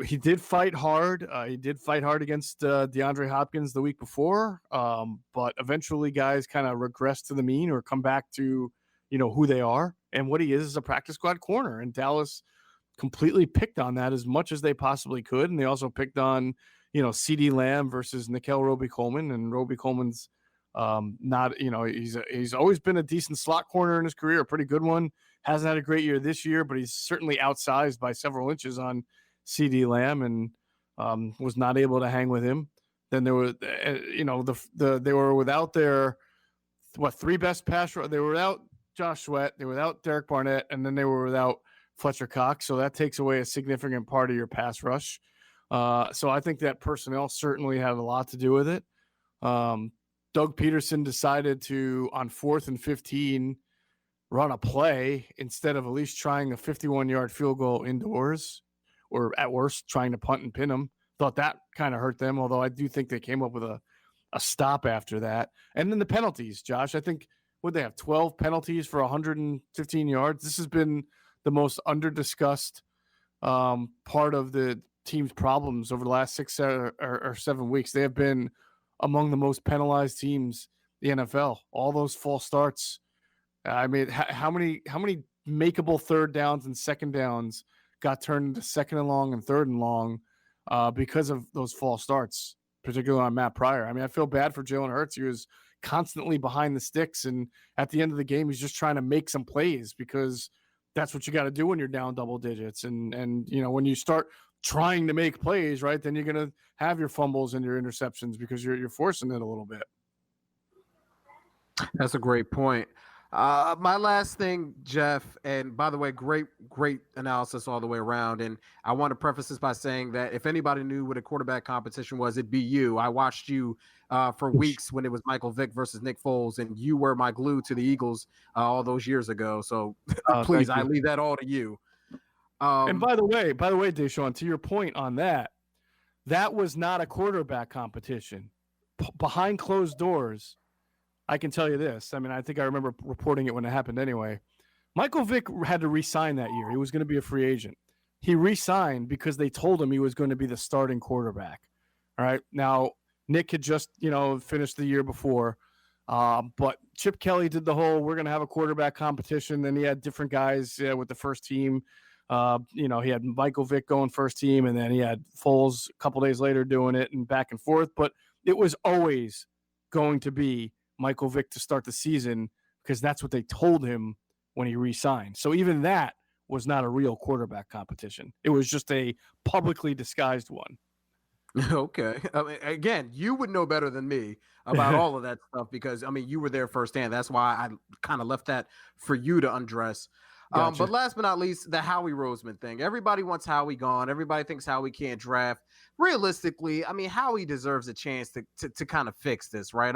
he did fight hard. He did fight hard against DeAndre Hopkins the week before. But eventually guys kind of regress to the mean or come back to, who they are. And what he is a practice squad corner. And Dallas completely picked on that as much as they possibly could. And they also picked on, CeeDee Lamb versus Nickel Roby-Coleman, and Roby-Coleman's not, he's always been a decent slot corner in his career, a pretty good one. Hasn't had a great year this year, but he's certainly outsized by several inches on CeeDee Lamb, and was not able to hang with him. Then there was, they were without their three best pass rush. They were without Josh Sweat, they were without Derek Barnett, and then they were without Fletcher Cox. So that takes away a significant part of your pass rush. So I think that personnel certainly had a lot to do with it. Doug Peterson decided to, on 4th and 15, run a play instead of at least trying a 51-yard field goal indoors, or at worst trying to punt and pin them. Thought that kind of hurt them, although I do think they came up with a stop after that. And then the penalties, Josh, I think, would they have 12 penalties for 115 yards? This has been the most under-discussed part of the team's problems over the last 6 or 7 weeks. They have been among the most penalized teams in the NFL. All those false starts. I mean, how many makeable third downs and second downs got turned into second and long and third and long because of those false starts, particularly on Matt Pryor? I mean, I feel bad for Jalen Hurts. He was constantly behind the sticks, and at the end of the game, he's just trying to make some plays because that's what you got to do when you're down double digits. And when you start trying to make plays, right, then you're going to have your fumbles and your interceptions because you're forcing it a little bit. That's a great point. My last thing, Geoff, and by the way, great analysis all the way around. And I want to preface this by saying that if anybody knew what a quarterback competition was, it'd be you. I watched you for weeks when it was Michael Vick versus Nick Foles, and you were my glue to the Eagles all those years ago. So please, I leave that all to you. And by the way, Dashawn, to your point on that was not a quarterback competition. Behind closed doors, I can tell you this. I mean, I think I remember reporting it when it happened anyway. Michael Vick had to re-sign that year. He was going to be a free agent. He re-signed because they told him he was going to be the starting quarterback. All right. Now, Nick had just, finished the year before. But Chip Kelly did the whole, we're going to have a quarterback competition. Then he had different guys with the first team. He had Michael Vick going first team, and then he had Foles a couple days later doing it and back and forth. But it was always going to be Michael Vick to start the season because that's what they told him when he re-signed. So even that was not a real quarterback competition. It was just a publicly disguised one. Okay. I mean, again, you would know better than me about all of that stuff because, you were there firsthand. That's why I kind of left that for you to undress. Gotcha. But last but not least, the Howie Roseman thing. Everybody wants Howie gone. Everybody thinks Howie can't draft. Realistically, Howie deserves a chance to kind of fix this, right?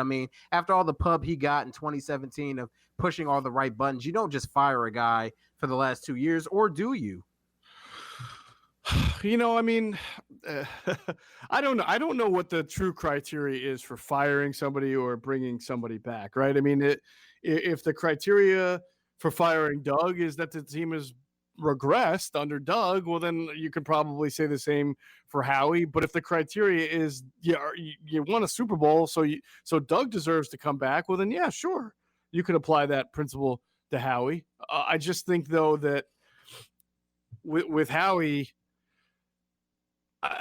After all the pub he got in 2017 of pushing all the right buttons, you don't just fire a guy for the last 2 years, or do you? I don't know. I don't know what the true criteria is for firing somebody or bringing somebody back, right? If the criteria for firing Doug is that the team has regressed under Doug, well, then you could probably say the same for Howie. But if the criteria is you won a Super Bowl, so Doug deserves to come back, well, then yeah, sure, you could apply that principle to Howie. I just think though that with Howie,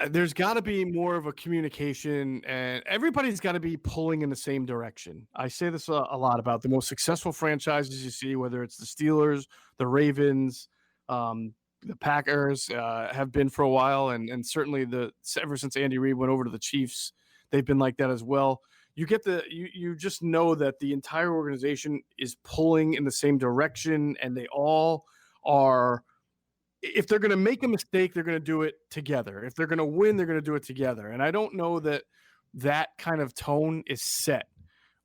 there's got to be more of a communication, and everybody's got to be pulling in the same direction. I say this a lot about the most successful franchises you see, whether it's the Steelers, the Ravens, the Packers have been for a while, and certainly ever since Andy Reid went over to the Chiefs, they've been like that as well. You just know that the entire organization is pulling in the same direction, and they all are. If they're going to make a mistake, they're going to do it together. If they're going to win, they're going to do it together. And I don't know that kind of tone is set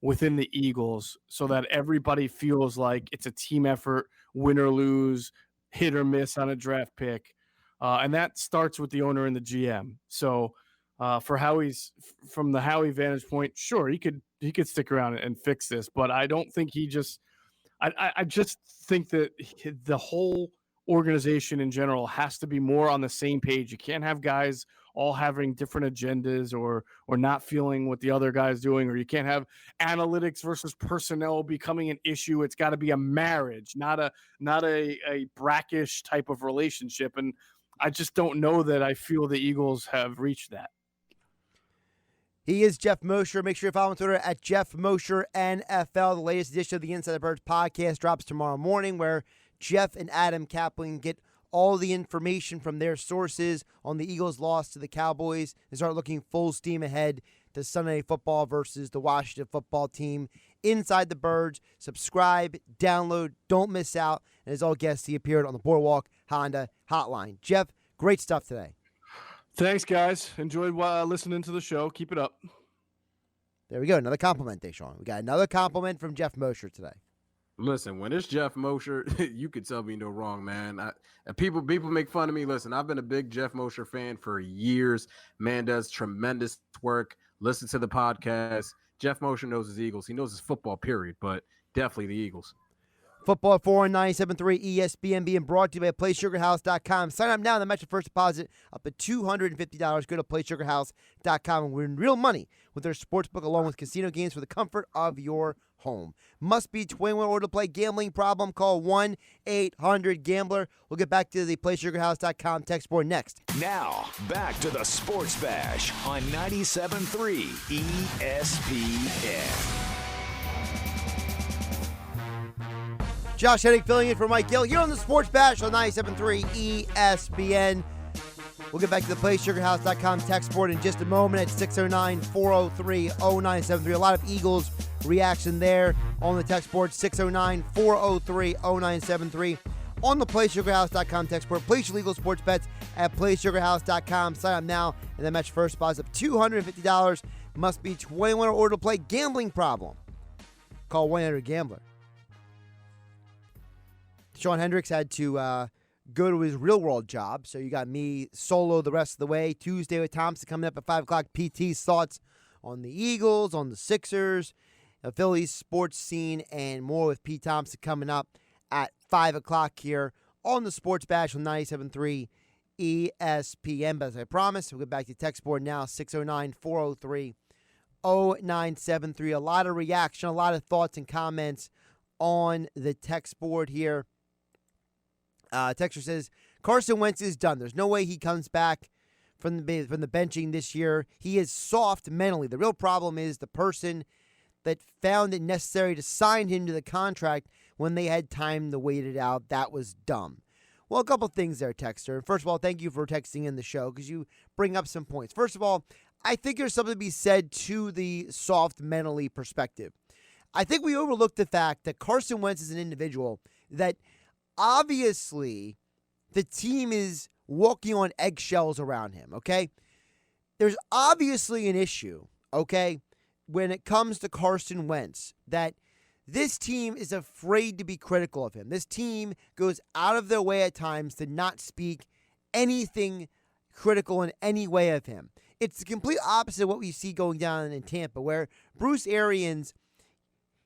within the Eagles so that everybody feels like it's a team effort, win or lose, hit or miss on a draft pick. And that starts with the owner and the GM. So from the Howie vantage point, sure, he could stick around and fix this, but I don't think I just think that the whole organization in general has to be more on the same page. You can't have guys all having different agendas or not feeling what the other guy's doing, or you can't have analytics versus personnel becoming an issue. It's got to be a marriage, not a brackish type of relationship. And I just don't know that I feel the Eagles have reached that. He is Geoff Mosher. Make sure you follow him on Twitter at Geoff Mosher NFL. The latest edition of the Inside the Birds podcast drops tomorrow morning, where Geoff and Adam Kaplan get all the information from their sources on the Eagles' loss to the Cowboys and start looking full steam ahead to Sunday Night Football versus the Washington Football Team. Inside the Birds, subscribe, download, don't miss out. And as all guests, he appeared on the Boardwalk Honda Hotline. Geoff, great stuff today. Thanks, guys. Enjoyed listening to the show. Keep it up. There we go. Another compliment, Dashawn. We got another compliment from Geoff Mosher today. Listen, when it's Geoff Mosher, you could tell me no wrong, man. People make fun of me. Listen, I've been a big Geoff Mosher fan for years. Man does tremendous work. Listen to the podcast. Geoff Mosher knows his Eagles. He knows his football, period, but definitely the Eagles. Football at 4 on 97.3 ESPN being brought to you by PlaySugarHouse.com. Sign up now and match your first deposit up to $250. Go to PlaySugarHouse.com and win real money with their sportsbook along with casino games for the comfort of your home. Must be 21 or to play. Gambling problem? Call 1-800-GAMBLER. We'll get back to the PlaySugarHouse.com text board next. Now, back to the Sports Bash on 97.3 ESPN. Josh Hennig filling in for Mike Gill here on the Sports Bash on 97.3 ESPN. We'll get back to the PlaySugarHouse.com text board in just a moment at 609-403-0973. A lot of Eagles reaction there on the text board, 609-403-0973. On the PlaySugarHouse.com text board, place your legal sports bets at PlaySugarHouse.com. Sign up now and then match first deposit of $250. Must be 21 or older to play. Gambling problem? Call 1-800-GAMBLER. Dashawn Hendricks had to go to his real-world job, so you got me solo the rest of the way. Tuesday with Thompson coming up at 5 o'clock. PT's thoughts on the Eagles, on the Sixers, the Phillies sports scene, and more with Pete Thompson coming up at 5 o'clock here on the Sports Bash on 97.3 ESPN. But as I promised, we'll get back to text board now, 609-403-0973. A lot of reaction, a lot of thoughts and comments on the text board here. Texter says, Carson Wentz is done. There's no way he comes back from the benching this year. He is soft mentally. The real problem is the person that found it necessary to sign him to the contract when they had time to wait it out. That was dumb. Well, a couple things there, Texter. First of all, thank you for texting in the show because you bring up some points. First of all, I think there's something to be said to the soft mentally perspective. I think we overlook the fact that Carson Wentz is an individual that obviously the team is walking on eggshells around him, okay? There's obviously an issue, okay, when it comes to Carson Wentz, that this team is afraid to be critical of him. This team goes out of their way at times to not speak anything critical in any way of him. It's the complete opposite of what we see going down in Tampa, where Bruce Arians,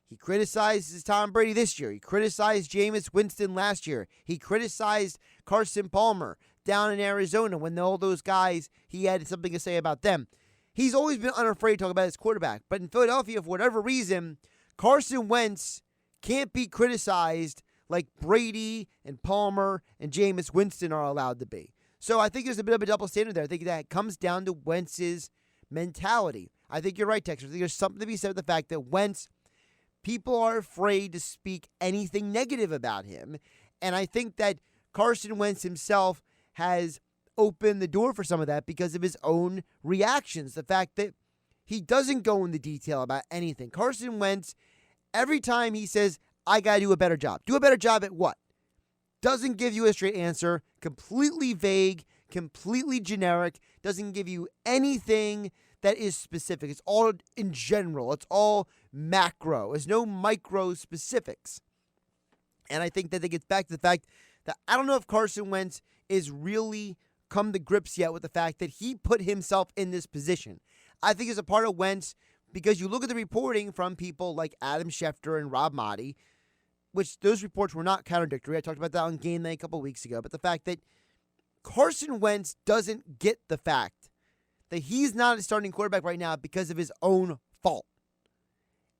he criticizes Tom Brady this year. He criticized Jameis Winston last year. He criticized Carson Palmer down in Arizona when all those guys, he had something to say about them. He's always been unafraid to talk about his quarterback. But in Philadelphia, for whatever reason, Carson Wentz can't be criticized like Brady and Palmer and Jameis Winston are allowed to be. So I think there's a bit of a double standard there. I think that comes down to Wentz's mentality. I think you're right, Texas. I think there's something to be said with the fact that Wentz, people are afraid to speak anything negative about him. And I think that Carson Wentz himself has opened the door for some of that because of his own reactions. The fact that he doesn't go into detail about anything. Carson Wentz, every time he says, I got to do a better job. Do a better job at what? Doesn't give you a straight answer. Completely vague. Completely generic. Doesn't give you anything that is specific. It's all in general. It's all macro. There's no micro specifics. And I think that it gets back to the fact that I don't know if Carson Wentz is really come to grips yet with the fact that he put himself in this position. I think it's a part of Wentz because you look at the reporting from people like Adam Schefter and Rob Maaddi, which those reports were not contradictory. I talked about that on Game Night a couple weeks ago. But the fact that Carson Wentz doesn't get the fact that he's not a starting quarterback right now because of his own fault.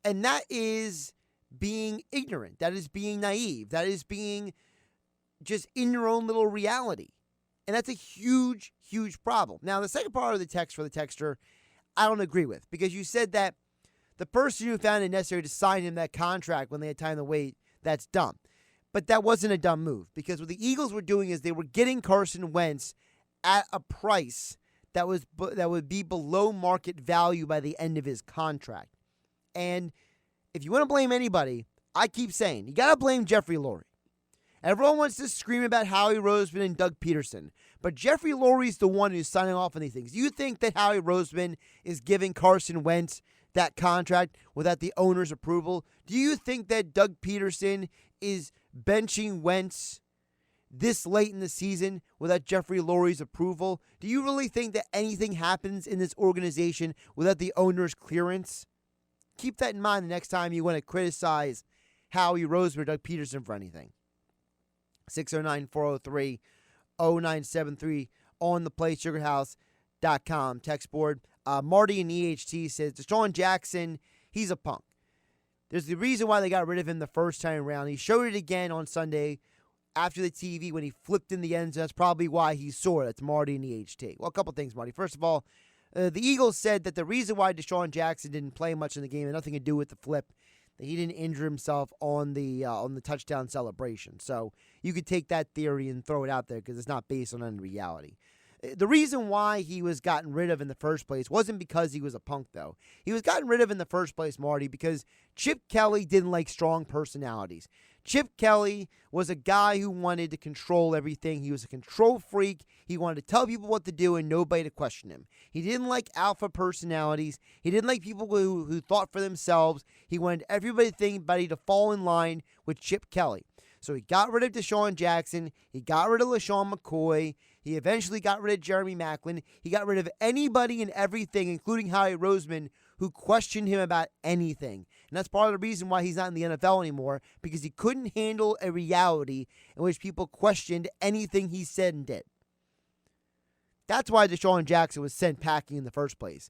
And that is being ignorant. That is being naive. That is being just in your own little reality. And that's a huge, huge problem. Now, the second part of the text for the texter, I don't agree with. Because you said that the person who found it necessary to sign him that contract when they had time to wait, that's dumb. But that wasn't a dumb move. Because what the Eagles were doing is they were getting Carson Wentz at a price that would be below market value by the end of his contract. And if you want to blame anybody, I keep saying, you got to blame Jeffrey Lurie. Everyone wants to scream about Howie Roseman and Doug Peterson, but Jeffrey Lurie's the one who's signing off on these things. You think that Howie Roseman is giving Carson Wentz that contract without the owner's approval? Do you think that Doug Peterson is benching Wentz this late in the season without Jeffrey Lurie's approval? Do you really think that anything happens in this organization without the owner's clearance? Keep that in mind the next time you want to criticize Howie Roseman or Doug Peterson for anything. 609-403-0973 on the PlaySugarHouse.com text board. Marty in EHT says, Deshaun Jackson, he's a punk. There's the reason why they got rid of him the first time around. He showed it again on Sunday after the TV when he flipped in the end zone. That's probably why he's sore. That's Marty in EHT. Well, a couple things, Marty. First of all, the Eagles said that the reason why Deshaun Jackson didn't play much in the game had nothing to do with the flip, that he didn't injure himself on the touchdown celebration. So you could take that theory and throw it out there because it's not based on any reality. The reason why he was gotten rid of in the first place wasn't because he was a punk, though. He was gotten rid of in the first place, Marty, because Chip Kelly didn't like strong personalities. Chip Kelly was a guy who wanted to control everything. He was a control freak. He wanted to tell people what to do and nobody to question him. He didn't like alpha personalities. He didn't like people who thought for themselves. He wanted everybody to fall in line with Chip Kelly. So he got rid of Deshaun Jackson. He got rid of LaShawn McCoy. He eventually got rid of Jeremy Maclin. He got rid of anybody and everything, including Howie Roseman, who questioned him about anything. And that's part of the reason why he's not in the NFL anymore, because he couldn't handle a reality in which people questioned anything he said and did. That's why DeSean Jackson was sent packing in the first place.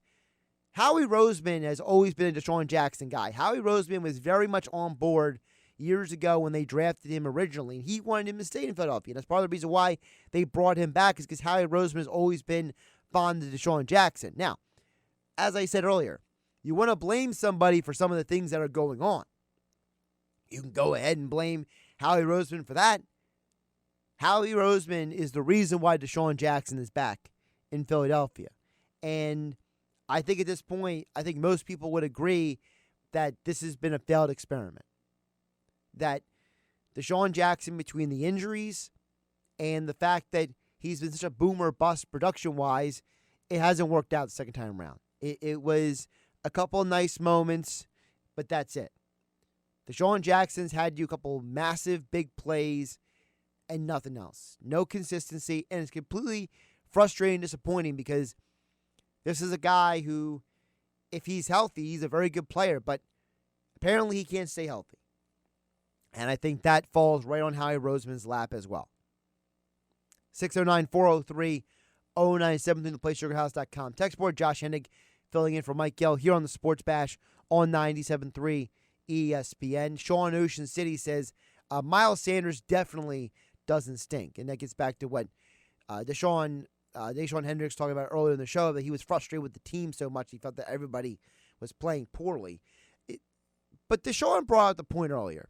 Howie Roseman has always been a DeSean Jackson guy. Howie Roseman was very much on board years ago when they drafted him originally. He wanted him to stay in Philadelphia. And that's part of the reason why they brought him back, is because Howie Roseman has always been fond of DeSean Jackson. Now, as I said earlier, you want to blame somebody for some of the things that are going on. You can go ahead and blame Howie Roseman for that. Howie Roseman is the reason why DeSean Jackson is back in Philadelphia. And I think at this point, I think most people would agree that this has been a failed experiment. That DeSean Jackson, between the injuries and the fact that he's been such a boomer bust production-wise, it hasn't worked out the second time around. It was a couple of nice moments, but that's it. DeSean Jackson's had you a couple massive big plays and nothing else. No consistency, and it's completely frustrating and disappointing because this is a guy who, if he's healthy, he's a very good player, but apparently he can't stay healthy. And I think that falls right on Howie Roseman's lap as well. 609-403-0973, theplaysugarhouse.com. Text board, Josh Hennig filling in for Mike Gill here on the Sports Bash on 97.3 ESPN. Sean Ocean City says, Miles Sanders definitely doesn't stink. And that gets back to what Dashawn Hendricks talking about earlier in the show, that he was frustrated with the team so much he felt that everybody was playing poorly. But Dashawn brought up the point earlier.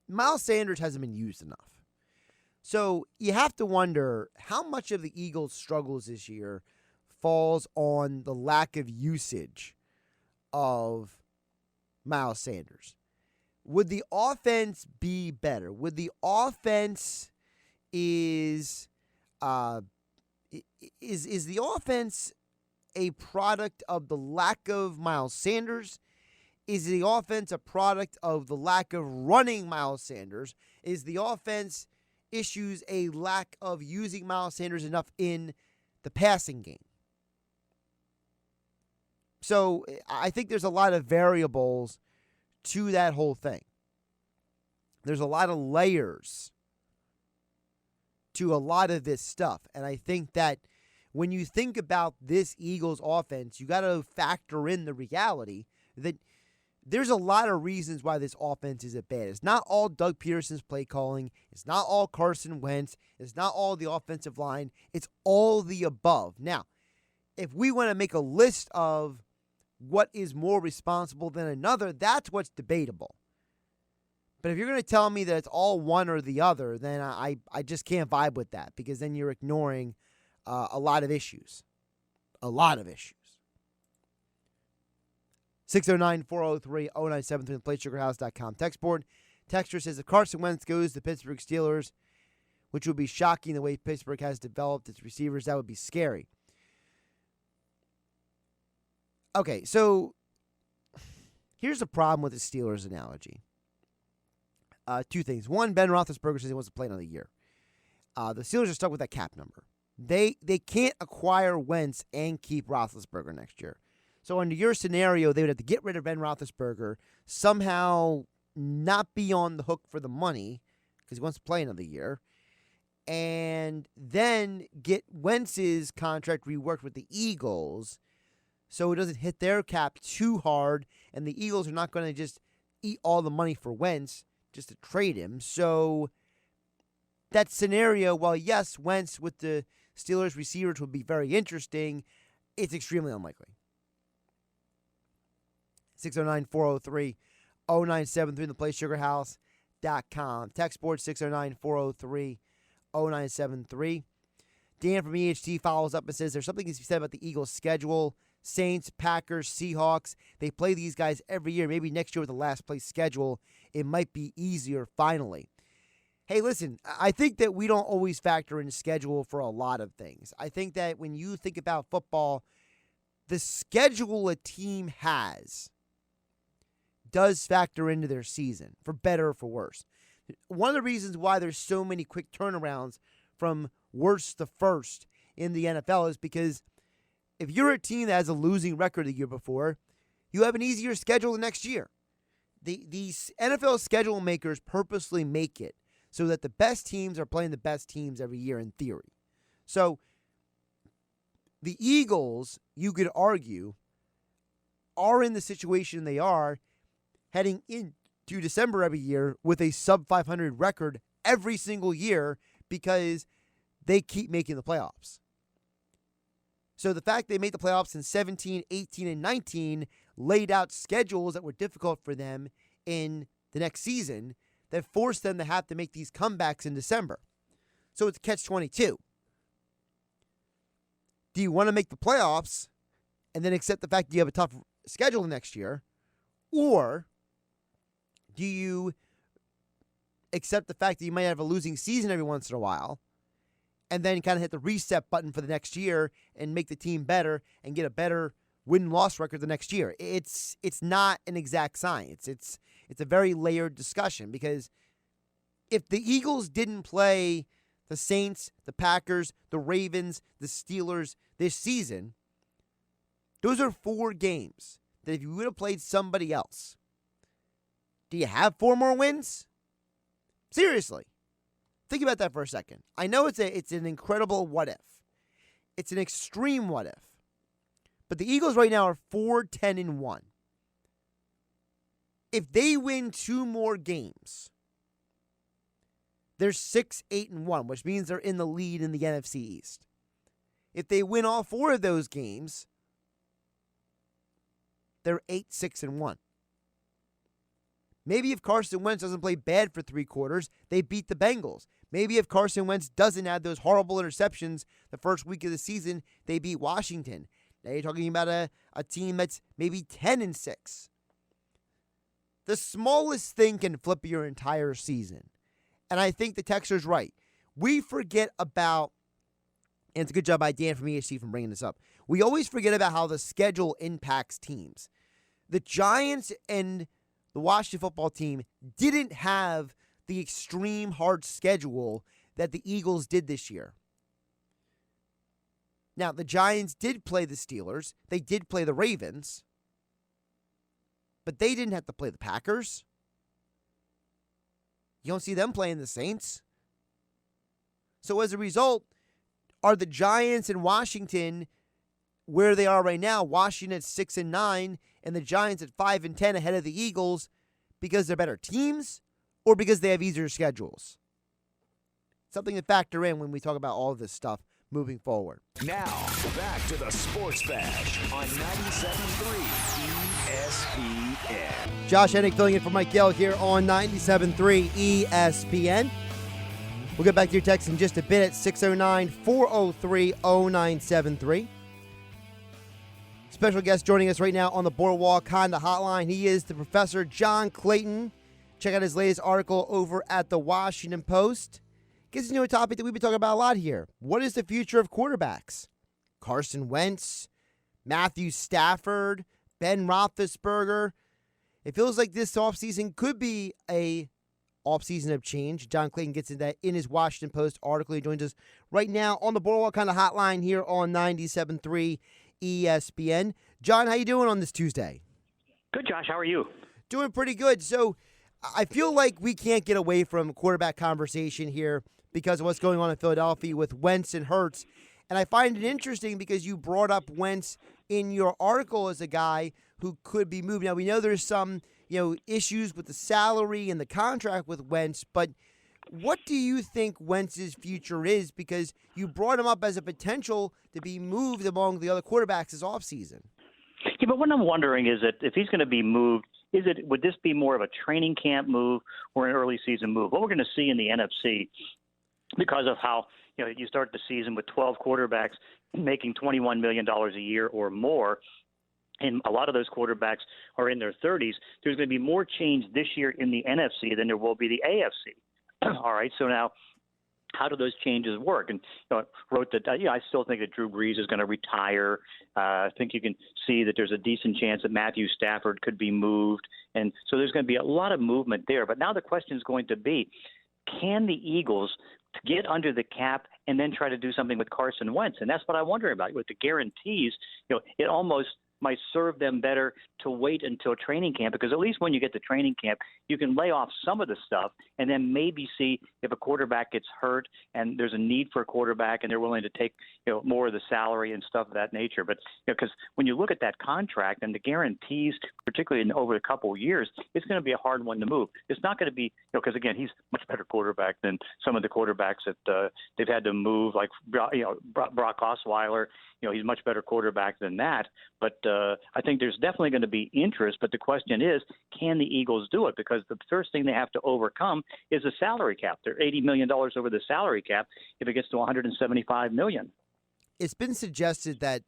Miles Sanders hasn't been used enough. So you have to wonder how much of the Eagles' struggles this year falls on the lack of usage of Miles Sanders. Would the offense be better? Would the offense is the offense a product of the lack of Miles Sanders? Is the offense a product of the lack of running Miles Sanders? Is the offense issues a lack of using Miles Sanders enough in the passing game? So I think there's a lot of variables to that whole thing. There's a lot of layers to a lot of this stuff. And I think that when you think about this Eagles offense, you got to factor in the reality that there's a lot of reasons why this offense isn't bad. It's not all Doug Peterson's play calling. It's not all Carson Wentz. It's not all the offensive line. It's all the above. Now, if we want to make a list of what is more responsible than another, that's what's debatable. But if you're going to tell me that it's all one or the other, then I just can't vibe with that, because then you're ignoring a lot of issues. A lot of issues. 609-403-0973, theplaysugarhouse.com. Text board. Texter says, if Carson Wentz goes to Pittsburgh Steelers, which would be shocking the way Pittsburgh has developed its receivers, that would be scary. Okay, so here's the problem with the Steelers analogy. Two things. One, Ben Roethlisberger says he wants to play another year. The Steelers are stuck with that cap number. They can't acquire Wentz and keep Roethlisberger next year. So under your scenario, they would have to get rid of Ben Roethlisberger, somehow not be on the hook for the money because he wants to play another year, and then get Wentz's contract reworked with the Eagles so it doesn't hit their cap too hard, and the Eagles are not going to just eat all the money for Wentz just to trade him. So that scenario, while yes, Wentz with the Steelers receivers would be very interesting, it's extremely unlikely. 609-403-0973, theplaysugarhouse.com. Text board 609-403-0973. Dan from EHT follows up and says, there's something to be said about the Eagles' schedule. Saints, Packers, Seahawks, they play these guys every year. Maybe next year with the last place schedule, it might be easier finally. Hey, listen, I think that we don't always factor in schedule for a lot of things. I think that when you think about football, the schedule a team has does factor into their season, for better or for worse. One of the reasons why there's so many quick turnarounds from worst to first in the NFL is because if you're a team that has a losing record the year before, you have an easier schedule the next year. These NFL schedule makers purposely make it so that the best teams are playing the best teams every year in theory. So the Eagles, you could argue, are in the situation they are heading into December every year with a sub-500 record every single year because they keep making the playoffs. So the fact they made the playoffs in 17, 18, and 19 laid out schedules that were difficult for them in the next season that forced them to have to make these comebacks in December. So it's catch-22. Do you want to make the playoffs and then accept the fact that you have a tough schedule next year? Or do you accept the fact that you might have a losing season every once in a while and then kind of hit the reset button for the next year and make the team better and get a better win-loss record the next year? It's not an exact science. It's a very layered discussion because if the Eagles didn't play the Saints, the Packers, the Ravens, the Steelers this season, those are 4 games that if you would have played somebody else, do you have 4 more wins? Seriously. Think about that for a second. I know it's an incredible what if. It's an extreme what if. But the Eagles right now are 4-10-1. If they win 2 more games, they're 6-8-1, which means they're in the lead in the NFC East. If they win all 4 of those games, they're 8-6-1. Maybe if Carson Wentz doesn't play bad for 3 quarters, they beat the Bengals. Maybe if Carson Wentz doesn't have those horrible interceptions the first week of the season, they beat Washington. Now you're talking about a team that's maybe 10-6. The smallest thing can flip your entire season. And I think the texter's right. We forget about, and it's a good job by Dan from EHC from bringing this up, we always forget about how the schedule impacts teams. The Giants and the Washington football team didn't have the extreme hard schedule that the Eagles did this year. Now, the Giants did play the Steelers. They did play the Ravens. But they didn't have to play the Packers. You don't see them playing the Saints. So as a result, are the Giants and Washington where they are right now, Washington at 6-9 and the Giants at 5-10 ahead of the Eagles because they're better teams or because they have easier schedules? Something to factor in when we talk about all of this stuff moving forward. Now, back to the Sports Bash on 97.3 ESPN. Josh Hennig filling in for Markelle here on 97.3 ESPN. We'll get back to your text in just a bit at 609-403-0973. Special guest joining us right now on the Boardwalk Honda Hotline. He is the Professor John Clayton. Check out his latest article over at the Washington Post. Gets into a topic that we've been talking about a lot here. What is the future of quarterbacks? Carson Wentz, Matthew Stafford, Ben Roethlisberger. It feels like this offseason could be a offseason of change. John Clayton gets into that in his Washington Post article. He joins us right now on the Boardwalk Honda Hotline here on 97.3 ESPN. John, how you doing on this Tuesday? Good, Josh. How are you? Doing pretty good. So I feel like we can't get away from quarterback conversation here because of what's going on in Philadelphia with Wentz and Hurts. And I find it interesting because you brought up Wentz in your article as a guy who could be moved. Now, we know there's some, issues with the salary and the contract with Wentz, but what do you think Wentz's future is? Because you brought him up as a potential to be moved among the other quarterbacks this offseason. Yeah, but what I'm wondering is that if he's going to be moved, would this be more of a training camp move or an early season move? What we're going to see in the NFC, because of how you start the season with 12 quarterbacks making $21 million a year or more, and a lot of those quarterbacks are in their 30s, there's going to be more change this year in the NFC than there will be the AFC. All right, so now how do those changes work? And wrote that I still think that Drew Brees is going to retire. I think you can see that there's a decent chance that Matthew Stafford could be moved. And so there's going to be a lot of movement there. But now the question is going to be, can the Eagles get under the cap and then try to do something with Carson Wentz. And that's what I wonder about with the guarantees. It almost might serve them better to wait until training camp, because at least when you get to training camp, you can lay off some of the stuff and then maybe see if a quarterback gets hurt and there's a need for a quarterback and they're willing to take more of the salary and stuff of that nature. But because when you look at that contract and the guarantees, particularly over a couple of years, it's going to be a hard one to move. It's not going to be because again, he's a much better quarterback than some of the quarterbacks that they've had to move, like Brock Osweiler. He's a much better quarterback than that. But I think there's definitely going to be interest. But the question is, can the Eagles do it? Because the first thing they have to overcome is the salary cap. They're $80 million over the salary cap if it gets to $175 million. It's been suggested that,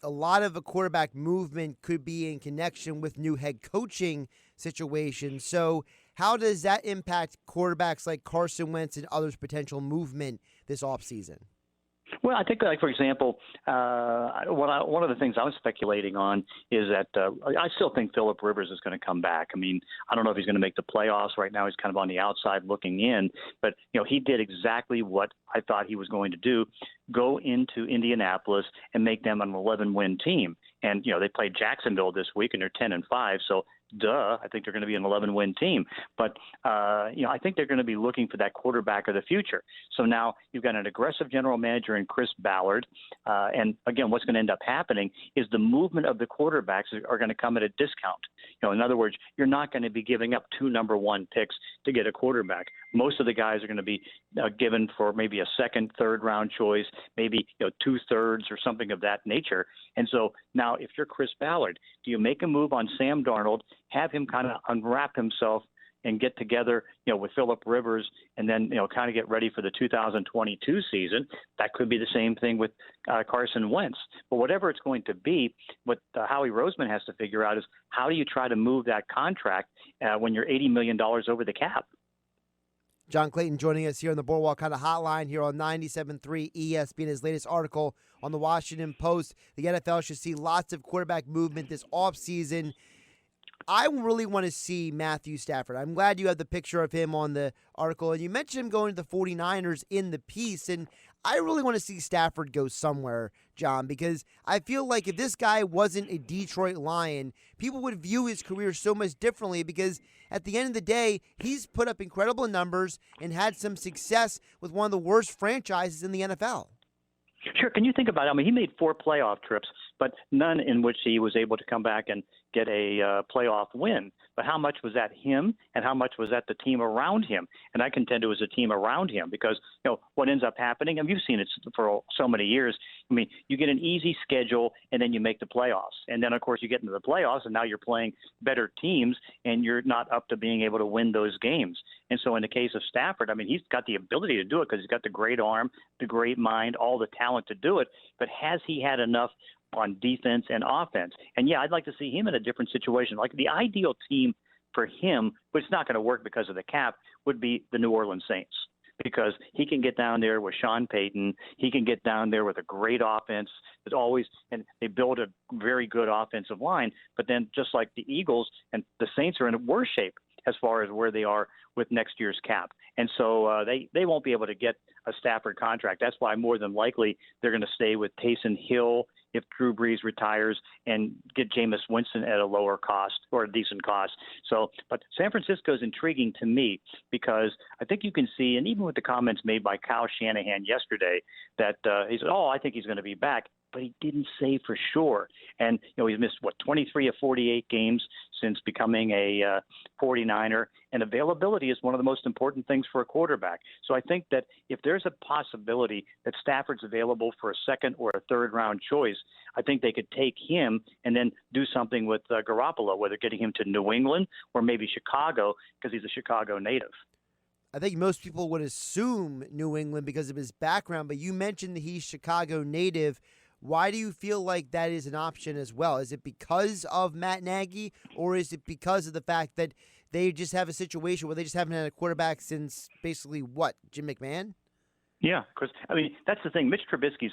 a lot of a quarterback movement could be in connection with new head coaching situations. So how does that impact quarterbacks like Carson Wentz and others' potential movement this offseason? Well, I think, like, for example, one of the things I was speculating on is that I still think Phillip Rivers is going to come back. I mean, I don't know if he's going to make the playoffs. Right now he's kind of on the outside looking in. But, he did exactly what I thought he was going to do, go into Indianapolis and make them an 11-win team. And, they played Jacksonville this week, and they're 10-5. So, I think they're going to be an 11-win team. But, I think they're going to be looking for that quarterback of the future. So now you've got an aggressive general manager in Chris Ballard. And, again, what's going to end up happening is the movement of the quarterbacks are going to come at a discount. In other words, you're not going to be giving up 2 number 1 picks to get a quarterback. Most of the guys are going to be given for maybe a second, third-round choice, maybe 2/3 or something of that nature. And so now if you're Chris Ballard, do you make a move on Sam Darnold, have him kind of unwrap himself and get together, with Phillip Rivers and then, kind of get ready for the 2022 season? That could be the same thing with Carson Wentz. But whatever it's going to be, what Howie Roseman has to figure out is how do you try to move that contract when you're $80 million over the cap? John Clayton joining us here on the Boardwalk Kind of Hotline here on 97.3 ESPN. His latest article on the Washington Post. The NFL should see lots of quarterback movement this offseason. I really want to see Matthew Stafford. I'm glad you have the picture of him on the article. And you mentioned him going to the 49ers in the piece. And I really want to see Stafford go somewhere, John, because I feel like if this guy wasn't a Detroit Lion, people would view his career so much differently because at the end of the day, he's put up incredible numbers and had some success with one of the worst franchises in the NFL. Sure. Can you think about it? I mean, he made 4 playoff trips, but none in which he was able to come back and get a playoff win. But how much was that him and how much was that the team around him? And I contend it was the team around him because, what ends up happening, and you've seen it for so many years. I mean, you get an easy schedule and then you make the playoffs. And then, of course, you get into the playoffs and now you're playing better teams and you're not up to being able to win those games. And so in the case of Stafford, I mean, he's got the ability to do it because he's got the great arm, the great mind, all the talent to do it. But has he had enough on defense and offense? And, yeah, I'd like to see him in a different situation. Like the ideal team for him, but it's not going to work because of the cap, would be the New Orleans Saints. Because he can get down there with Sean Payton. He can get down there with a great offense that always – and they build a very good offensive line. But then just like the Eagles and the Saints are in worse shape as far as where they are with next year's cap. And so they won't be able to get a Stafford contract. That's why more than likely they're going to stay with Taysom Hill if Drew Brees retires and get Jameis Winston at a lower cost or a decent cost. So, but San Francisco is intriguing to me because I think you can see, and even with the comments made by Kyle Shanahan yesterday, that he said, I think he's going to be back. But he didn't say for sure. And, he's missed, 23 of 48 games since becoming a 49er. And availability is one of the most important things for a quarterback. So I think that if there's a possibility that Stafford's available for a second or a third-round choice, I think they could take him and then do something with Garoppolo, whether getting him to New England or maybe Chicago because he's a Chicago native. I think most people would assume New England because of his background, but you mentioned that he's Chicago native. Why do you feel like that is an option as well? Is it because of Matt Nagy, or is it because of the fact that they just have a situation where they just haven't had a quarterback since basically Jim McMahon? Yeah, because, I mean, that's the thing. Mitch Trubisky's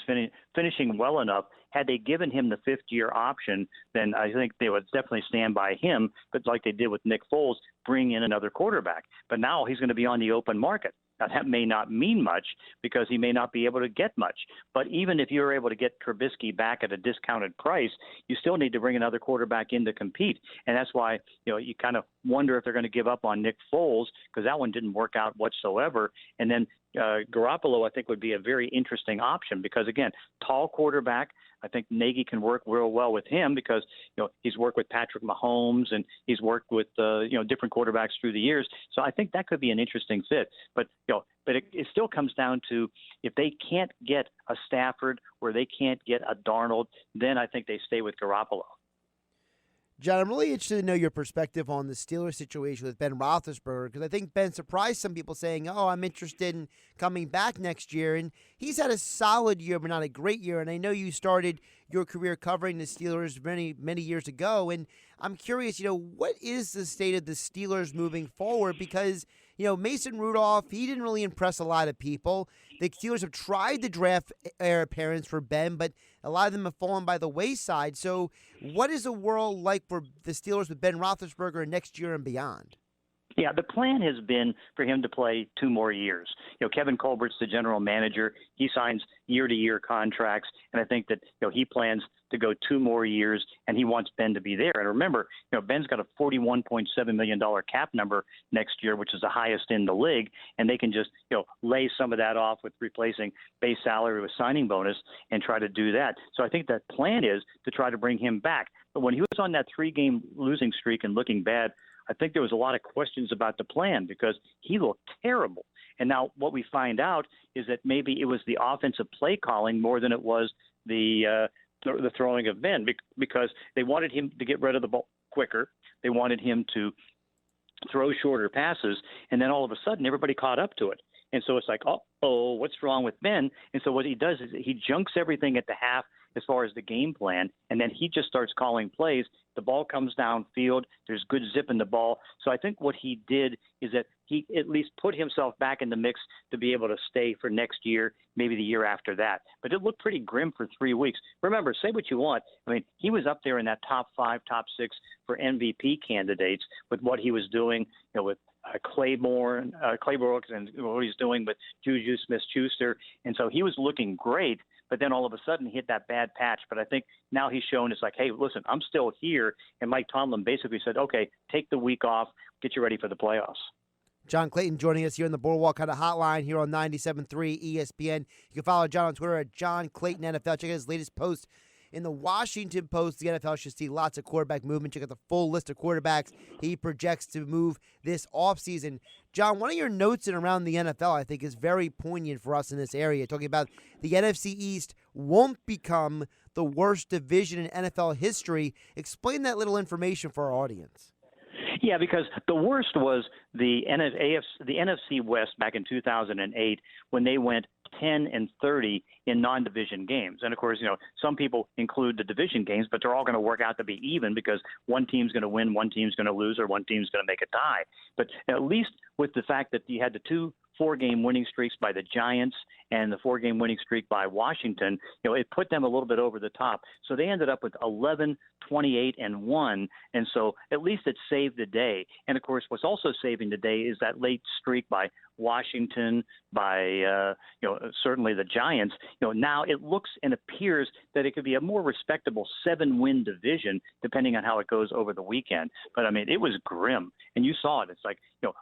finishing well enough. Had they given him the fifth-year option, then I think they would definitely stand by him, but like they did with Nick Foles, bring in another quarterback. But now he's going to be on the open market. Now, that may not mean much because he may not be able to get much. But even if you're able to get Trubisky back at a discounted price, you still need to bring another quarterback in to compete. And that's why, you kind of wonder if they're going to give up on Nick Foles, because that one didn't work out whatsoever. And then Garoppolo, I think, would be a very interesting option because, again, tall quarterback. I think Nagy can work real well with him because, he's worked with Patrick Mahomes and he's worked with, different quarterbacks through the years. So I think that could be an interesting fit. But it still comes down to if they can't get a Stafford or they can't get a Darnold, then I think they stay with Garoppolo. John, I'm really interested to know your perspective on the Steelers situation with Ben Roethlisberger, because I think Ben surprised some people saying, I'm interested in coming back next year. And he's had a solid year, but not a great year. And I know you started your career covering the Steelers many, many years ago. And I'm curious, what is the state of the Steelers moving forward? Because, Mason Rudolph, he didn't really impress a lot of people. The Steelers have tried to draft heir apparents for Ben, but a lot of them have fallen by the wayside. So what is the world like for the Steelers with Ben Roethlisberger next year and beyond? Yeah, the plan has been for him to play 2 more years. Kevin Colbert's the general manager. He signs year-to-year contracts, and I think that he plans to go 2 more years, and he wants Ben to be there. And remember, Ben's got a $41.7 million cap number next year, which is the highest in the league, and they can just lay some of that off with replacing base salary with signing bonus and try to do that. So I think that plan is to try to bring him back. But when he was on that 3-game losing streak and looking bad, I think there was a lot of questions about the plan because he looked terrible. And now what we find out is that maybe it was the offensive play calling more than it was the throwing of Ben, because they wanted him to get rid of the ball quicker. They wanted him to throw shorter passes. And then all of a sudden, everybody caught up to it. And so it's like, what's wrong with Ben? And so what he does is he junks everything at the half as far as the game plan, and then he just starts calling plays. The ball comes downfield. There's good zip in the ball. So I think what he did is that he at least put himself back in the mix to be able to stay for next year, maybe the year after that. But it looked pretty grim for 3 weeks. Remember, say what you want. I mean, he was up there in that top 5, top 6 for MVP candidates with what he was doing, with Claiborne, and what he's doing with Juju Smith-Schuster. And so he was looking great, but then all of a sudden he hit that bad patch. But I think now he's shown it's like, hey, listen, I'm still here. And Mike Tomlin basically said, okay, take the week off, get you ready for the playoffs. John Clayton joining us here on the Boardwalk Kind of Hotline here on 97.3 ESPN. You can follow John on Twitter at John Clayton NFL. Check out his latest post in the Washington Post. The NFL should see lots of quarterback movement. Check out the full list of quarterbacks he projects to move this offseason. John, one of your notes in around the NFL, I think, is very poignant for us in this area, talking about the NFC East won't become the worst division in NFL history. Explain that little information for our audience. Yeah, because the worst was the NFC West back in 2008 when they went 10-30 in non-division games. And of course, some people include the division games, but they're all going to work out to be even because one team's going to win, one team's going to lose, or one team's going to make a tie. But at least with the fact that you had the 2 4-game winning streaks by the Giants and the 4-game winning streak by Washington, it put them a little bit over the top. So they ended up with 11, 28, and 1. And so at least it saved the day. And of course, what's also saving the day is that late streak by Washington, by certainly the Giants. Now it looks and appears that it could be a more respectable 7-win division, depending on how it goes over the weekend. But I mean, it was grim, and you saw it. It's like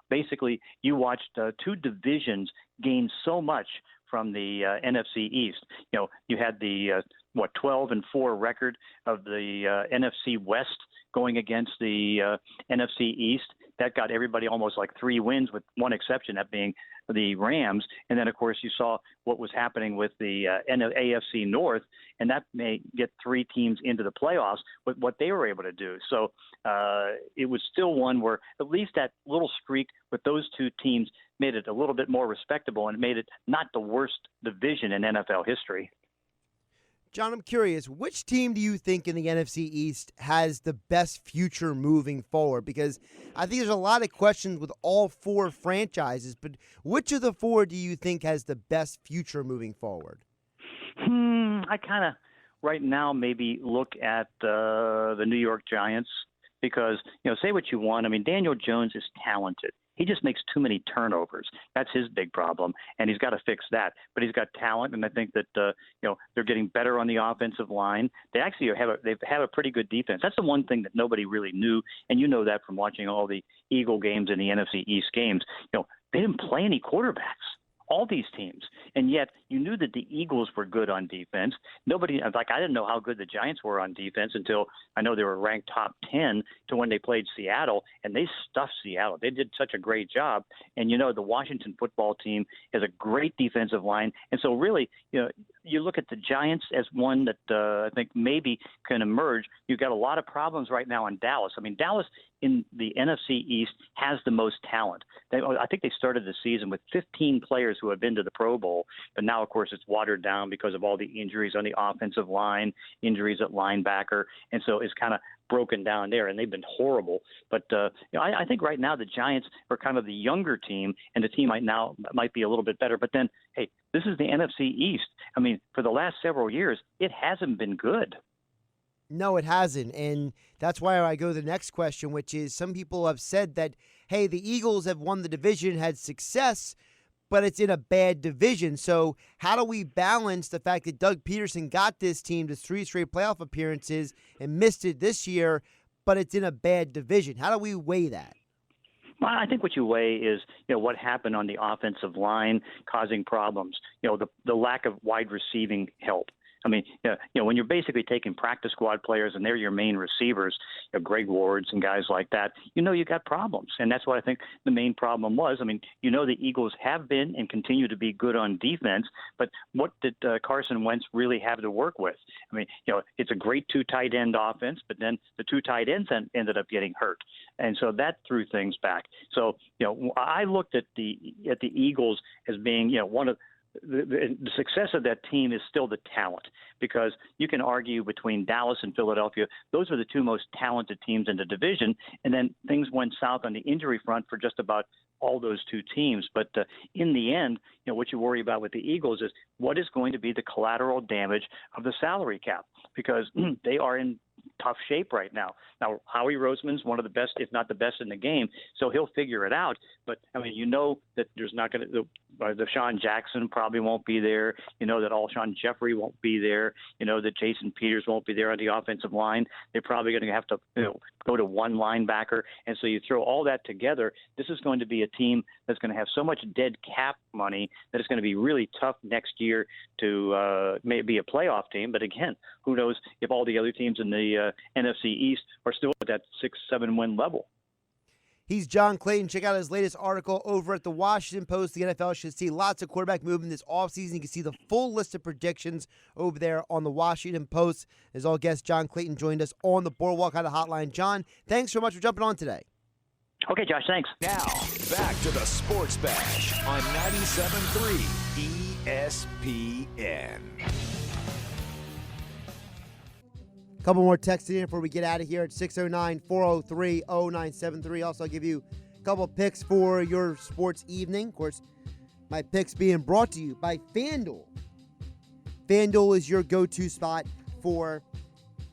basically you watched 2 divisions gain so much from the NFC East. You had the 12-4 record of the NFC West going against the NFC East. That got everybody almost like 3 wins, with one exception, that being the Rams. And then, of course, you saw what was happening with the AFC North, and that may get 3 teams into the playoffs with what they were able to do. So it was still one where at least that little streak with those 2 teams made it a little bit more respectable and made it not the worst division in NFL history. John, I'm curious, which team do you think in the NFC East has the best future moving forward? Because I think there's a lot of questions with all 4 franchises, but which of the 4 do you think has the best future moving forward? I kind of, right now, maybe look at the New York Giants because, say what you want. I mean, Daniel Jones is talented. He just makes too many turnovers. That's his big problem, and he's got to fix that. But he's got talent, and I think that they're getting better on the offensive line. They actually have a pretty good defense. That's the one thing that nobody really knew, and you know that from watching all the Eagle games and the NFC East games. They didn't play any quarterbacks. All these teams. And yet you knew that the Eagles were good on defense. I didn't know how good the Giants were on defense until I know they were ranked top 10 to when they played Seattle, and they stuffed Seattle. They did such a great job. And, the Washington football team has a great defensive line. And so really, you look at the Giants as one that I think maybe can emerge. You've got a lot of problems right now in Dallas. I mean, Dallas in the NFC East has the most talent. I think they started the season with 15 players who have been to the Pro Bowl, but now, of course, it's watered down because of all the injuries on the offensive line, injuries at linebacker, and so it's kind of broken down there, and they've been horrible. But I think right now the Giants are kind of the younger team, and the team might be a little bit better. But then, hey, this is the NFC East. I mean, for the last several years, it hasn't been good. No, it hasn't. And that's why I go to the next question, which is some people have said that, hey, the Eagles have won the division, had success, but it's in a bad division. So how do we balance the fact that Doug Peterson got this team to 3 straight playoff appearances and missed it this year, but it's in a bad division? How do we weigh that? Well, I think what you weigh is, what happened on the offensive line causing problems, the lack of wide receiving help. I mean, when you're basically taking practice squad players and they're your main receivers, Greg Wards and guys like that, you got problems. And that's what I think the main problem was. I mean, the Eagles have been and continue to be good on defense, but what did Carson Wentz really have to work with? I mean, it's a great 2 tight end offense, but then the 2 tight ends ended up getting hurt. And so that threw things back. So, I looked at the Eagles as being, one of the success of that team is still the talent, because you can argue between Dallas and Philadelphia. Those are the 2 most talented teams in the division. And then things went south on the injury front for just about all those 2 teams. But in the end, what you worry about with the Eagles is what is going to be the collateral damage of the salary cap, because they are in tough shape right now. Now, Howie Roseman's one of the best, if not the best in the game, so he'll figure it out. But, I mean, that there's not going to – Deshaun Jackson probably won't be there. That Alshon Jeffrey won't be there. That Jason Peters won't be there on the offensive line. They're probably going to have to go to 1 linebacker. And so you throw all that together, this is going to be a team that's going to have so much dead cap money that it's going to be really tough next year to maybe a playoff team. But, again, who knows if all the other teams in the NFC East are still at that 6-7 win level. He's John Clayton. Check out his latest article over at the Washington Post. The NFL should see lots of quarterback movement this offseason. You can see the full list of predictions over there on the Washington Post. As all guest John Clayton joined us on the Boardwalk Out of Hotline. John, thanks so much for jumping on today. Okay, Josh, thanks. Now, back to the Sports Bash on 97.3 ESPN. Couple more texts in before we get out of here at 609-403-0973. Also, I'll give you a couple picks for your sports evening. Of course, my picks being brought to you by FanDuel. FanDuel is your go-to spot for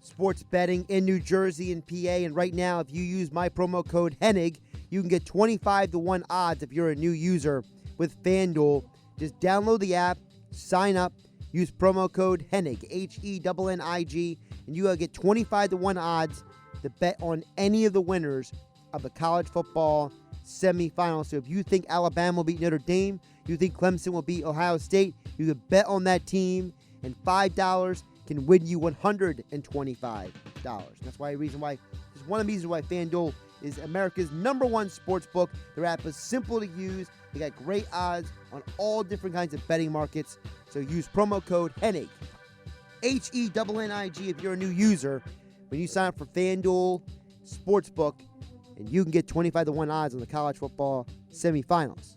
sports betting in New Jersey and PA. And right now, if you use my promo code Hennig, you can get 25-1 odds if you're a new user with FanDuel. Just download the app, sign up, use promo code Hennig, Hennig, and you will get 25-1 odds to bet on any of the winners of the college football semifinals. So if you think Alabama will beat Notre Dame, you think Clemson will beat Ohio State, you can bet on that team, and $5 can win you $125. That's one of the reasons why FanDuel is America's #1 sports book. Their app is simple to use. They got great odds on all different kinds of betting markets. So use promo code Hennig, Hennig, if you're a new user, when you sign up for FanDuel Sportsbook, and you can get 25-1 odds on the college football semifinals.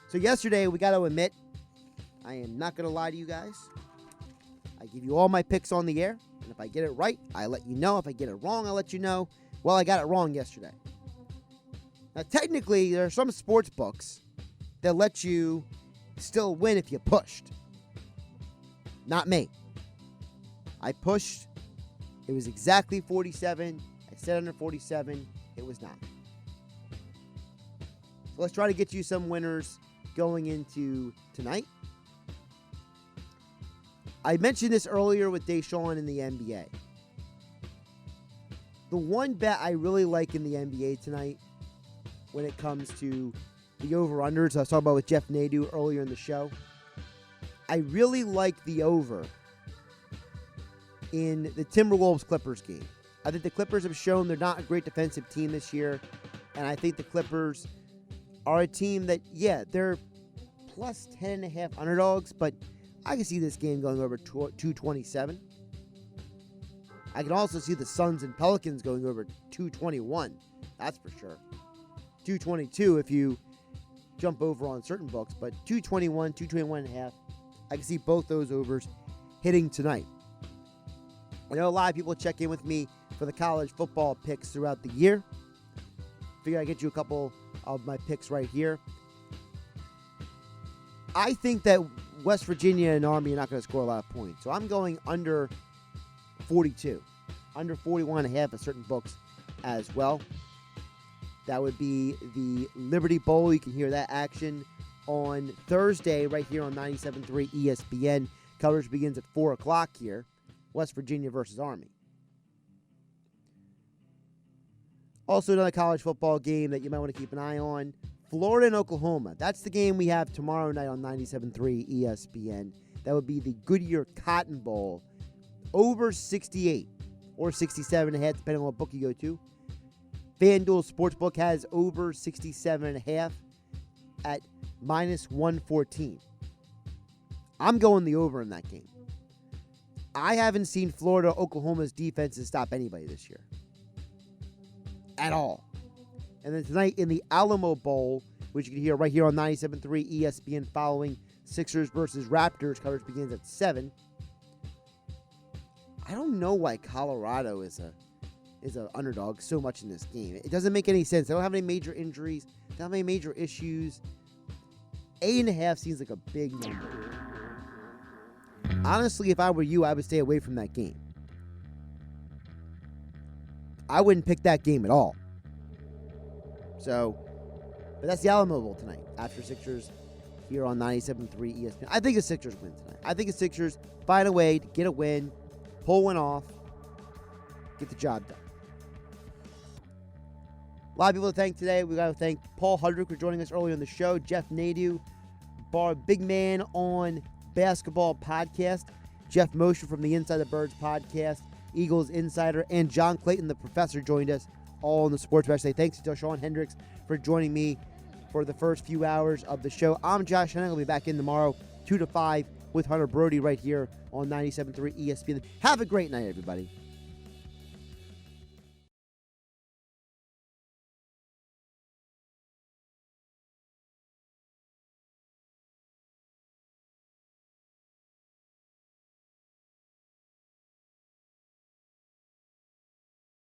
So yesterday, we got to admit, I am not going to lie to you guys. I give you all my picks on the air, and if I get it right, I let you know. If I get it wrong, I'll let you know. Well, I got it wrong yesterday. Now, technically, there are some sports books that let you still win if you pushed. Not me. I pushed. It was exactly 47. I set under 47. It was not. So let's try to get you some winners going into tonight. I mentioned this earlier with Dashawn in the NBA. The one bet I really like in the NBA tonight when it comes to the over-unders, I was talking about with Geoff Nadu earlier in the show. I really like the over in the Timberwolves-Clippers game. I think the Clippers have shown they're not a great defensive team this year, and I think the Clippers are a team that, yeah, they're plus 10.5 underdogs, but I can see this game going over 227. I can also see the Suns and Pelicans going over 221. That's for sure. 222 if you jump over on certain books, but 221, 221.5. I can see both those overs hitting tonight. I know a lot of people check in with me for the college football picks throughout the year. Figure I'd get you a couple of my picks right here. I think that West Virginia and Army are not going to score a lot of points. So I'm going under 42. Under 41.5 at certain books as well. That would be the Liberty Bowl. You can hear that action on Thursday right here on 97.3 ESPN. Coverage begins at 4 o'clock here. West Virginia versus Army. Also another college football game that you might want to keep an eye on. Florida and Oklahoma. That's the game we have tomorrow night on 97.3 ESPN. That would be the Goodyear Cotton Bowl. Over 68 or 67.5, depending on what book you go to. FanDuel Sportsbook has over 67.5 at minus 114. I'm going the over in that game. I haven't seen Florida Oklahoma's defenses stop anybody this year. At all. And then tonight in the Alamo Bowl, which you can hear right here on 97.3 ESPN following Sixers versus Raptors. Coverage begins at 7. I don't know why Colorado is a underdog so much in this game. It doesn't make any sense. They don't have any major injuries. They don't have any major issues. 8.5 seems like a big number. Honestly, if I were you, I would stay away from that game. I wouldn't pick that game at all. So, but that's the Alamo Bowl tonight after Sixers here on 97.3 ESPN. I think the Sixers win tonight. I think the Sixers find a way to get a win, pull one off, get the job done. A lot of people to thank today. We got to thank Paul Hudrick for joining us earlier in the show. Geoff Nadu, big man on Basketball Podcast. Jeff Mosher from the Inside the Birds Podcast. Eagles Insider, and John Clayton, the professor, joined us all in the Sports Bash. Say thanks to Dashawn Hendricks for joining me for the first few hours of the show. I'm Josh Hennig. I'll be back in tomorrow, 2 to 5, with Hunter Brody right here on 97.3 ESPN. Have a great night, everybody.